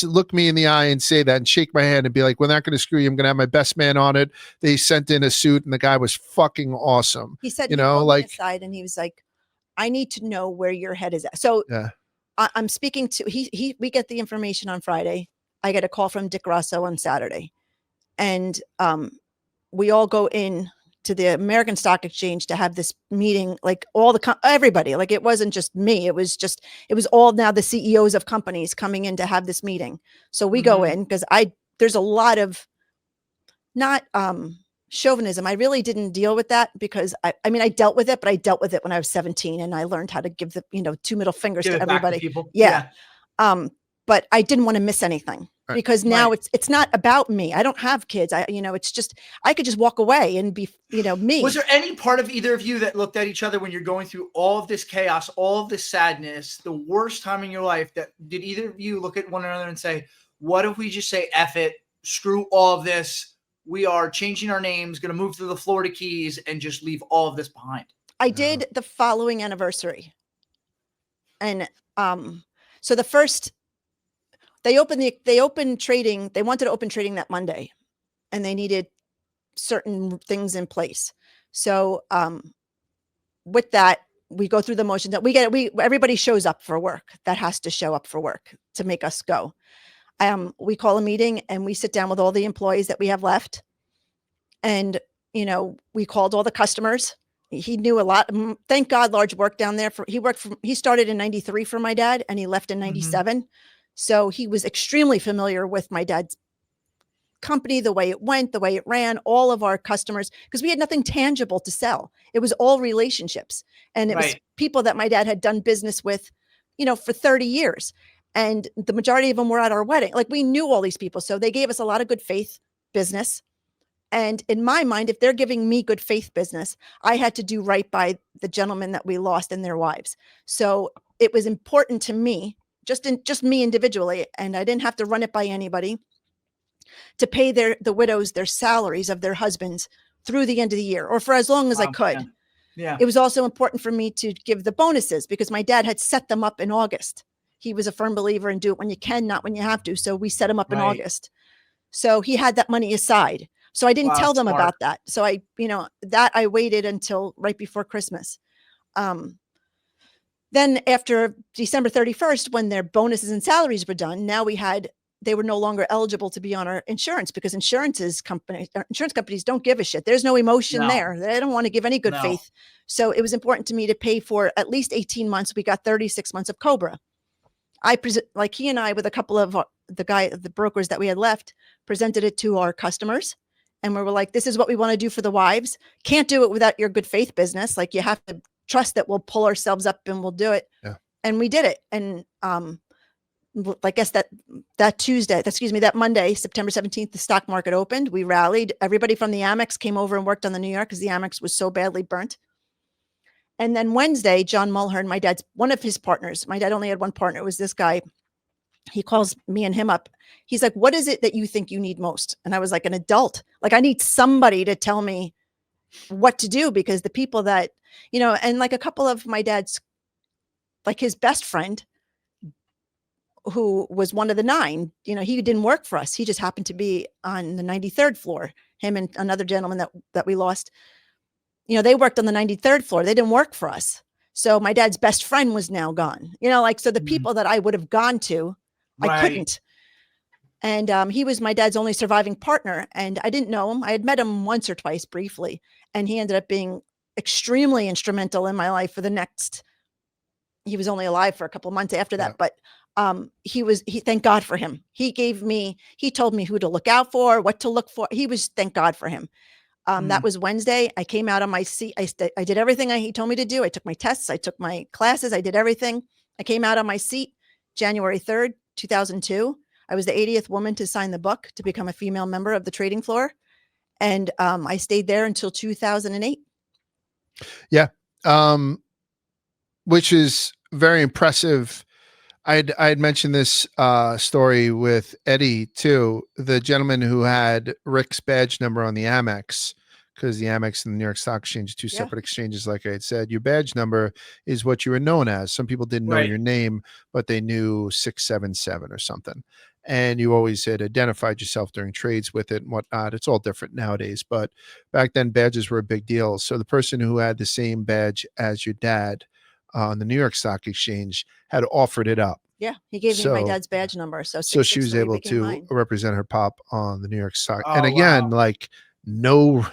look me in the eye and say that and shake my hand and be like, we're not going to screw you. I'm going to have my best man on it. They sent in a suit and the guy was fucking awesome. He said, you he know, pulled me like, aside and he was like, I need to know where your head is at. So yeah. I'm speaking to, we get the information on Friday. I get a call from Dick Rosso on Saturday. And we all go in to the American Stock Exchange to have this meeting, like all everybody, like it wasn't just me. It was all now the CEOs of companies coming in to have this meeting. So we go in because there's a lot of not chauvinism. I really didn't deal with that because I mean, I dealt with it, but I dealt with it when I was 17 and I learned how to give the, two middle fingers to everybody. People. Yeah. But I didn't want to miss anything. Because now it's not about me. I don't have kids. It's just, I could just walk away and be, me. Was there any part of either of you that looked at each other when you're going through all of this chaos, all of this sadness, the worst time in your life, that did either of you look at one another and say, what if we just say, F it, screw all of this. We are changing our names, going to move to the Florida Keys and just leave all of this behind. I did the following anniversary. And so the first, they opened trading. They wanted to open trading that Monday and they needed certain things in place. So with that, we go through the motion that everybody shows up for work that has to show up for work to make us go. We call a meeting and we sit down with all the employees that we have left. And, we called all the customers. He knew a lot. Thank God, Large worked down there he started in 93 for my dad and he left in 97. So he was extremely familiar with my dad's company, the way it went, the way it ran, all of our customers, because we had nothing tangible to sell. It was all relationships. And it was people that my dad had done business with, for 30 years. And the majority of them were at our wedding. Like we knew all these people. So they gave us a lot of good faith business. And in my mind, if they're giving me good faith business, I had to do right by the gentlemen that we lost and their wives. So it was important to me, just me individually, and I didn't have to run it by anybody, to pay the widows their salaries of their husbands through the end of the year or for as long as I could. Yeah. It was also important for me to give the bonuses because my dad had set them up in August. He was a firm believer in do it when you can, not when you have to. So we set him up in August. So he had that money aside. So I didn't tell them about that. So I waited until right before Christmas. Then after December 31st, when their bonuses and salaries were done, now they were no longer eligible to be on our insurance because insurance companies don't give a shit. There's no emotion there. They don't want to give any good faith. So it was important to me to pay for at least 18 months. We got 36 months of COBRA. He and I, with a couple of the brokers that we had left, presented it to our customers. And we were like, this is what we want to do for the wives. Can't do it without your good faith business. Like you have to trust that we'll pull ourselves up and we'll do it. Yeah. And we did it. And I guess that Monday, September 17th, the stock market opened. We rallied. Everybody from the Amex came over and worked on the New York because the Amex was so badly burnt. And then Wednesday, John Mulhern, one of his partners, my dad only had one partner, it was this guy. He calls me and him up. He's like, what is it that you think you need most? And I was like, an adult. Like I need somebody to tell me what to do because the people that, and like a couple of my dad's, like his best friend, who was one of the 9, he didn't work for us. He just happened to be on the 93rd floor, him and another gentleman that we lost. They worked on the 93rd floor. They didn't work for us. So my dad's best friend was now gone, so the people that I would have gone to, I couldn't. And he was my dad's only surviving partner. And I didn't know him. I had met him once or twice briefly. And he ended up being extremely instrumental in my life for he was only alive for a couple of months after that. But thank God for him. He told me who to look out for, what to look for. Thank God for him. That was Wednesday. I came out on my seat. I did everything he told me to do. I took my tests. I took my classes. I did everything. I came out on my seat January 3rd, 2002. I was the 80th woman to sign the book to become a female member of the trading floor. And I stayed there until 2008. Yeah. Which is very impressive. I'd mentioned this story with Eddie too. The gentleman who had Rick's badge number on the Amex because the Amex and the New York Stock Exchange are two Yeah. separate exchanges. Like I had said, your badge number is what you were known as. Some people didn't know Right. your name, but they knew 677 or something. And you always had identified yourself during trades with it and whatnot. It's all different nowadays, but back then badges were a big deal. So the person who had the same badge as your dad on the New York Stock Exchange had offered it up. Yeah, he gave me my So- dad's badge number. So So she was 663 able became to mine. represent her pop on the New York Stock. Oh, And again, wow. like no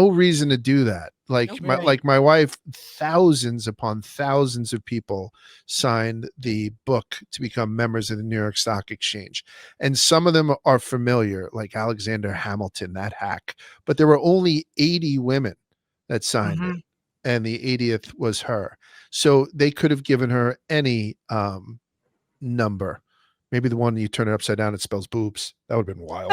reason to do that. Like Nope. my Right. like my wife, thousands upon thousands of people signed the book to become members of the New York Stock Exchange. And some of them are familiar, like Alexander Hamilton, that hack. But there were only 80 women that signed Mhm. it. And the 80th was her. So they could have given her any number. Maybe the one you turn it upside down, it spells boobs. That would have been wild.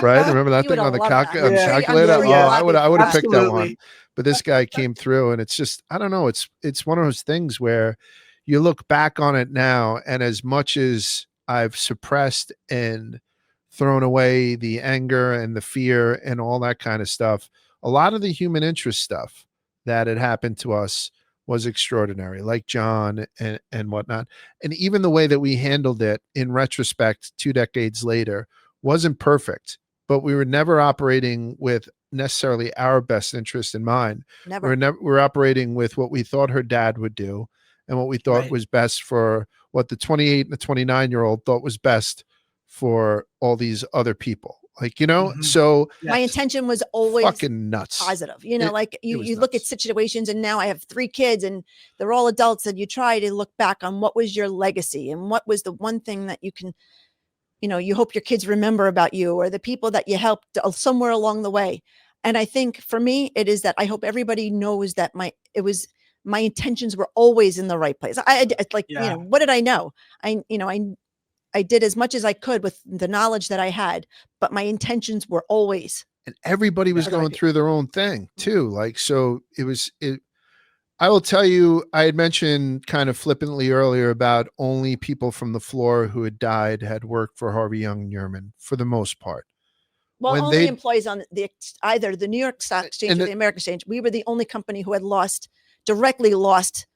Right? Remember that You thing would on the, have loved that. on the Yeah. calculator? sure, yeah. I would have picked that one. Absolutely. But this guy came through, and it's just, I don't know. It's one of those things where you look back on it now, and as much as I've suppressed and thrown away the anger and the fear and all that kind of stuff, a lot of the human interest stuff that had happened to us was extraordinary, like John and whatnot. And even the way that we handled it in retrospect, 2 decades later, wasn't perfect, but we were never operating with necessarily our best interest in mind. Never. We're operating with what we thought her dad would do and what we thought Right. was best for what the 28 and the 29-year-old thought was best for all these other people. Like, Mhm. so My Yes. intention was always fucking nuts. positive. You know, It- like it you was look at nuts. situations, and now I have 3 kids and they're all adults, and you try to look back on what was your legacy and what was the one thing that you can, you hope your kids remember about you or the people that you helped somewhere along the way. And I think for me, it is that I hope everybody knows that my intentions were always in the right place. It's like, Yeah. what did I know? I did as much as I could with the knowledge that I had, but my intentions were always. And everybody was Yeah. going through their own thing too. Like, so I will tell you, I had mentioned kind of flippantly earlier about only people from the floor who had died had worked for Harvey Young and Yerman for the most part. Well, When only they- employees on either the New York Stock Exchange and or the American Exchange. We were the only company who had directly lost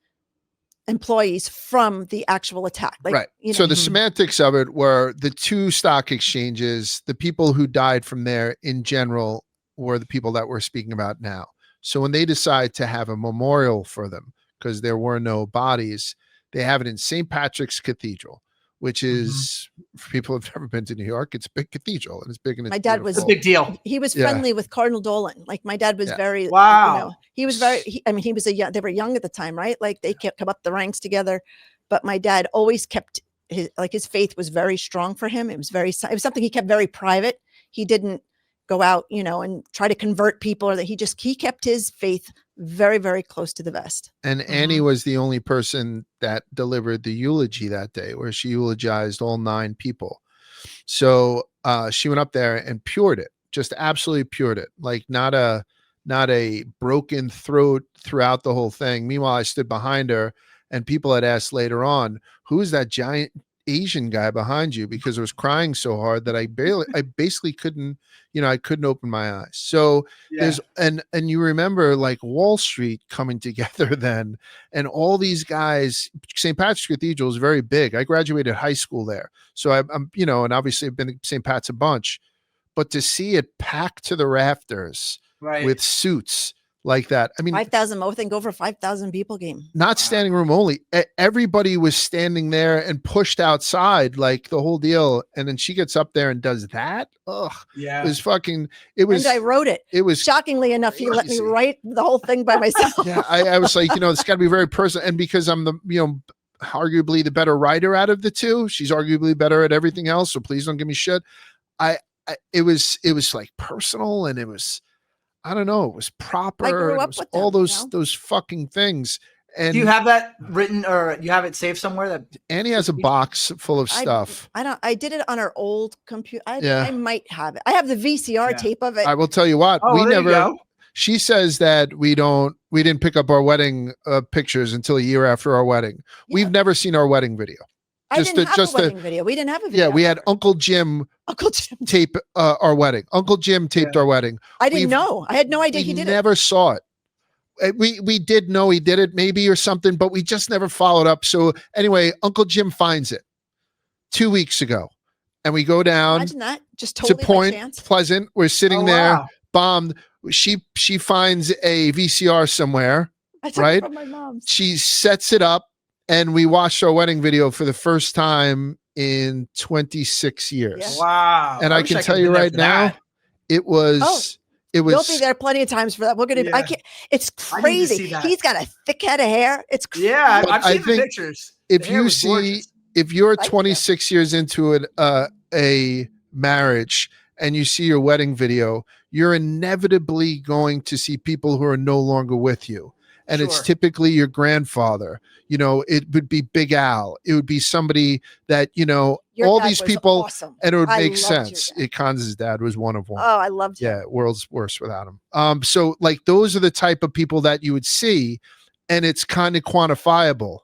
employees from the actual attack. Like, Right. So the Mhm. semantics of it were the 2 stock exchanges, the people who died from there in general were the people that we're speaking about now. So when they decide to have a memorial for them, because there were no bodies, they have it in St. Patrick's Cathedral, which is, for people who've never been to New York, it's a big cathedral and it's big and it's My dad was- It's a beautiful. big deal. he was Yeah. friendly with Cardinal Dolan. Like my dad was Yeah. very, Wow. he was very, he was they were young at the time, right? Like they kept come up the ranks together, but my dad always kept his faith was very strong for him. It was something he kept very private. He didn't go out, and try to convert people, or that he kept his faith very, very close to the vest. And Annie was the only person that delivered the eulogy that day, where she eulogized all 9 people. So she went up there and pured it, just absolutely pured it, like not a broken throat throughout the whole thing. Meanwhile, I stood behind her, and people had asked later on, "Who's that giant Asian guy behind you?" Because I was crying so hard that I basically couldn't, I couldn't open my eyes. So Yeah. there's and you remember like Wall Street coming together then, and all these guys. St. Patrick's Cathedral is very big. I graduated high school there, so I'm and obviously I've been at St. Pat's a bunch, but to see it packed to the rafters Right. with suits like that, I mean, 5,000, I think over 5,000 people game. not standing room only. Everybody was standing there and pushed outside, like the whole deal. And then she gets up there and does that. Ugh, Yeah. it was fucking. It was. And I wrote it. It was. Shockingly enough, he let me crazy. write the whole thing by myself. Yeah, I was like, it's got to be very personal, and because I'm the arguably the better writer out of the 2, she's arguably better at everything else. So please don't give me shit. It was like personal, and it was. I don't know. It was proper. grew and it up was with all them, those fucking things. And Do you have that written or you have it saved somewhere? That Annie has a box full of I- stuff. I did it on our old computer. Yeah. I might have it. I have the VCR Yeah. tape of it. I will tell you what, oh, we there you never. go. She says that we didn't pick up our wedding pictures until a year after our wedding. Yeah. We've never seen our wedding video. I didn't have a wedding video. We didn't have a video. Yeah, we had Uncle Jim Uncle Jim tape our wedding. Uncle Jim taped our wedding. I didn't know. I had no idea he did it. We never saw it. We did know he did it maybe or something, but we just never followed up. So anyway, Uncle Jim finds it 2 weeks ago, and we go down Imagine that. Just to totally by Point chance. Pleasant. We're sitting Oh, there, wow. bombed. She finds a VCR somewhere. I took right? it from my mom's. She sets it up, and we watched our wedding video for the first time in 26 years. Yeah. Wow. And I wish can could tell have you been there right for now, that. it was We'll be there plenty of times for that. We're gonna. I Yeah. can't. It's I need to crazy. see that. He's got a thick head of hair. It's crazy. Yeah, But I've I seen the think pictures. if The hair you was see gorgeous. if you're Thank you. 26 years into a marriage and you see your wedding video, you're inevitably going to see people who are no longer with you. And it's Sure. typically your grandfather. You know, it would be Big Al. It would be somebody that, you know, Your all dad these was people, Awesome. and it would I make loved your sense. dad. Khan's dad was one of them. Oh, I loved him. Yeah, world's worst without him. So like those are the type of people that you would see, and it's kind of quantifiable.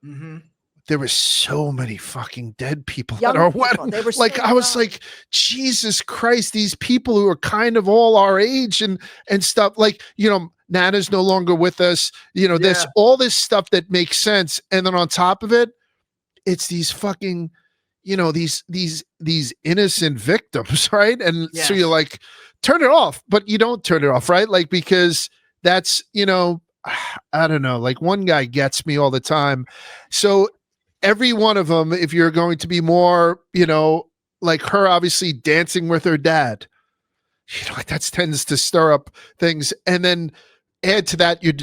Mm-hmm. There were so many fucking dead people Young at our people. wedding. They were Like so I was young. like, Jesus Christ, these people who are kind of all our age and stuff. Like, you know, Nana's no longer with us. You know, Yeah. all this stuff that makes sense. And then on top of it, it's these fucking, you know, these innocent victims, right? And so Yes. you're like, turn it off, but you don't turn it off, right? Like, because that's, you know, I don't know, like one guy gets me all the time. So every one of them, if you're going to be more, you know, like her obviously dancing with her dad, you know, that tends to stir up things. And then add to that your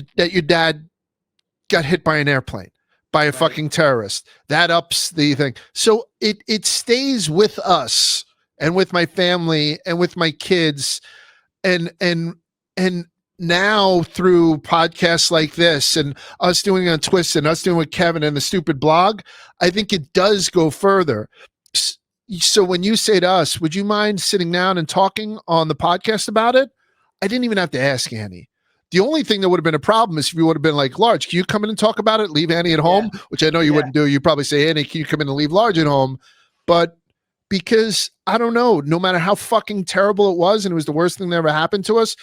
dad got hit by an airplane, by a Right. fucking terrorist. That ups the thing. So it stays with us and with my family and with my kids. And now through podcasts like this and us doing it on Twist and us doing with Kevin and the stupid blog, I think it does go further. So when you say to us, would you mind sitting down and talking on the podcast about it? I didn't even have to ask Annie. The only thing that would have been a problem is if you would have been like, Large, can you come in and talk about it? Leave Annie at home, which I know you Yeah. wouldn't do. You probably say, Annie, can you come in and leave Large at home? But because I don't know, no matter how fucking terrible it was, and it was the worst thing that ever happened to us,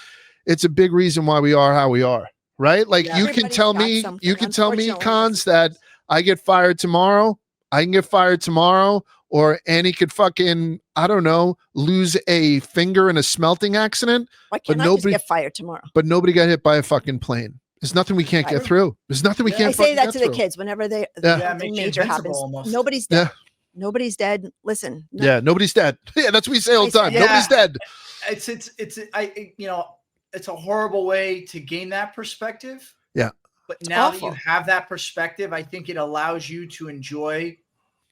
it's a big reason why we are how we are, right? Like Yeah. you can Everybody's tell got me, something, you can tell me, unfortunately. Cons, that I get fired tomorrow. I can get fired tomorrow, or Annie could fucking, I don't know, lose a finger in a smelting accident, Why can't I nobody- just get fired tomorrow? but nobody got hit by a fucking plane. There's nothing we can't get Right. through. There's nothing we Yeah. can't I say fucking that get to the through. kids whenever Yeah. Yeah, it something makes you major invincible happens. almost. Nobody's dead. Nobody's dead. Listen. no- Yeah, nobody's dead. Yeah, that's what we say all the time. Yeah. Nobody's dead. You know, it's a horrible way to gain that perspective. Yeah. But now that awful. you have that perspective, I think it allows you to enjoy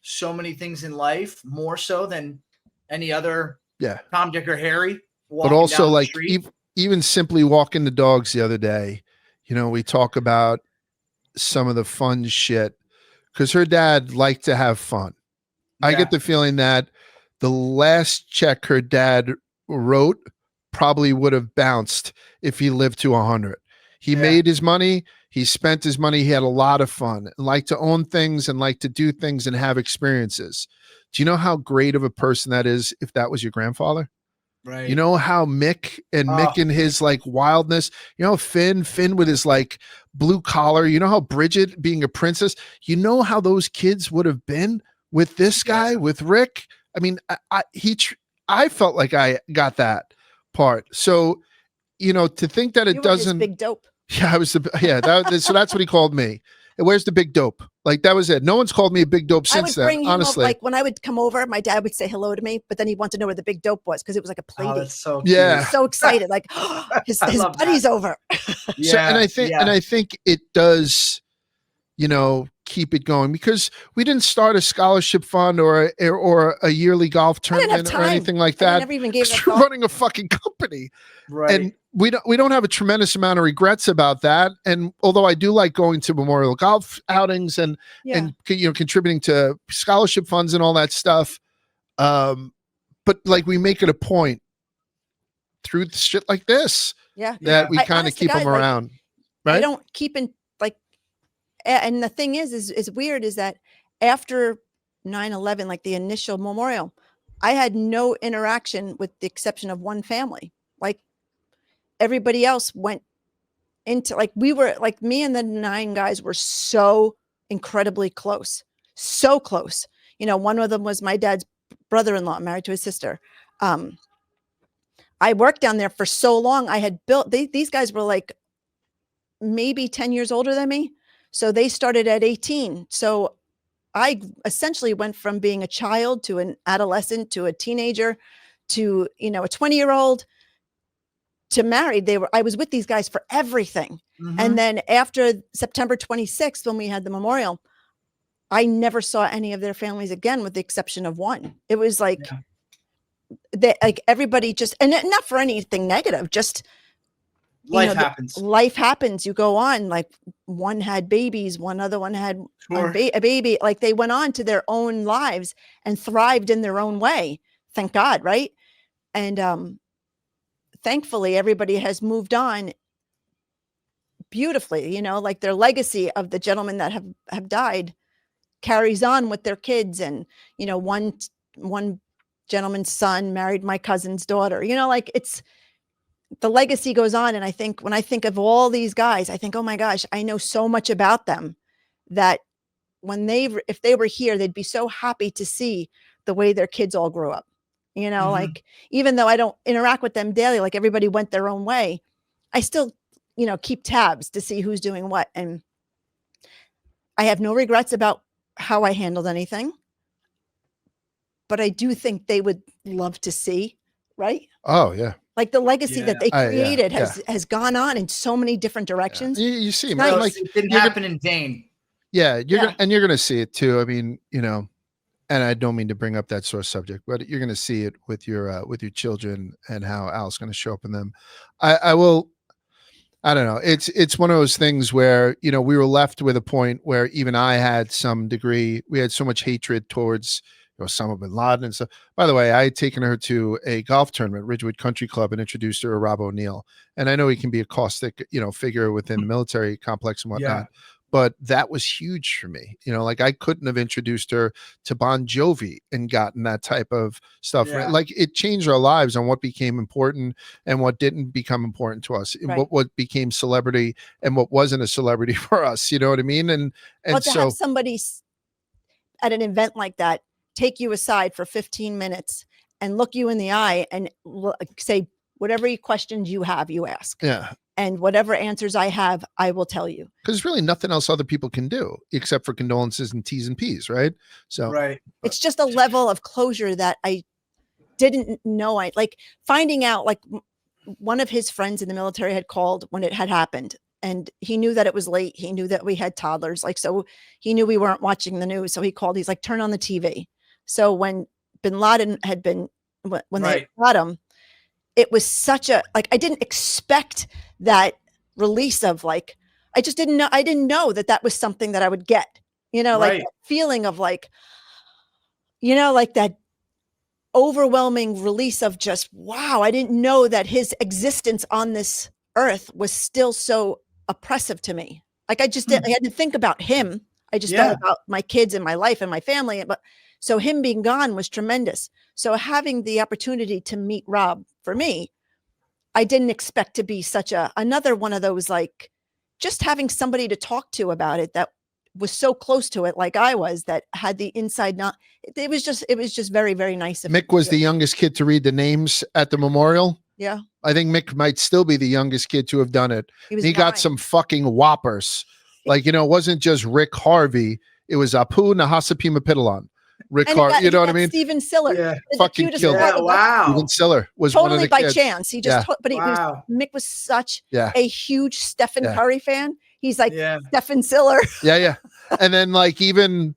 so many things in life more so than any other Yeah. Tom, Dick, or Harry. But walking also down the like street. even simply walking the dogs the other day, you know, we talk about some of the fun shit because her dad liked to have fun. I Yeah. get the feeling that the last check her dad wrote probably would have bounced if he lived to 100. He Yeah. made his money. He spent his money. He had a lot of fun, liked to own things and like to do things and have experiences. Do you know how great of a person that is if that was your grandfather? Right. You know how Mick and his like wildness, you know, Finn with his like blue collar, you know how Bridget being a princess, you know how those kids would have been with this guy, with Rick. I mean, I felt like I got that part. So, you know, to think that it You were his doesn't, big dope. yeah, I was, so that's what he called me. And where's the big dope? Like that was it. No one's called me a big dope I would since then, bring him honestly. up, like when I would come over, my dad would say hello to me, but then he wanted to know where the big dope was because it was like a play Oh, date. that's so Yeah. cute. He's so excited, like his I love buddy's that. over. Yeah. So, and I think it does, you know, keep it going because we didn't start a scholarship fund or a yearly golf I didn't have tournament or time. anything like I that. never even gave it a 'Cause we're thought. running a fucking company, right. and we don't have a tremendous amount of regrets about that. And although I do like going to memorial golf outings and you know contributing to scholarship funds and all that stuff, but like we make it a point through shit like this Yeah. that we I- kind of honest to keep God, them like, around, I right? don't keep in like, and the thing is weird is that after 9/11, like the initial memorial, I had no interaction with the exception of one family. Like everybody else went into, like, we were like, me and the 9 guys were so incredibly close, so close. One of them was my dad's brother-in-law, married to his sister. I worked down there for so long. I had built, these guys were like maybe 10 years older than me. So they started at 18. So I essentially went from being a child to an adolescent to a teenager to, a 20-year-old to married. I was with these guys for everything. Mhm. And then after September 26th, when we had the memorial, I never saw any of their families again, with the exception of one. It was like, like everybody just, and not for anything negative, just life happens. Life happens. You go on. Like, one had babies, one other one had Sure. a baby. Like, they went on to their own lives and thrived in their own way. Thank God. Right. And thankfully, everybody has moved on beautifully. Like, their legacy of the gentlemen that have died carries on with their kids. And, one gentleman's son married my cousin's daughter, like, it's, the legacy goes on. And I think when I think of all these guys, I think, oh my gosh, I know so much about them that if they were here, they'd be so happy to see the way their kids all grew up. Mhm. Like, even though I don't interact with them daily, like everybody went their own way, I still, keep tabs to see who's doing what. And I have no regrets about how I handled anything, but I do think they would love to see, right? Oh yeah. Like, the legacy that they Yeah, created yeah. has gone on in so many different directions. You see, It's man, nice. like, it didn't you're happen in vain. yeah, you're Yeah. Gonna, you're gonna see it too. I mean, and I don't mean to bring up that sore subject, but you're gonna see it with your children and how Al's gonna show up in them. I will. I don't know. It's one of those things where, we were left with a point where even I had some degree, we had so much hatred towards, Osama bin Laden and stuff. By the way, I had taken her to a golf tournament, Ridgewood Country Club, and introduced her to Rob O'Neill. And I know he can be a caustic, figure within the military complex and whatnot. But that was huge for me. Like, I couldn't have introduced her to Bon Jovi and gotten that type of stuff. Yeah. Like, it changed our lives on what became important and what didn't become important to us, and Right. what became celebrity and what wasn't a celebrity for us. You know what I mean? And Well, to so have somebody at an event like that take you aside for 15 minutes and look you in the eye and say, whatever questions you have, you ask. yeah, And whatever answers I have, I will tell you. because there's really nothing else other people can do except for condolences and T's and P's, right? So Right. It's just a level of closure that I didn't know. I like finding out, like, one of his friends in the military had called when it had happened, and he knew that it was late. He knew that we had toddlers. Like, so he knew we weren't watching the news. So he called, he's like, turn on the TV. So when bin Laden had been, when Right. they got him, it was such a, like, I didn't expect that release of, like, I just didn't know. I didn't know that was something that I would get, like Right. that feeling of, like, like that overwhelming release of just, wow, I didn't know that his existence on this earth was still so oppressive to me. Like, I just didn't, I had to think about him. I just Yeah. thought about my kids and my life and my family. But so him being gone was tremendous. So having the opportunity to meet Rob, for me, I didn't expect to be such another one of those, like, just having somebody to talk to about it that was so close to it, like I was, that had the inside not. It was just very, very nice of him Mick to was do the it. youngest kid to read the names at the memorial. Yeah, I think Mick might still be the youngest kid to have done it. he was. He got 9. some fucking whoppers. Like, it wasn't just Rick Harvey. It was Apu Nahasapima Pidalon. Rick And he Harvey, got, you know he what I got mean? Stephen Siller, Yeah. the Fucking cutest killed it. boy. Yeah. Wow. Even Siller was one of Totally the by kids. chance. He just, Yeah. but Wow. Mick was such Yeah. a huge Stephen Yeah. Curry fan. He's like Yeah. Stephen Siller. Yeah. And then, like, even,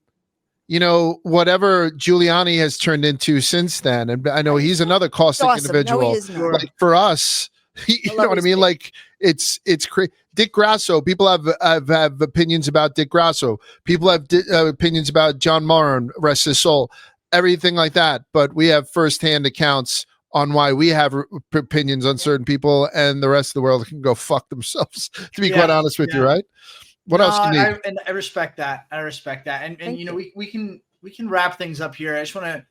whatever Giuliani has turned into since then. And I know he's another caustic Awesome. individual. No, he is not. Sure. Like, for us, you know what I mean? Like, it's crazy. Dick Grasso, people have opinions about Dick Grasso. People have opinions about John Moran, rest his soul, everything like that. But we have firsthand accounts on why we have opinions on certain people, and the rest of the world can go fuck themselves, to be Yeah, quite honest with you, yeah. right? What else do you need? And I respect that. I respect that. And Thank you know, we can we can wrap things up here. I just want to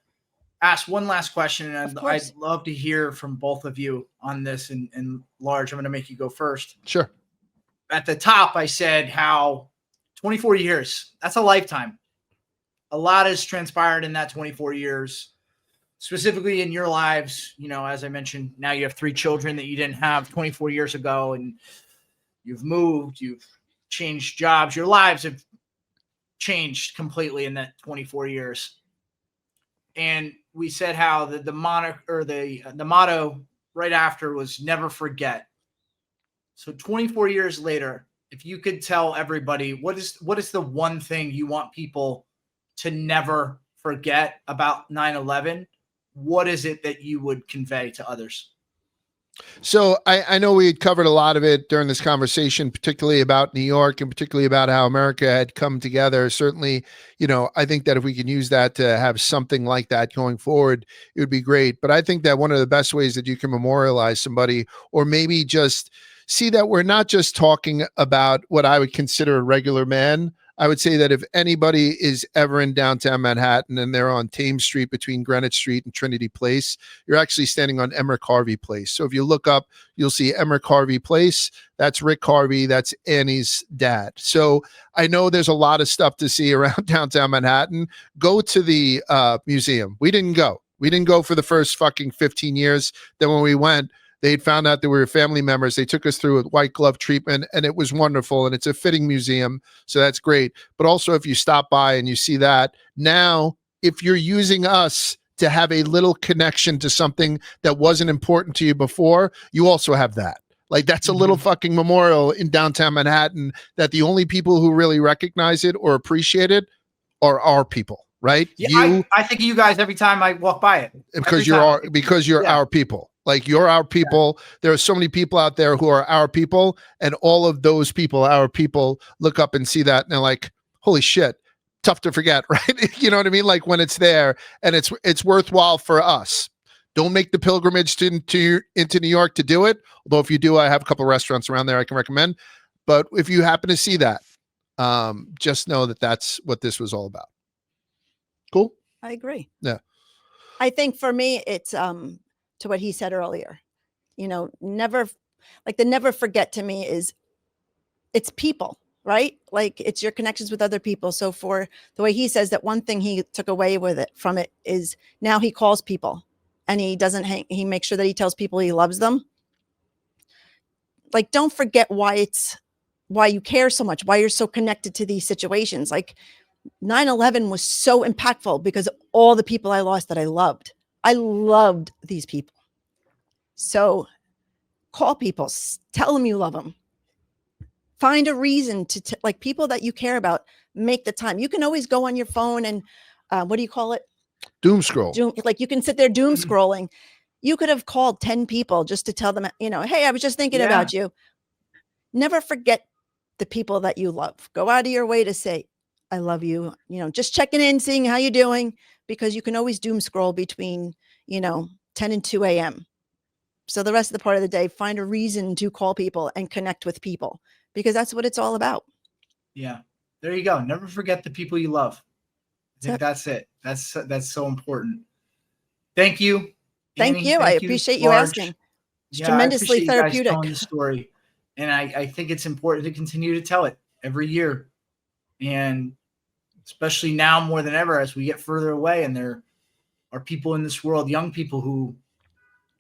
ask one last question, and Of I'd course. love to hear from both of you on this. And Large, I'm going to make you go first. Sure. At the top, I said how 24 years, that's a lifetime. A lot has transpired in that 24 years, specifically in your lives. You know, as I mentioned, now you have 3 children that you didn't have 24 years ago, and you've moved, you've changed jobs. Your lives have changed completely in that 24 years. And we said how the motto right after was never forget. So 24 years later, if you could tell everybody what is the one thing you want people to never forget about 9/11, what is it that you would convey to others? So I know we had covered a lot of it during this conversation, particularly about New York and particularly about how America had come together. Certainly, you know, I think that if we can use that to have something like that going forward, it would be great. But I think that one of the best ways that you can memorialize somebody, or maybe just see that we're not just talking about what I would consider a regular man. I would say that if anybody is ever in downtown Manhattan and they're on Thames Street between Greenwich Street and Trinity Place, you're actually standing on Emmerich Harvey Place. So if you look up, you'll see Emmerich Harvey Place. That's Rick Harvey. That's Annie's dad. So I know there's a lot of stuff to see around downtown Manhattan. Go to the museum. We didn't go. We didn't go for the first fucking 15 years. Then when we went, they had found out that we were family members. They took us through a white glove treatment, and it was wonderful. And it's a fitting museum, so that's great. But also, if you stop by and you see that, now, if you're using us to have a little connection to something that wasn't important to you before, you also have that. Like, that's a little fucking memorial in downtown Manhattan that the only people who really recognize it or appreciate it are our people, right? Yeah, I think of you guys every time I walk by it. Because you're our people. Like, you're our people. Yeah. There are so many people out there who are our people, and all of those people, our people, look up and see that and they're like, holy shit, tough to forget, right? You know what I mean? Like, when it's there and it's worthwhile for us. Don't make the pilgrimage into New York to do it. Although if you do, I have a couple of restaurants around there I can recommend. But if you happen to see that, just know that that's what this was all about. Cool. I agree. Yeah. I think for me, it's to what he said earlier, you know, never forget to me is it's people, right? Like, it's your connections with other people. So for the way he says that, one thing he took away from it is now he calls people and he doesn't he makes sure that he tells people he loves them. Like, don't forget why you care so much, why you're so connected to these situations. Like, 9/11 was so impactful because of all the people I lost that I loved. I loved these people. So call people, tell them you love them. Find a reason to like, people that you care about, make the time. You can always go on your phone and what do you call it? Doom scroll. Like, you can sit there doom scrolling. You could have called 10 people just to tell them, you know, hey, I was just thinking about you. Never forget the people that you love. Go out of your way to say, I love you, you know, just checking in, seeing how you're doing, because you can always doom scroll between, you know, 10 and 2 a.m. So the rest of the part of the day, find a reason to call people and connect with people, because that's what it's all about. Yeah. There you go. Never forget the people you love. I think that's it. That's so important. Thank you. Thank Annie, you. I appreciate you asking. It's tremendously therapeutic. You guys telling the story. And I think it's important to continue to tell it every year. And especially now more than ever, as we get further away, and there are people in this world, young people, who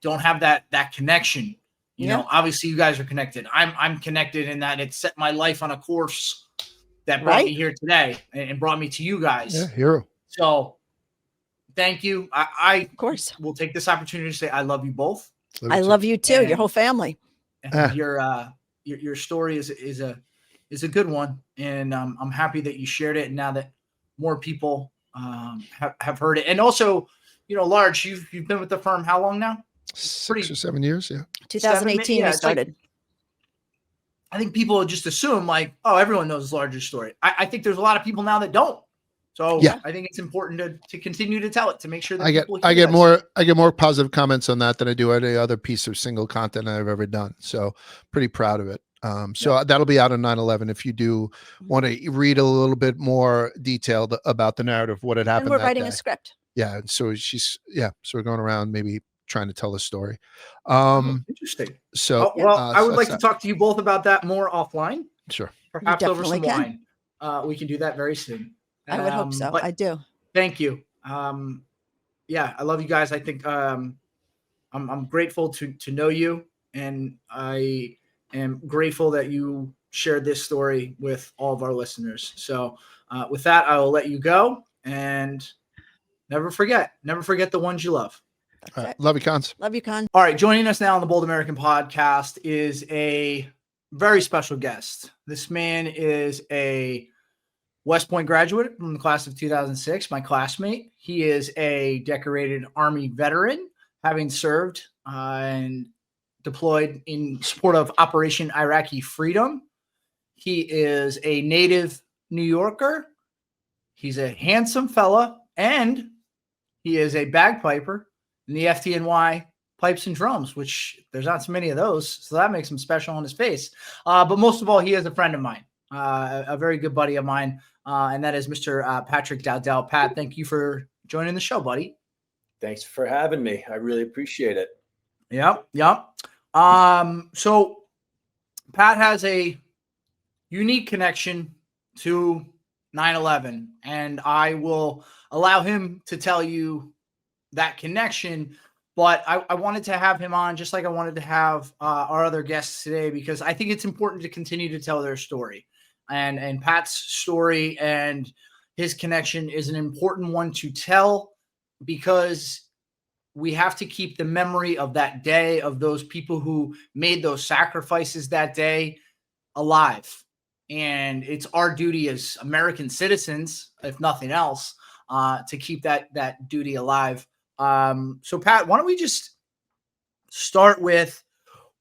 don't have that connection. You know, obviously you guys are connected. I'm connected in that it set my life on a course that brought me here today and brought me to you guys. Yeah, hero. So thank you. I of course will take this opportunity to say I love you both. I love you too. Your whole family. And your story is a good one, and I'm happy that you shared it. And now that more people have heard it, and also, you know, Large, you've been with the firm how long now? 6 or 7 years, yeah. 2018 we started. Like, I think people just assume like, oh, everyone knows Large's story. I think there's a lot of people now that don't. So Yeah. I think it's important to continue to tell it, to make sure that I get people I hear get us. more positive comments on that than I do any other piece of single content I've ever done. So pretty proud of it. So that'll be out on 9/11 if you do want to read a little bit more detailed about the narrative of what had And happened we're that writing day. a script. Yeah. So so we're going around maybe trying to tell the story. Oh, interesting. So Well, I so would like that's to talk to you both about that more offline, sure. perhaps over definitely some can. wine. We can do that very soon. I would hope so. But I do. thank you. Yeah, I love you guys. I think I'm grateful to know you, and I am grateful that you shared this story with all of our listeners. So with that, I will let you go, and never forget the ones you love. That's All right. it. Love you, Cons. Love you, Con. All right, joining us now on the Bold American podcast is a very special guest. This man is a West Point graduate from the class of 2006, my classmate. He is a decorated Army veteran, having served and deployed in support of Operation Iraqi Freedom. He is a native New Yorker. He's a handsome fella, and he is a bagpiper in the FDNY pipes and drums, which there's not so many of those, so that makes him special on his face. But most of all, he is a friend of mine, a very good buddy of mine, and that is Mr. Patrick Dowdell. Pat, thank you for joining the show, buddy. Thanks for having me. I really appreciate it. Yep. So Pat has a unique connection to 9/11, and I will allow him to tell you that connection. But I wanted to have him on, just like I wanted to have our other guests today, because I think it's important to continue to tell their story. And Pat's story and his connection is an important one to tell, because we have to keep the memory of that day, of those people who made those sacrifices that day, alive. And it's our duty as American citizens, if nothing else, to keep that duty alive. So Pat, why don't we just start with,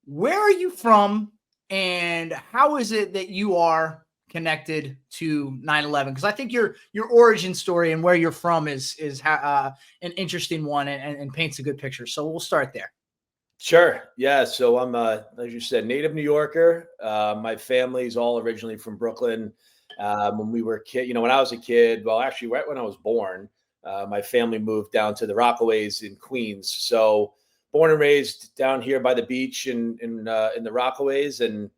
where are you from, and how is it that you are connected to 9/11? Because I think your origin story and where you're from is an interesting one, and paints a good picture. So we'll start there. Sure. Yeah. So I'm, as you said, native New Yorker. My family's all originally from Brooklyn. When we were when I was a kid, well, actually, right when I was born, my family moved down to the Rockaways in Queens. So born and raised down here by the beach in the Rockaways. And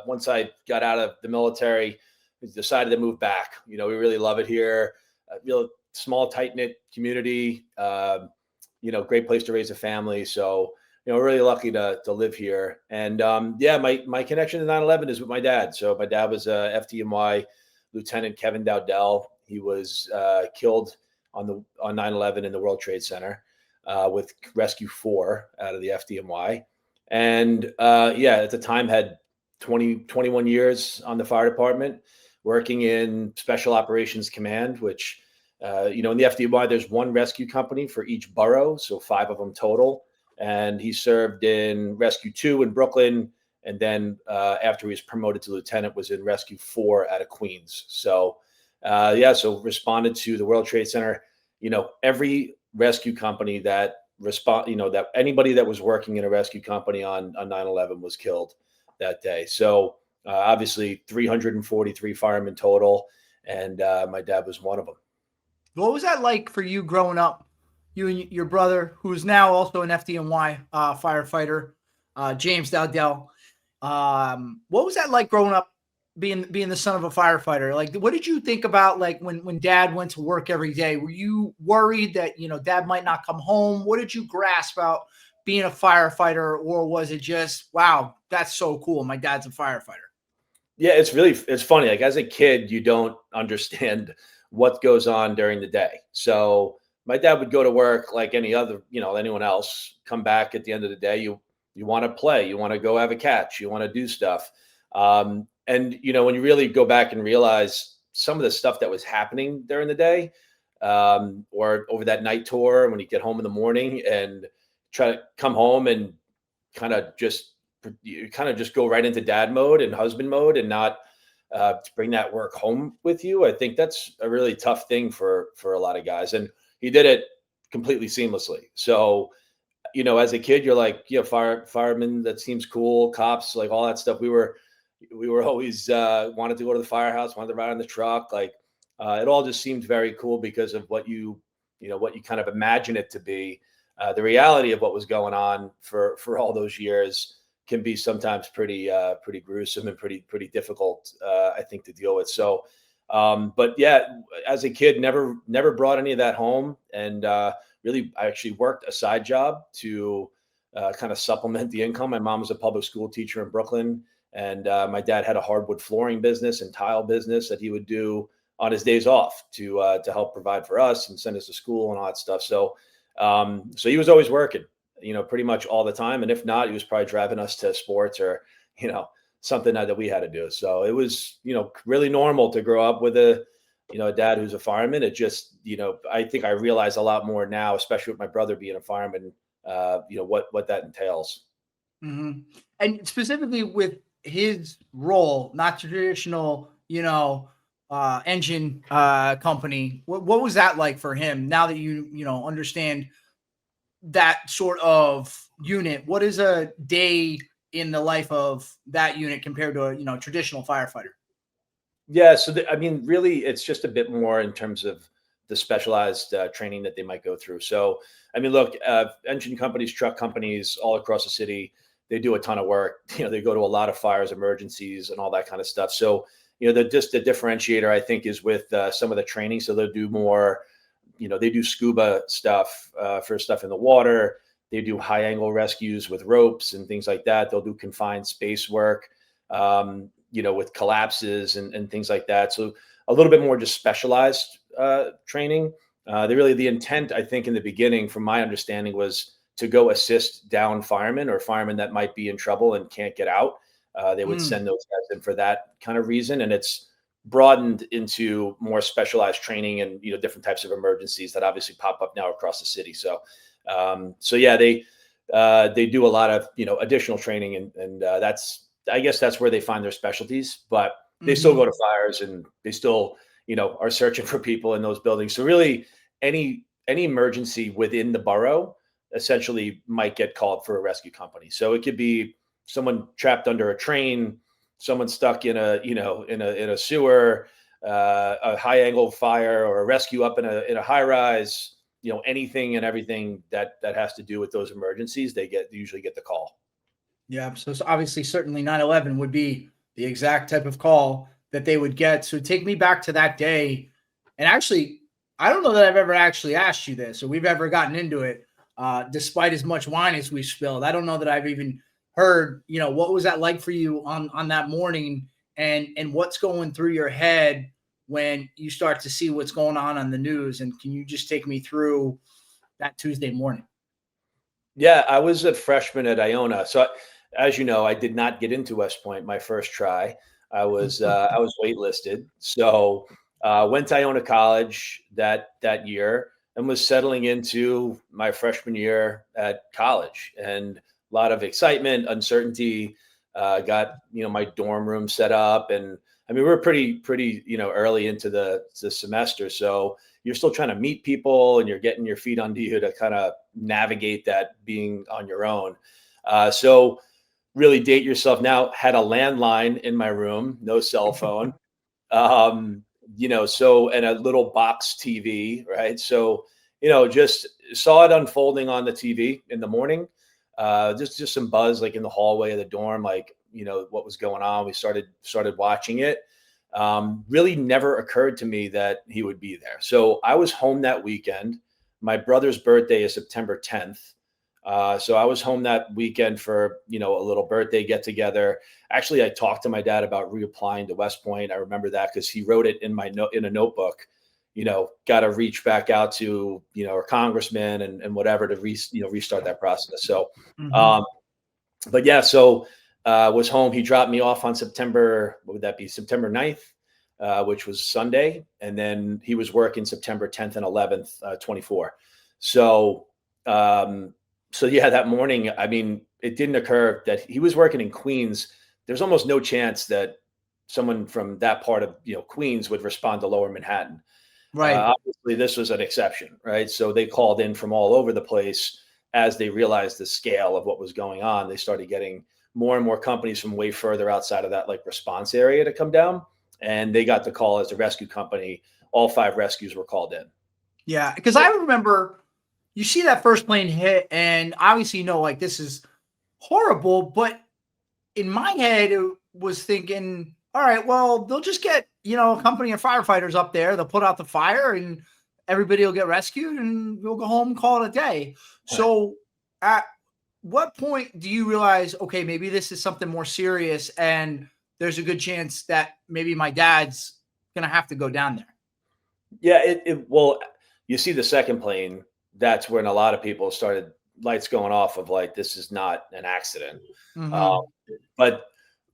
once I got out of the military, we decided to move back. We really love it here. A real small, tight-knit community. Great place to raise a family. So really lucky to live here. And my connection to 9/11 is with my dad. So my dad was FDNY Lieutenant Kevin Dowdell. He was killed on 9/11 in the World Trade Center with Rescue 4 out of the FDNY. And at the time had 21 years on the fire department, working in Special Operations Command, which in the FDNY there's one rescue company for each borough, so 5 of them total. And he served in Rescue 2 in Brooklyn, and then after he was promoted to lieutenant, was in Rescue 4 out of Queens. So so responded to the World Trade Center. Every rescue company that that anybody that was working in a rescue company on 9/11 was killed that day. So obviously 343 firemen total, and my dad was one of them. What was that like for you growing up? You and your brother, who's now also an FDNY firefighter, James Dowdell. What was that like growing up, being the son of a firefighter? Like, what did you think about, like, when dad went to work every day? Were you worried that dad might not come home? What did you grasp about being a firefighter, or was it just, wow, that's so cool, my dad's a firefighter? Yeah, it's funny. Like, as a kid, you don't understand what goes on during the day. So my dad would go to work like any other, anyone else, come back at the end of the day. You want to play, you want to go have a catch, you want to do stuff. And, when you really go back and realize some of the stuff that was happening during the day, or over that night tour, when you get home in the morning and try to come home and kind of just go right into dad mode and husband mode, and not to bring that work home with you. I think that's a really tough thing for a lot of guys. And he did it completely seamlessly. So, as a kid, you're like, firemen, that seems cool. Cops, like all that stuff. We were always wanted to go to the firehouse, wanted to ride on the truck. Like it all just seemed very cool because of what what you kind of imagine it to be. The reality of what was going on for all those years can be sometimes pretty gruesome and pretty difficult, I think, to deal with. So, but yeah, as a kid, never brought any of that home, and really, I actually worked a side job to kind of supplement the income. My mom was a public school teacher in Brooklyn, and my dad had a hardwood flooring business and tile business that he would do on his days off to help provide for us and send us to school and all that stuff. So, so he was always working, pretty much all the time. And if not, he was probably driving us to sports or, something that we had to do. So it was, really normal to grow up with a dad who's a fireman. It just, I think I realize a lot more now, especially with my brother being a fireman, what that entails. Mm-hmm. And specifically with his role, not traditional, engine company. What was that like for him? Now that you understand that sort of unit, what is a day in the life of that unit compared to a traditional firefighter? Yeah, so really, it's just a bit more in terms of the specialized training that they might go through. So, look, engine companies, truck companies, all across the city, they do a ton of work. They go to a lot of fires, emergencies, and all that kind of stuff. So, the differentiator, I think, is with some of the training. So they'll do more. They do scuba stuff for stuff in the water. They do high angle rescues with ropes and things like that. They'll do confined space work. With collapses and things like that. So a little bit more just specialized training. The intent, I think, in the beginning, from my understanding, was to go assist down firemen or firemen that might be in trouble and can't get out. They would send those guys in for that kind of reason. And it's broadened into more specialized training and, different types of emergencies that obviously pop up now across the city. So, yeah, they do a lot of, additional training and I guess that's where they find their specialties, but they still go to fires and they still, are searching for people in those buildings. So really any emergency within the borough essentially might get called for a rescue company. So it could be someone trapped under a train, someone stuck in a sewer, a high angle fire, or a rescue up in a high rise, anything and everything that has to do with those emergencies, they usually get the call. Yeah. So obviously, certainly 9/11 would be the exact type of call that they would get. So take me back to that day. And actually, I don't know that I've ever actually asked you this or we've ever gotten into it, despite as much wine as we spilled. I don't know that I've even heard, what was that like for you on that morning and what's going through your head when you start to see what's going on the news? And can you just take me through that Tuesday morning? Yeah, I was a freshman at Iona. So as you know, I did not get into West Point my first try. I was waitlisted. So went to Iona College that year and was settling into my freshman year at college, and a lot of excitement, uncertainty. Got my dorm room set up, and we were pretty early into the semester, so you're still trying to meet people and you're getting your feet under you to kind of navigate that being on your own. So really date yourself now. Had a landline in my room, no cell phone. So, and a little box TV, right? So, just saw it unfolding on the TV in the morning. Just some buzz, like in the hallway of the dorm, like, what was going on. We started watching it. Really never occurred to me that he would be there. So I was home that weekend. My brother's birthday is September 10th. So I was home that weekend for, a little birthday get together. Actually, I talked to my dad about reapplying to West Point. I remember that because he wrote it in a notebook, got to reach back out to, a congressman and whatever to restart that process. So, but yeah, so was home. He dropped me off on September 9th, which was Sunday. And then he was working September 10th and 11th, 24. So, yeah, that morning, it didn't occur that he was working in Queens. There's almost no chance that someone from that part of, Queens would respond to Lower Manhattan. Right. Obviously, this was an exception, right? So they called in from all over the place as they realized the scale of what was going on. They started getting more and more companies from way further outside of that like response area to come down, and they got the call as a rescue company. All 5 rescues were called in. Yeah, because I remember you see that first plane hit, and obviously like this is horrible, but in my head it was thinking, all right, well, they'll just get a company of firefighters up there, they'll put out the fire and everybody will get rescued and we'll go home and call it a day. So at what point do you realize, okay, maybe this is something more serious and there's a good chance that maybe my dad's gonna have to go down there? Yeah, well, you see the second plane, that's when a lot of people started lights going off of like, this is not an accident. Mhm. But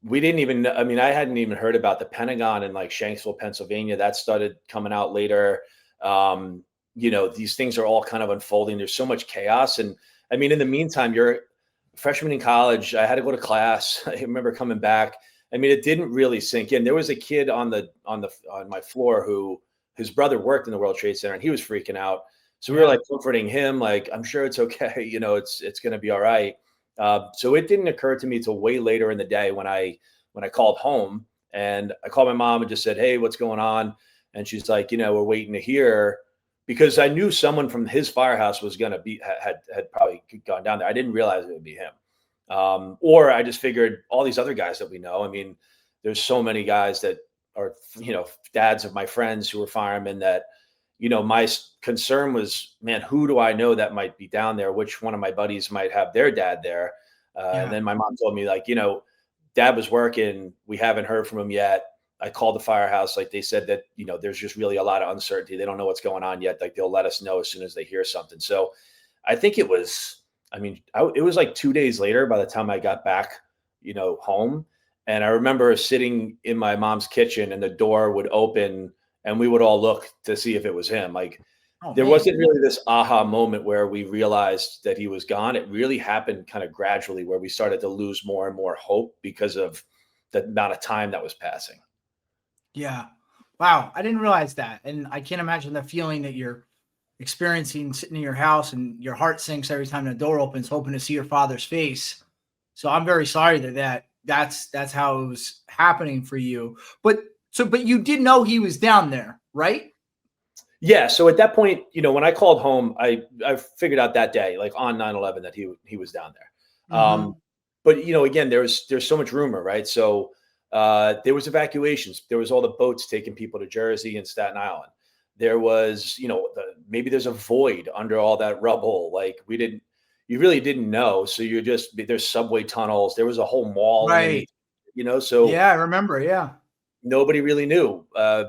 we didn't even, I mean, I hadn't even heard about the Pentagon in like Shanksville, Pennsylvania. That started coming out later. These things are all kind of unfolding. There's so much chaos. And I mean, in the meantime, you're a freshman in college. I had to go to class. I remember coming back. I mean, it didn't really sink in. There was a kid on my floor who his brother worked in the World Trade Center and he was freaking out. So we were like comforting him, like, I'm sure it's okay. It's going to be all right. So it didn't occur to me till way later in the day when I called home, and I called my mom and just said, "Hey, what's going on?" And she's like, "We're waiting to hear," because I knew someone from his firehouse was going to be had probably gone down there. I didn't realize it would be him, or I just figured all these other guys that we know. I mean, there's so many guys that are dads of my friends who are firemen that. My concern was, man, who do I know that might be down there? Which one of my buddies might have their dad there? And then my mom told me, like, dad was working. We haven't heard from him yet. I called the firehouse. Like they said that, there's just really a lot of uncertainty. They don't know what's going on yet. Like they'll let us know as soon as they hear something. So I think it was, it was like 2 days later by the time I got back, home. And I remember sitting in my mom's kitchen and the door would open and we would all look to see if it was him. Like there wasn't really this aha moment where we realized that he was gone. It really happened kind of gradually where we started to lose more and more hope because of the amount of time that was passing. Yeah. Wow. I didn't realize that. And I can't imagine the feeling that you're experiencing sitting in your house and your heart sinks every time the door opens, hoping to see your father's face. So I'm very sorry that's how it was happening for you. But you did know he was down there, right? Yeah. So at that point, when I called home, I figured out that day, like on 9/11, that he was down there. Mm-hmm. But again, there's so much rumor, right? So there was evacuations. There was all the boats taking people to Jersey and Staten Island. There was, maybe there's a void under all that rubble. Like you really didn't know. So there's subway tunnels. There was a whole mall, Right. So yeah, I remember. Yeah. Nobody really knew.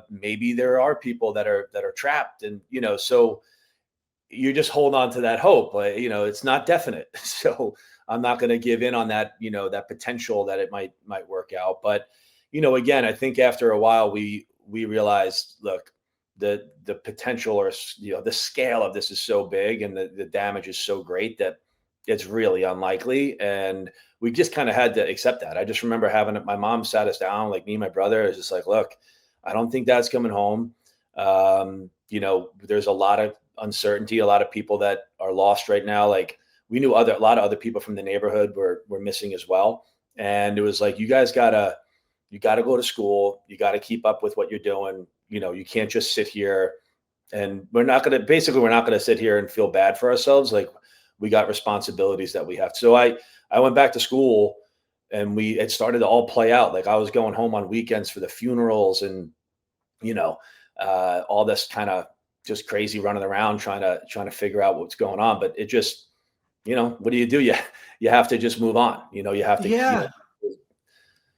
Maybe there are people that are trapped, and so you just hold on to that hope. It's not definite, so I'm not going to give in on that. That potential that it might work out. But again, I think after a while we realized, look, the potential or the scale of this is so big, and the damage is so great that it's really unlikely. And we just kind of had to accept that. I just remember my mom sat us down, like me and my brother, is just like, look, I don't think Dad's coming home. There's a lot of uncertainty, a lot of people that are lost right now. Like we knew a lot of other people from the neighborhood were missing as well. And it was like, you guys you gotta go to school. You got to keep up with what you're doing. You can't just sit here, and we're not going to sit here and feel bad for ourselves. Like we got responsibilities that we have. So I went back to school, and it started to all play out. Like I was going home on weekends for the funerals, and all this kind of just crazy running around trying to figure out what's going on. But it just, what do? You have to just move on. You have to. Yeah.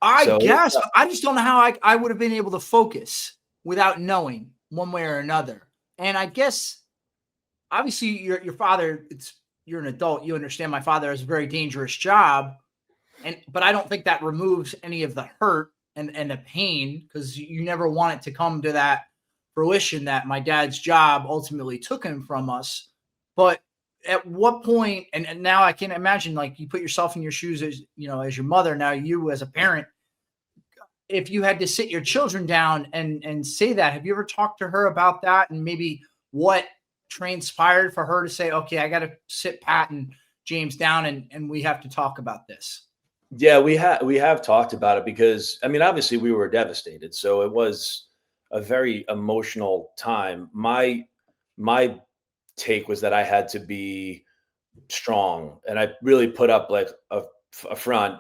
I guess I just don't know how I would have been able to focus without knowing one way or another. And I guess obviously your father, you're an adult, you understand my father has a very dangerous job. But I don't think that removes any of the hurt and the pain, because you never want it to come to that fruition that my dad's job ultimately took him from us. But at what point, and now I can imagine, like, you put yourself in your shoes as, as your mother, now you as a parent, if you had to sit your children down and say that, have you ever talked to her about that and maybe what transpired for her to say, okay, I got to sit Pat and James down and we have to talk about this? Yeah, we have talked about it because I mean, obviously we were devastated. So it was a very emotional time. My take was that I had to be strong, and I really put up like a front.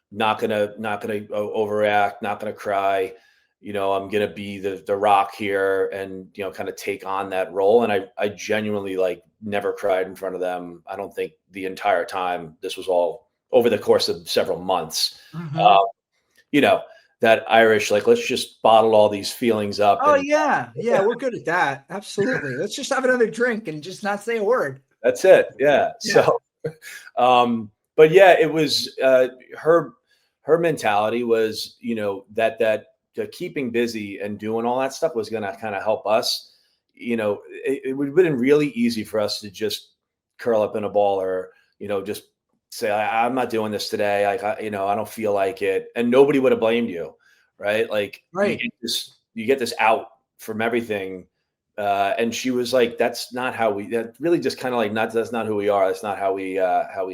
Not gonna overreact. Not gonna cry. I'm gonna be the rock here, and kind of take on that role. And I genuinely like never cried in front of them. I don't think the entire time. This was all over the course of several months. Mhm. Uh, you know that Irish, like, let's just bottle all these feelings up, Oh and yeah. Yeah. We're good at that. Absolutely. Let's just have another drink and just not say a word. that's it. Yeah. Yeah. So, but yeah, it was her mentality was, that keeping busy and doing all that stuff was going to kind of help us. It would have been really easy for us to just curl up in a ball, or just say, I'm not doing this today. I don't feel like it, and nobody would have blamed you, right? Like Right. you get this out from everything. And she was like, "That's not how we. That really just kind of like not. That's not who we are. That's not how we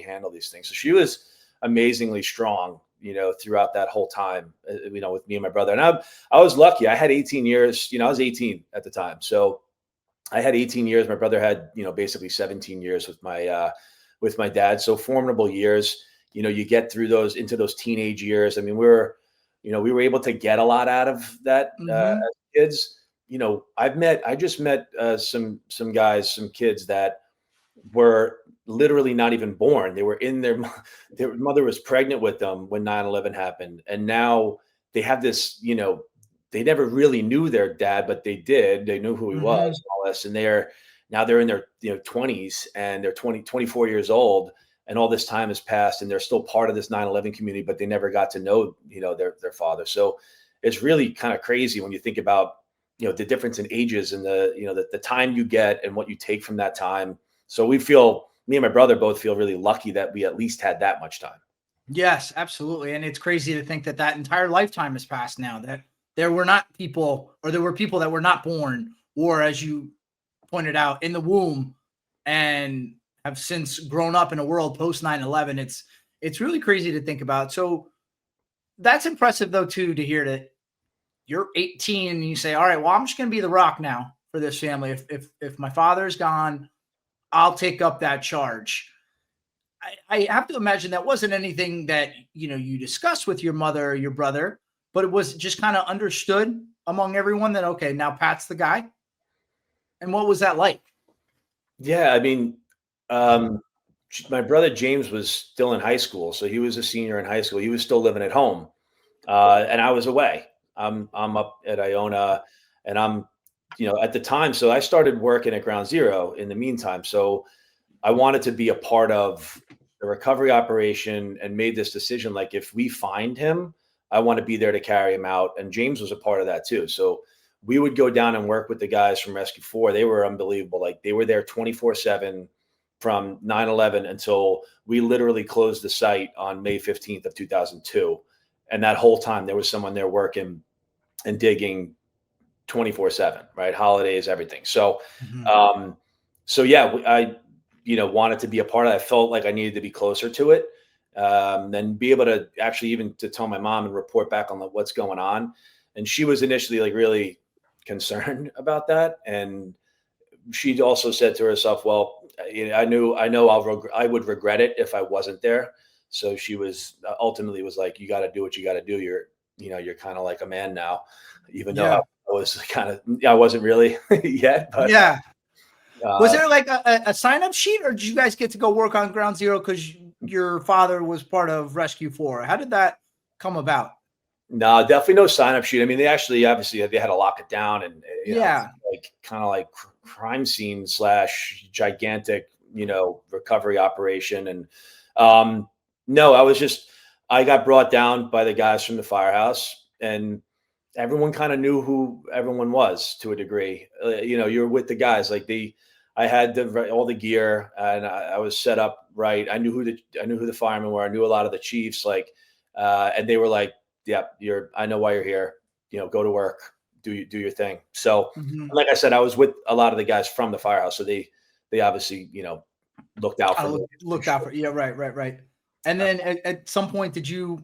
handle these things." So she was amazingly strong, throughout that whole time. With me and my brother, and I was lucky. I had 18 years. I was 18 at the time, so I had 18 years. My brother had basically 17 years with my dad. So formidable years. You get through those into those teenage years. I mean, we were able to get a lot out of that Mhm. as kids. I just met some guys, some kids that were literally not even born. They were in their mother was pregnant with them when 9/11 happened. And now they have this, they never really knew their dad, but they did. They knew who he was Mhm. and all this. And they're in their 20s, and they're 24 years old. And all this time has passed, and they're still part of this 9/11 community, but they never got to know, their father. So it's really kind of crazy when you think about, the difference in ages, and the time you get and what you take from that time. So me and my brother both feel really lucky that we at least had that much time. Yes, absolutely. And it's crazy to think that that entire lifetime has passed now, that there were not people, or there were people that were not born, or as you pointed out, in the womb and have since grown up in a world post 9/11. It's really crazy to think about. So that's impressive though too, to hear that you're 18 and you say, all right, well, I'm just going to be the rock now for this family. If my father's gone, I'll take up that charge. I have to imagine that wasn't anything that you discussed with your mother or your brother, but it was just kind of understood among everyone that okay, now Pat's the guy. And what was that like? Yeah, I mean, um, my brother James was still in high school, so he was a senior in high school. He was still living at home, and I was away. I'm up at Iona, and I'm, at the time. So I started working at Ground Zero in the meantime. So I wanted to be a part of the recovery operation, and made this decision. Like, if we find him, I want to be there to carry him out. And James was a part of that too. So we would go down and work with the guys from Rescue 4. They were unbelievable. Like, they were there 24/7 from 9/11 until we literally closed the site on May 15th of 2002. And that whole time there was someone there working and digging 24/7, right? Holidays, everything. So, Mhm. um, so yeah, I, wanted to be a part of it. I felt like I needed to be closer to it, and be able to actually even to tell my mom and report back on what's going on. And she was initially like really concerned about that. And she also said to herself, well, I know I would regret it if I wasn't there. So she was ultimately was like, you got to do what you got to do. You're kind of like a man now, even though I Yeah. was I wasn't really yet, but Yeah. Was uh, there like a sign up sheet, or did you guys get to go work on Ground Zero because your father was part of Rescue 4? How did that come about? no, definitely no sign up sheet. I mean, they actually obviously they had to lock it down, and Yeah. like kind of like crime scene slash gigantic, recovery operation. And no, I got brought down by the guys from the firehouse, and everyone kind of knew who everyone was to a degree. You're with the guys. Like, I had all the gear, and I was set up right. I knew who the firemen were. I knew a lot of the chiefs. Like, and they were like, yeah, I know why you're here. Go to work, do your thing. So, Mhm. like I said, I was with a lot of the guys from the firehouse, so they obviously, looked out for Kinda me. looked out for, yeah, right. And then at some point, did you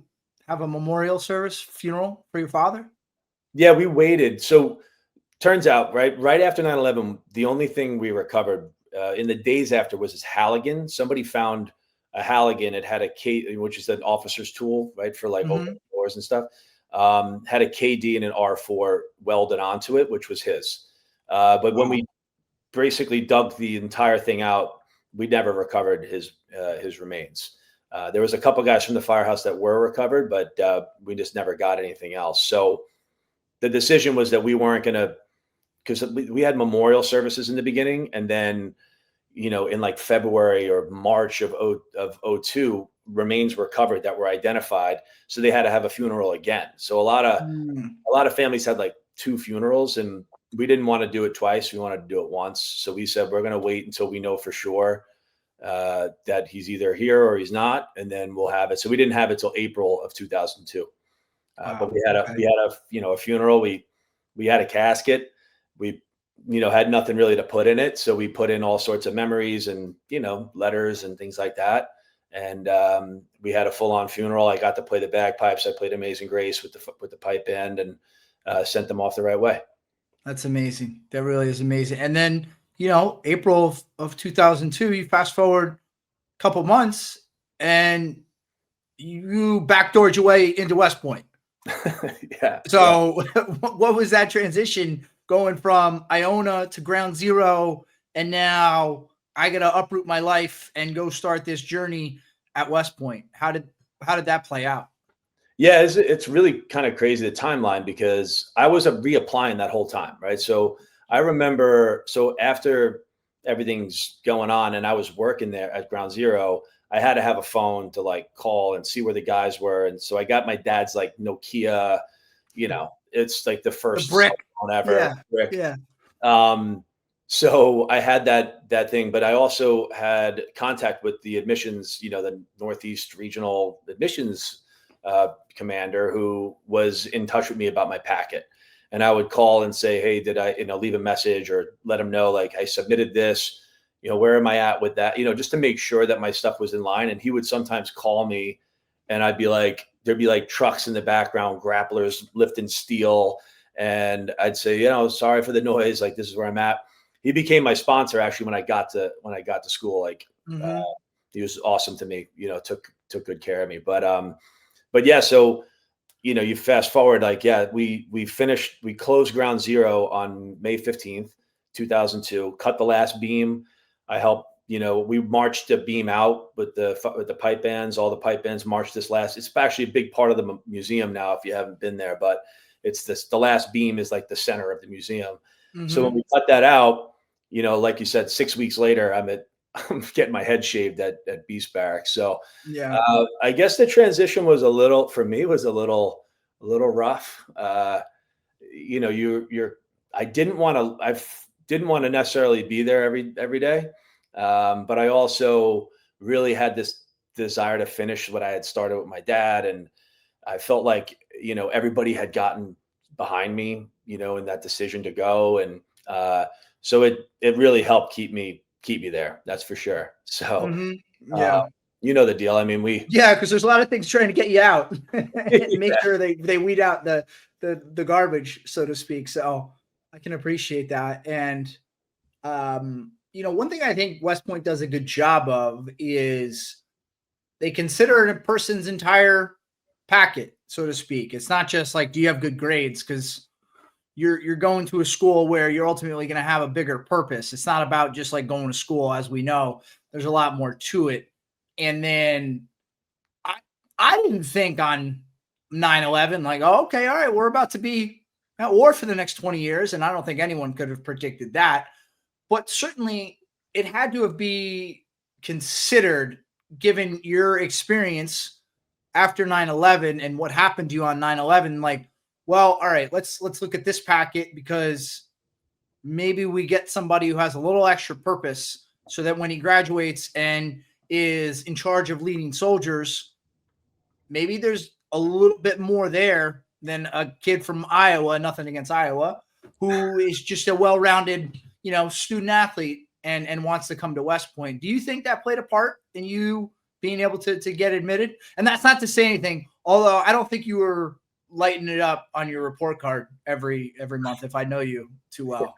have a memorial service, funeral for your father? Yeah, we waited. So turns out, right after 9/11, the only thing we recovered in the days after was this Halligan. Somebody found a Halligan. It had a K, which is an officer's tool, right, for like opening Mhm. doors and stuff. Had a KD and an R4 welded onto it, which was his. But when we basically dug the entire thing out, we never recovered his remains. There was a couple guys from the firehouse that were recovered, but we just never got anything else. So the decision was that we weren't going to, because we had memorial services in the beginning, and then in like February or March of 02, remains were covered that were identified, so they had to have a funeral again. So Mm. a lot of families had like 2 funerals, and we didn't want to do it twice. We wanted to do it once. So we said we're going to wait until we know for sure that he's either here or he's not, and then we'll have it. So we didn't have it till April of 2002. But Wow. we had Okay. a funeral. We had a casket. We had nothing really to put in it, so we put in all sorts of memories and letters and things like that. And we had a full on funeral. I got to play the bagpipes. I played Amazing Grace with the pipe band, and sent them off the right way. That's amazing. That really is amazing. And then, April of 2002, you fast forward a couple months and you backdoored your way into West Point. Yeah. So what was that transition going from Iona to Ground Zero? And now I got to uproot my life and go start this journey at West Point. How did that play out? Yeah, it's really kind of crazy, the timeline, because I was reapplying that whole time, right? So I remember, so after everything's going on and I was working there at Ground Zero, I had to have a phone to like call and see where the guys were. And so I got my dad's like Nokia, it's like the The first cell brick. phone ever, Yeah. brick. Yeah. So I had that thing, but I also had contact with the admissions, the Northeast Regional Admissions commander, who was in touch with me about my packet. And I would call and say, hey, did I, leave a message or let him know, like, I submitted this, where am I at with that? Just to make sure that my stuff was in line. And he would sometimes call me and I'd be like, there'd be like trucks in the background, grapplers lifting steel. And I'd say, sorry for the noise. Like, this is where I'm at. He became my sponsor actually when I got to school. Like, Mm-hmm. he was awesome to me, took good care of me. But yeah, so you fast forward, like, yeah, we closed Ground Zero on May 15th, 2002, cut the last beam. I helped, we marched the beam out with the pipe bands. All the pipe bands marched it's actually a big part of the museum now if you haven't been there, but it's the last beam is like the center of the museum. So when Mm-hmm. we cut that out, like you said, 6 weeks later, I'm getting my head shaved at Beast Barracks. So Yeah. I guess the transition was a little rough. I didn't want to necessarily be there every day. But I also really had this desire to finish what I had started with my dad. And I felt like, everybody had gotten behind me, in that decision to go. And so it really helped keep me there. That's for sure. So, Mm-hmm. uh, Yeah. you know the deal. I mean, Yeah, because there's a lot of things trying to get you out and make yeah. sure they weed out the garbage, so to speak. So I can appreciate that. And one thing I think West Point does a good job of is they consider a person's entire packet, so to speak. It's not just like, do you have good grades? Because you're going to a school where you're ultimately going to have a bigger purpose. It's not about just like going to school, as we know. There's a lot more to it. And then I didn't think on 9/11 like, oh, okay, all right, we're about to be at war for the next 20 years. And I don't think anyone could have predicted that. But certainly it had to have been considered given your experience after 9/11 and what happened to you on 9/11. Like, well, all right, let's look at this packet because maybe we get somebody who has a little extra purpose so that when he graduates and is in charge of leading soldiers, maybe there's a little bit more there than a kid from Iowa, nothing against Iowa, who is just a well-rounded, student athlete and wants to come to West Point. Do you think that played a part in you being able to get admitted? And that's not to say anything, although I don't think you were lighting it up on your report card every month if I know you too well.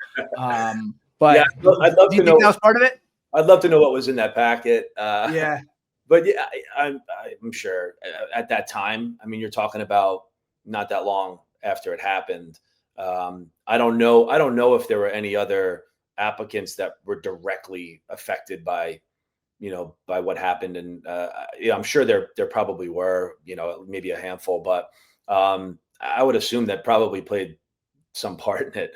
But yeah, I'd love do you to think know. that was part of it? I'd love to know what was in that packet. Yeah. But yeah, I'm sure at that time, I mean, you're talking about not that long after it happened. I don't know if there were any other applicants that were directly affected by what happened. And I'm sure there probably were, maybe a handful, but I would assume that probably played some part in it.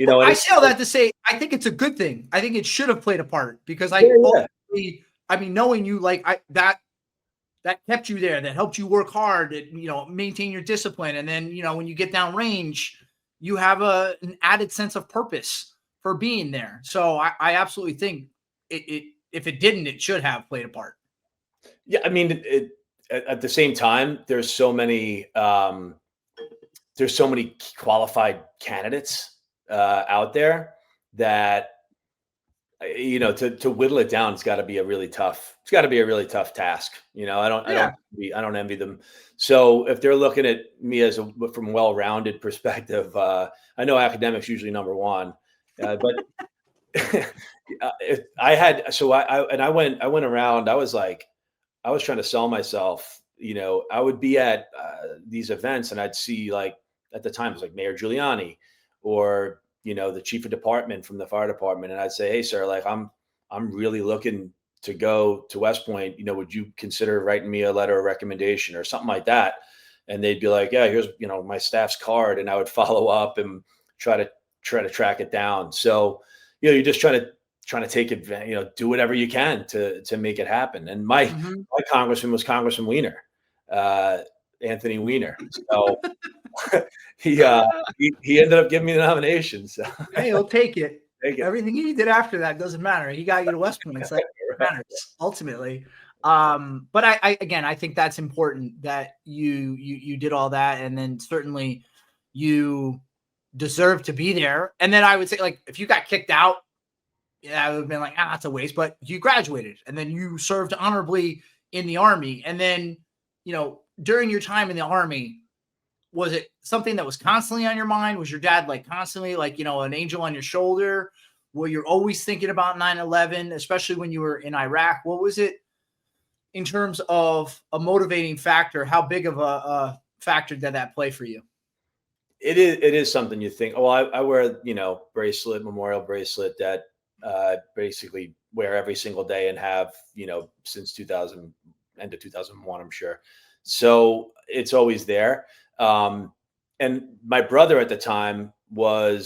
I say all that to say, I think it's a good thing. I think it should have played a part because ultimately, I mean, knowing you that kept you there, that helped you work hard and, maintain your discipline. And then, when you get down range, you have an added sense of purpose for being there. So I absolutely think if it didn't, it should have played a part. Yeah. I mean, at the same time, there's so many qualified candidates out there that, to whittle it down, it's got to be a really tough task. I don't envy them. So if they're looking at me from a well-rounded perspective, I know academics usually number one, but I went around, I was trying to sell myself, I would be at these events and I'd see at the time it was Mayor Giuliani or, the chief of department from the fire department. And I'd say, hey, sir, I'm really looking to go to West Point. Would you consider writing me a letter of recommendation or something like that? And they'd be like, yeah, here's, my staff's card. And I would follow up and try to track it down. So, you're just trying to take advantage, do whatever you can to make it happen. And my congressman was Congressman Weiner, Anthony Weiner. So he ended up giving me the nomination. So hey, he'll take it. Take it. Everything he did after that doesn't matter. He got you to West Point. It's like it matters ultimately. But I think that's important that you did all that, and then certainly you deserve to be there. And then I would say, if you got kicked out, I would have been like, that's a waste. But you graduated, and then you served honorably in the Army, and then during your time in the Army, was it something that was constantly on your mind? Was your dad constantly an angel on your shoulder? Were you always thinking about 9/11, especially when you were in Iraq? What was it in terms of a motivating factor? How big of a factor did that play for you? It is something you think. Well, I wear memorial bracelet that basically wear every single day and have since 2000 end of 2001, I'm sure. So it's always there. And my brother at the time when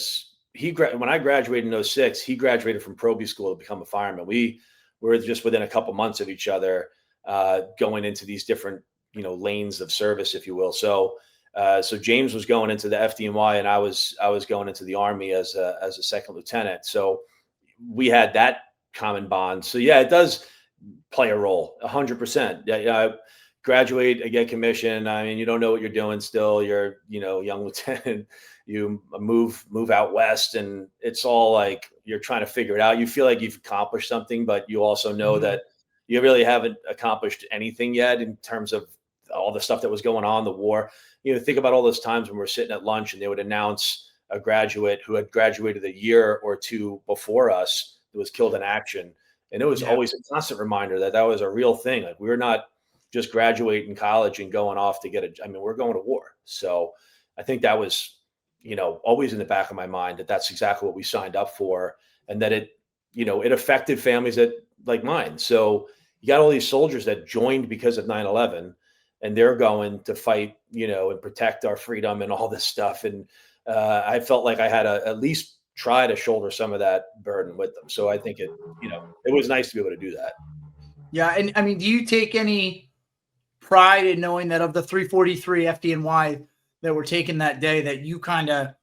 I graduated in 2006, he graduated from Proby School to become a fireman. We were just within a couple months of each other, going into these different, lanes of service, if you will. So James was going into the FDNY and I was going into the Army as a second lieutenant. So we had that common bond. So yeah, it does play a role 100%. Yeah. Graduate, I get commission. I mean, you don't know what you're doing still. You're, young lieutenant, you move out west and it's all you're trying to figure it out. You feel like you've accomplished something, but you also know that you really haven't accomplished anything yet in terms of all the stuff that was going on, the war. Think about all those times when we're sitting at lunch and they would announce a graduate who had graduated a year or two before us who was killed in action. And it was always a constant reminder that was a real thing. We were not just graduating college and going off to we're going to war. So I think that was, always in the back of my mind that's exactly what we signed up for. And that it affected families that like mine. So you got all these soldiers that joined because of 9/11 and they're going to fight, and protect our freedom and all this stuff. And I felt like I had to at least try to shoulder some of that burden with them. So I think it was nice to be able to do that. Yeah. And I mean, do you take any pride in knowing that of the 343 FDNY that were taken that day, that you kind of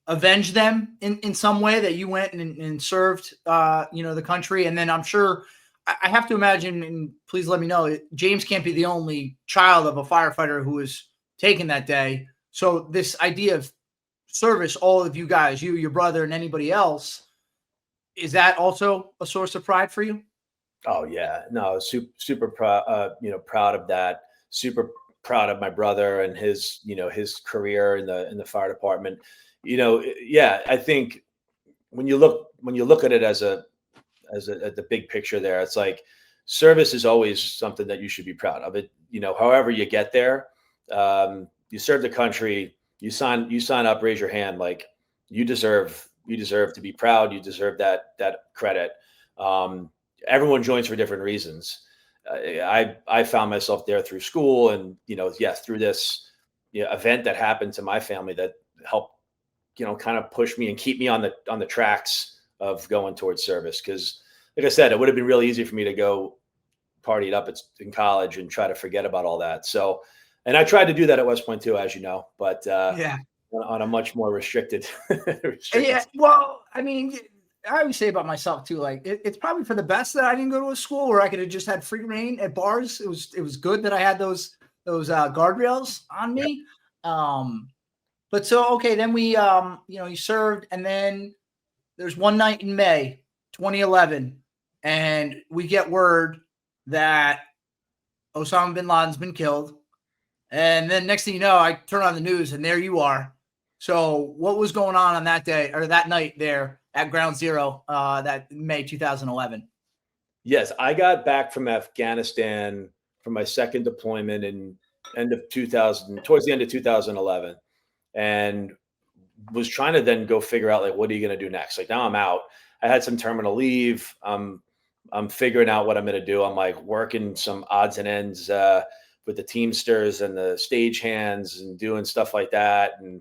avenged them in some way, that you went and served, the country? And then I'm sure I have to imagine, and please let me know, James can't be the only child of a firefighter who was taken that day. So this idea of service, all of you guys, you, your brother, and anybody else, is that also a source of pride for you? Oh yeah, no, super proud. Proud of that. Super proud of my brother and his, his career in the fire department. Yeah, I think when you look at it as at the big picture there, it's like service is always something that you should be proud of. It, however you get there, you serve the country, you sign up, raise your hand, like you deserve to be proud. You deserve that credit. Everyone joins for different reasons. I found myself there through school, and yes, through this event that happened to my family that helped kind of push me and keep me on the tracks of going towards service. Because like I said, it would have been really easy for me to go party it up in college and try to forget about all that. So, and I tried to do that at West Point too, as you know, but Yeah. on a much more restricted. Yeah. Well, I mean, I always say about myself too, like it's probably for the best that I didn't go to a school where I could have just had free reign at bars. It was good that I had those guardrails on me. But so, okay, then we, you served, and then there's one night in May 2011, and we get word that Osama bin Laden's been killed. And then next thing you know, I turn on the news, and there you are. So what was going on that day or that night there at Ground Zero, that May 2011? Yes, I got back from Afghanistan from my second deployment in towards the end of 2011, and was trying to then go figure out, like, what are you going to do next? Like, now I'm out. I had some terminal leave. I'm figuring out what I'm going to do. I'm like working some odds and ends with the Teamsters and the stagehands and doing stuff like that, and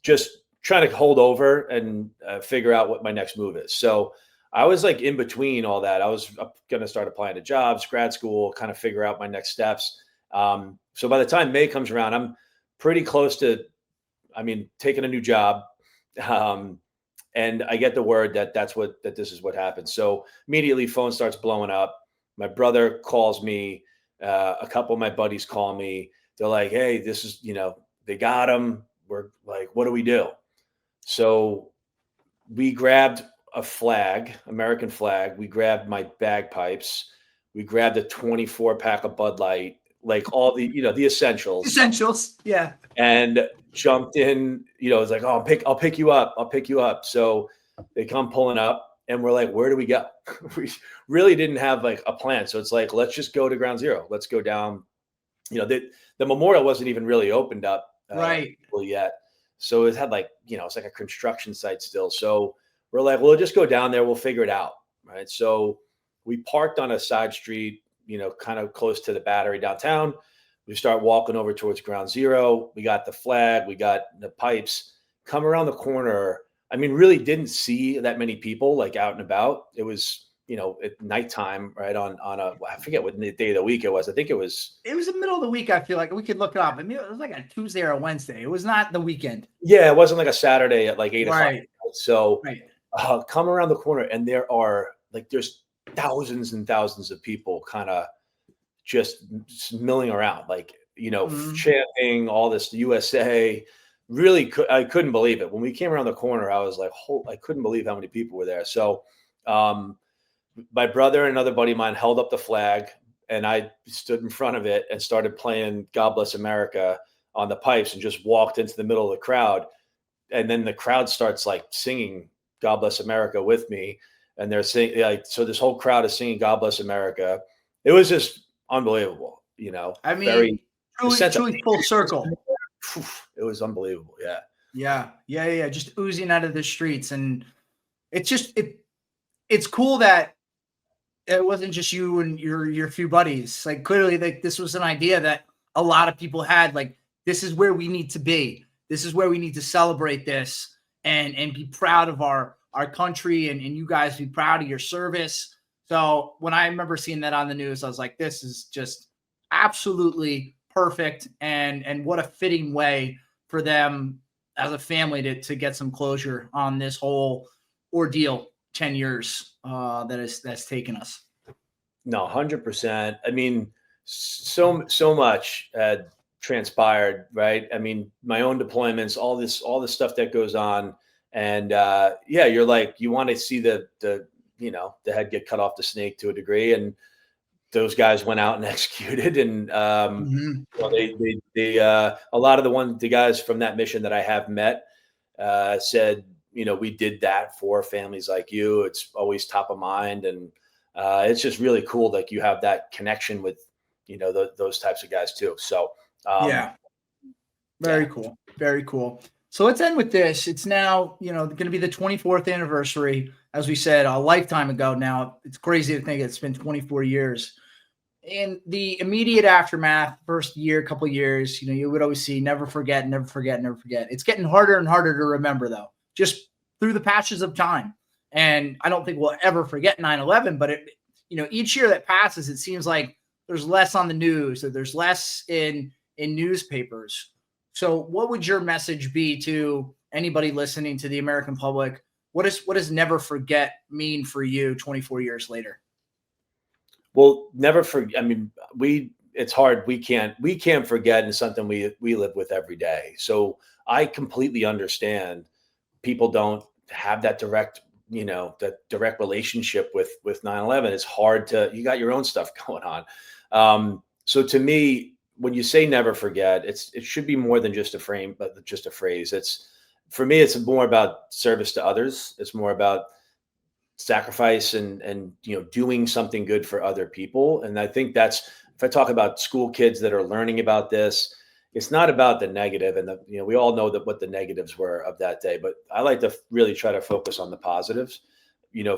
just trying to hold over and figure out what my next move is. So I was like in between all that. I was going to start applying to jobs, grad school, kind of figure out my next steps. So by the time May comes around, I'm pretty close to, taking a new job. And I get the word that this is what happened. So immediately phone starts blowing up. My brother calls me. A couple of my buddies call me. They're like, hey, this is, they got him. We're like, what do we do? So we grabbed a flag, American flag. We grabbed my bagpipes. We grabbed a 24 pack of Bud Light, like all the, the essentials. Essentials. Yeah. And jumped in, it's like, oh, I'll pick you up. I'll pick you up. So they come pulling up, and we're like, where do we go? We really didn't have like a plan. So it's like, let's just go to Ground Zero. Let's go down. The memorial wasn't even really opened up right yet. So it had like, it's like a construction site still. So we're like, well, we'll just go down there. We'll figure it out. Right. So we parked on a side street, kind of close to the Battery downtown. We start walking over towards Ground Zero. We got the flag. We got the pipes. Come around the corner. Really didn't see that many people like out and about. It was, at nighttime, right? On I forget what day of the week it was. I think it was the middle of the week. I feel like we could look it up. It was like a Tuesday or a Wednesday. It was not the weekend. Yeah, it wasn't like a Saturday at like 8 o'clock. So come around the corner, and there's thousands and thousands of people kind of just milling around, like, chanting all this USA. Really, I couldn't believe it. When we came around the corner, I was like, I couldn't believe how many people were there. So my brother and another buddy of mine held up the flag, and I stood in front of it and started playing God Bless America on the pipes, and just walked into the middle of the crowd. And then the crowd starts like singing God Bless America with me. And they're singing, like, so this whole crowd is singing God Bless America. It was just unbelievable, truly full circle. It was unbelievable. Yeah. Just oozing out of the streets. And it's just, it's cool that it wasn't just you and your few buddies. Like, clearly, like, this was an idea that a lot of people had. Like, this is where we need to be. This is where we need to celebrate this and be proud of our country, and you guys be proud of your service. So when I remember seeing that on the news, I was like, this is just absolutely perfect. And what a fitting way for them as a family to get some closure on this whole ordeal, 10 years that's taken us. No, 100%. So much transpired, right? I mean, my own deployments, all this stuff that goes on. And yeah, you're like, you want to see the head get cut off the snake to a degree. And those guys went out and executed. And Mhm. well, they a lot of the guys from that mission that I have met said, we did that for families like you. It's always top of mind. And it's just really cool that you have that connection with, those types of guys too. So, Yeah. Very cool. Very cool. So let's end with this. It's now, going to be the 24th anniversary. As we said, a lifetime ago now. It's crazy to think it's been 24 years. In the immediate aftermath, first year, couple years, you would always see never forget, never forget, never forget. It's getting harder and harder to remember, though, just through the patches of time. And I don't think we'll ever forget 9/11, but each year that passes, it seems like there's less on the news, that there's less in newspapers. So what would your message be to anybody listening, to the American public? What does never forget mean for you 24 years later? Well, never forget. I mean, it's hard. We can't forget, and something we live with every day. So I completely understand people don't have that direct relationship with 9/11. It's hard you got your own stuff going on. So to me, when you say never forget, it should be more than just a frame, but just a phrase. For me, it's more about service to others. It's more about sacrifice and doing something good for other people. And I think if I talk about school kids that are learning about this, it's not about the negative. And we all know what the negatives were of that day, but I like to really try to focus on the positives.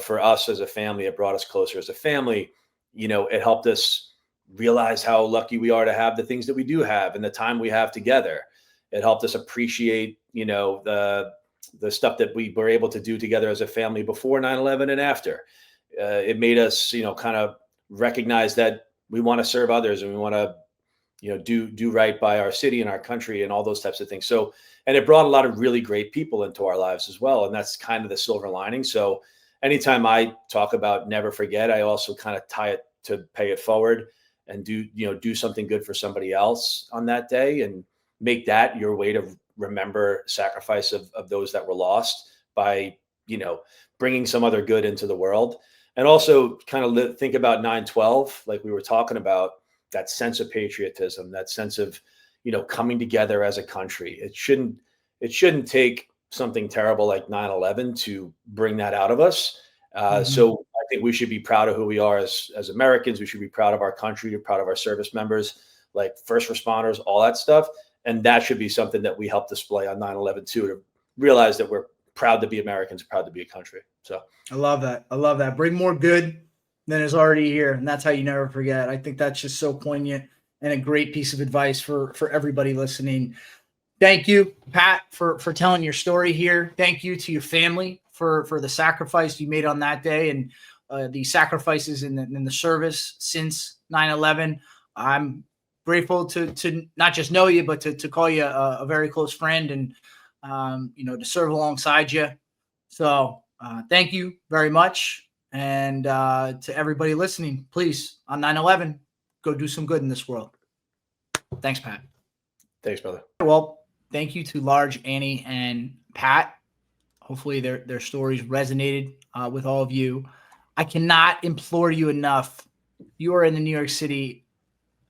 For us as a family, it brought us closer as a family. It helped us realize how lucky we are to have the things that we do have and the time we have together. It helped us appreciate, the stuff that we were able to do together as a family before 9/11 and after. It made us, kind of recognize that we want to serve others and we want to, do right by our city and our country and all those types of things. So, and it brought a lot of really great people into our lives as well. And that's kind of the silver lining. So anytime I talk about never forget, I also kind of tie it to pay it forward and do something good for somebody else on that day and make that your way to remember sacrifice of those that were lost by, bringing some other good into the world. And also kind of think about 9/12, like we were talking about, that sense of patriotism, that sense of, coming together as a country. It shouldn't take something terrible like 9/11 to bring that out of us. So I think we should be proud of who we are as Americans. We should be proud of our country, proud of our service members, like first responders, all that stuff. And that should be something that we help display on 9/11 too, to realize that we're proud to be Americans, proud to be a country. So I love that. I love that. Bring more good than is already here. And that's how you never forget. I think that's just so poignant and a great piece of advice for everybody listening. Thank you, Pat, for telling your story here. Thank you to your family for the sacrifice you made on that day and the sacrifices in the service since 9/11. I'm grateful to not just know you, but to call you a very close friend and, to serve alongside you. So thank you very much. And to everybody listening, please, on 9/11, go do some good in this world. Thanks, Pat. thanks, brother. Well, thank you to Large, Annie, and Pat. Hopefully their stories resonated with all of you. I cannot implore you enough. You are in the New York City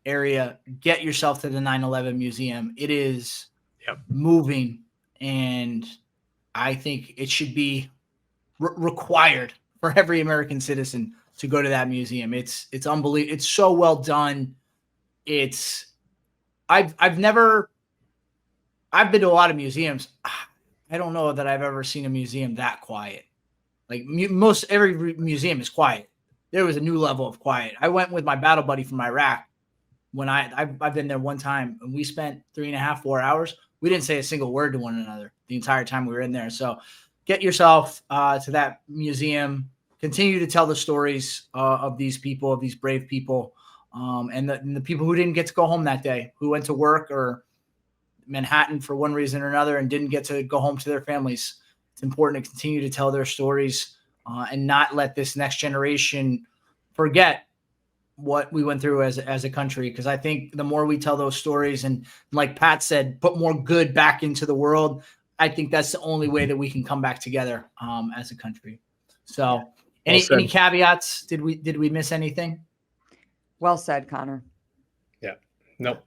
area. Get yourself to the 9/11 Museum. It is moving, and I think it should be required for every American citizen to go to that museum. It's unbelievable. It's so well done. I've been to a lot of museums. I don't know that I've ever seen a museum that quiet. Like most every museum is quiet. There was a new level of quiet. I went with my battle buddy from Iraq when I've been there one time, and we spent 3.5, 4 hours. We didn't say a single word to one another the entire time we were in there. So get yourself to that museum. Continue to tell the stories of these people, of these brave people, and the people who didn't get to go home that day, who went to work or Manhattan for one reason or another and didn't get to go home to their families. It's important to continue to tell their stories and not let this next generation forget what we went through as a country, because I think the more we tell those stories and, like Pat said, put more good back into the world, I think that's the only way that we can come back together as a country. So any caveats? Did we miss anything? Well said, Connor. Yeah. Nope.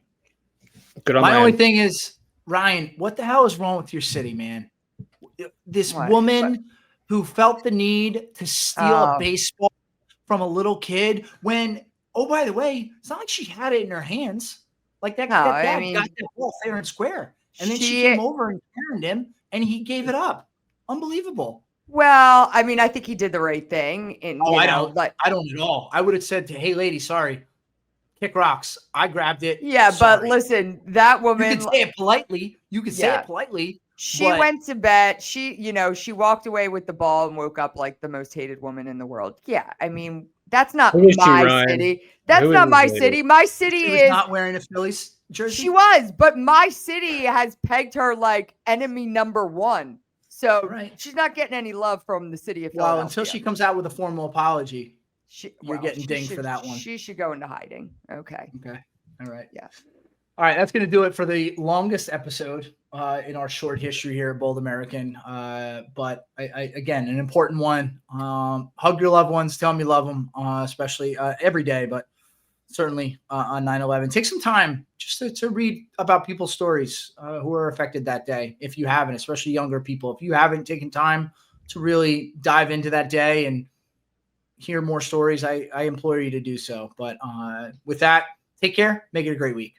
Good on My my only end. thing is, Ryan, what the hell is wrong with your city, man? This What? woman who felt the need to steal a Oh. baseball from a little kid when, oh, by the way, it's not like she had it in her hands. Like that, No, that I dad mean, got that ball fair and square. And then she she- came over and turned him and he gave it up. Unbelievable. Well, I mean, I think he did the right thing. And Oh, you I know, don't. like, I don't at all. I would have said to, hey, lady, sorry. Kick rocks. I grabbed it. yeah, Sorry. but listen, that You woman, can say it politely. You can say Yeah. it politely. she but- went to bed. She walked away with the ball and woke up like the most hated woman in the world. Yeah, I mean, that's not Who is she, my Ryan? city. That's Who not is my this lady? city. My city She was is not wearing a Phillies jersey. She was, but my city has pegged her like enemy number one. So Right. she's not getting any love from the city of Well, Philadelphia. until she comes out with a formal apology. You're getting she dinged should- for that one. She should go into hiding. Okay. Okay. All right. Yeah. All right. That's going to do it for the longest episode in our short history here at Bold American. But I again, an important one. Hug your loved ones. Tell them you love them, especially every day, but certainly on 9/11. Take some time just to read about people's stories who were affected that day. If you haven't, especially younger people, if you haven't taken time to really dive into that day and hear more stories, I implore you to do so. But with that, take care. Make it a great week.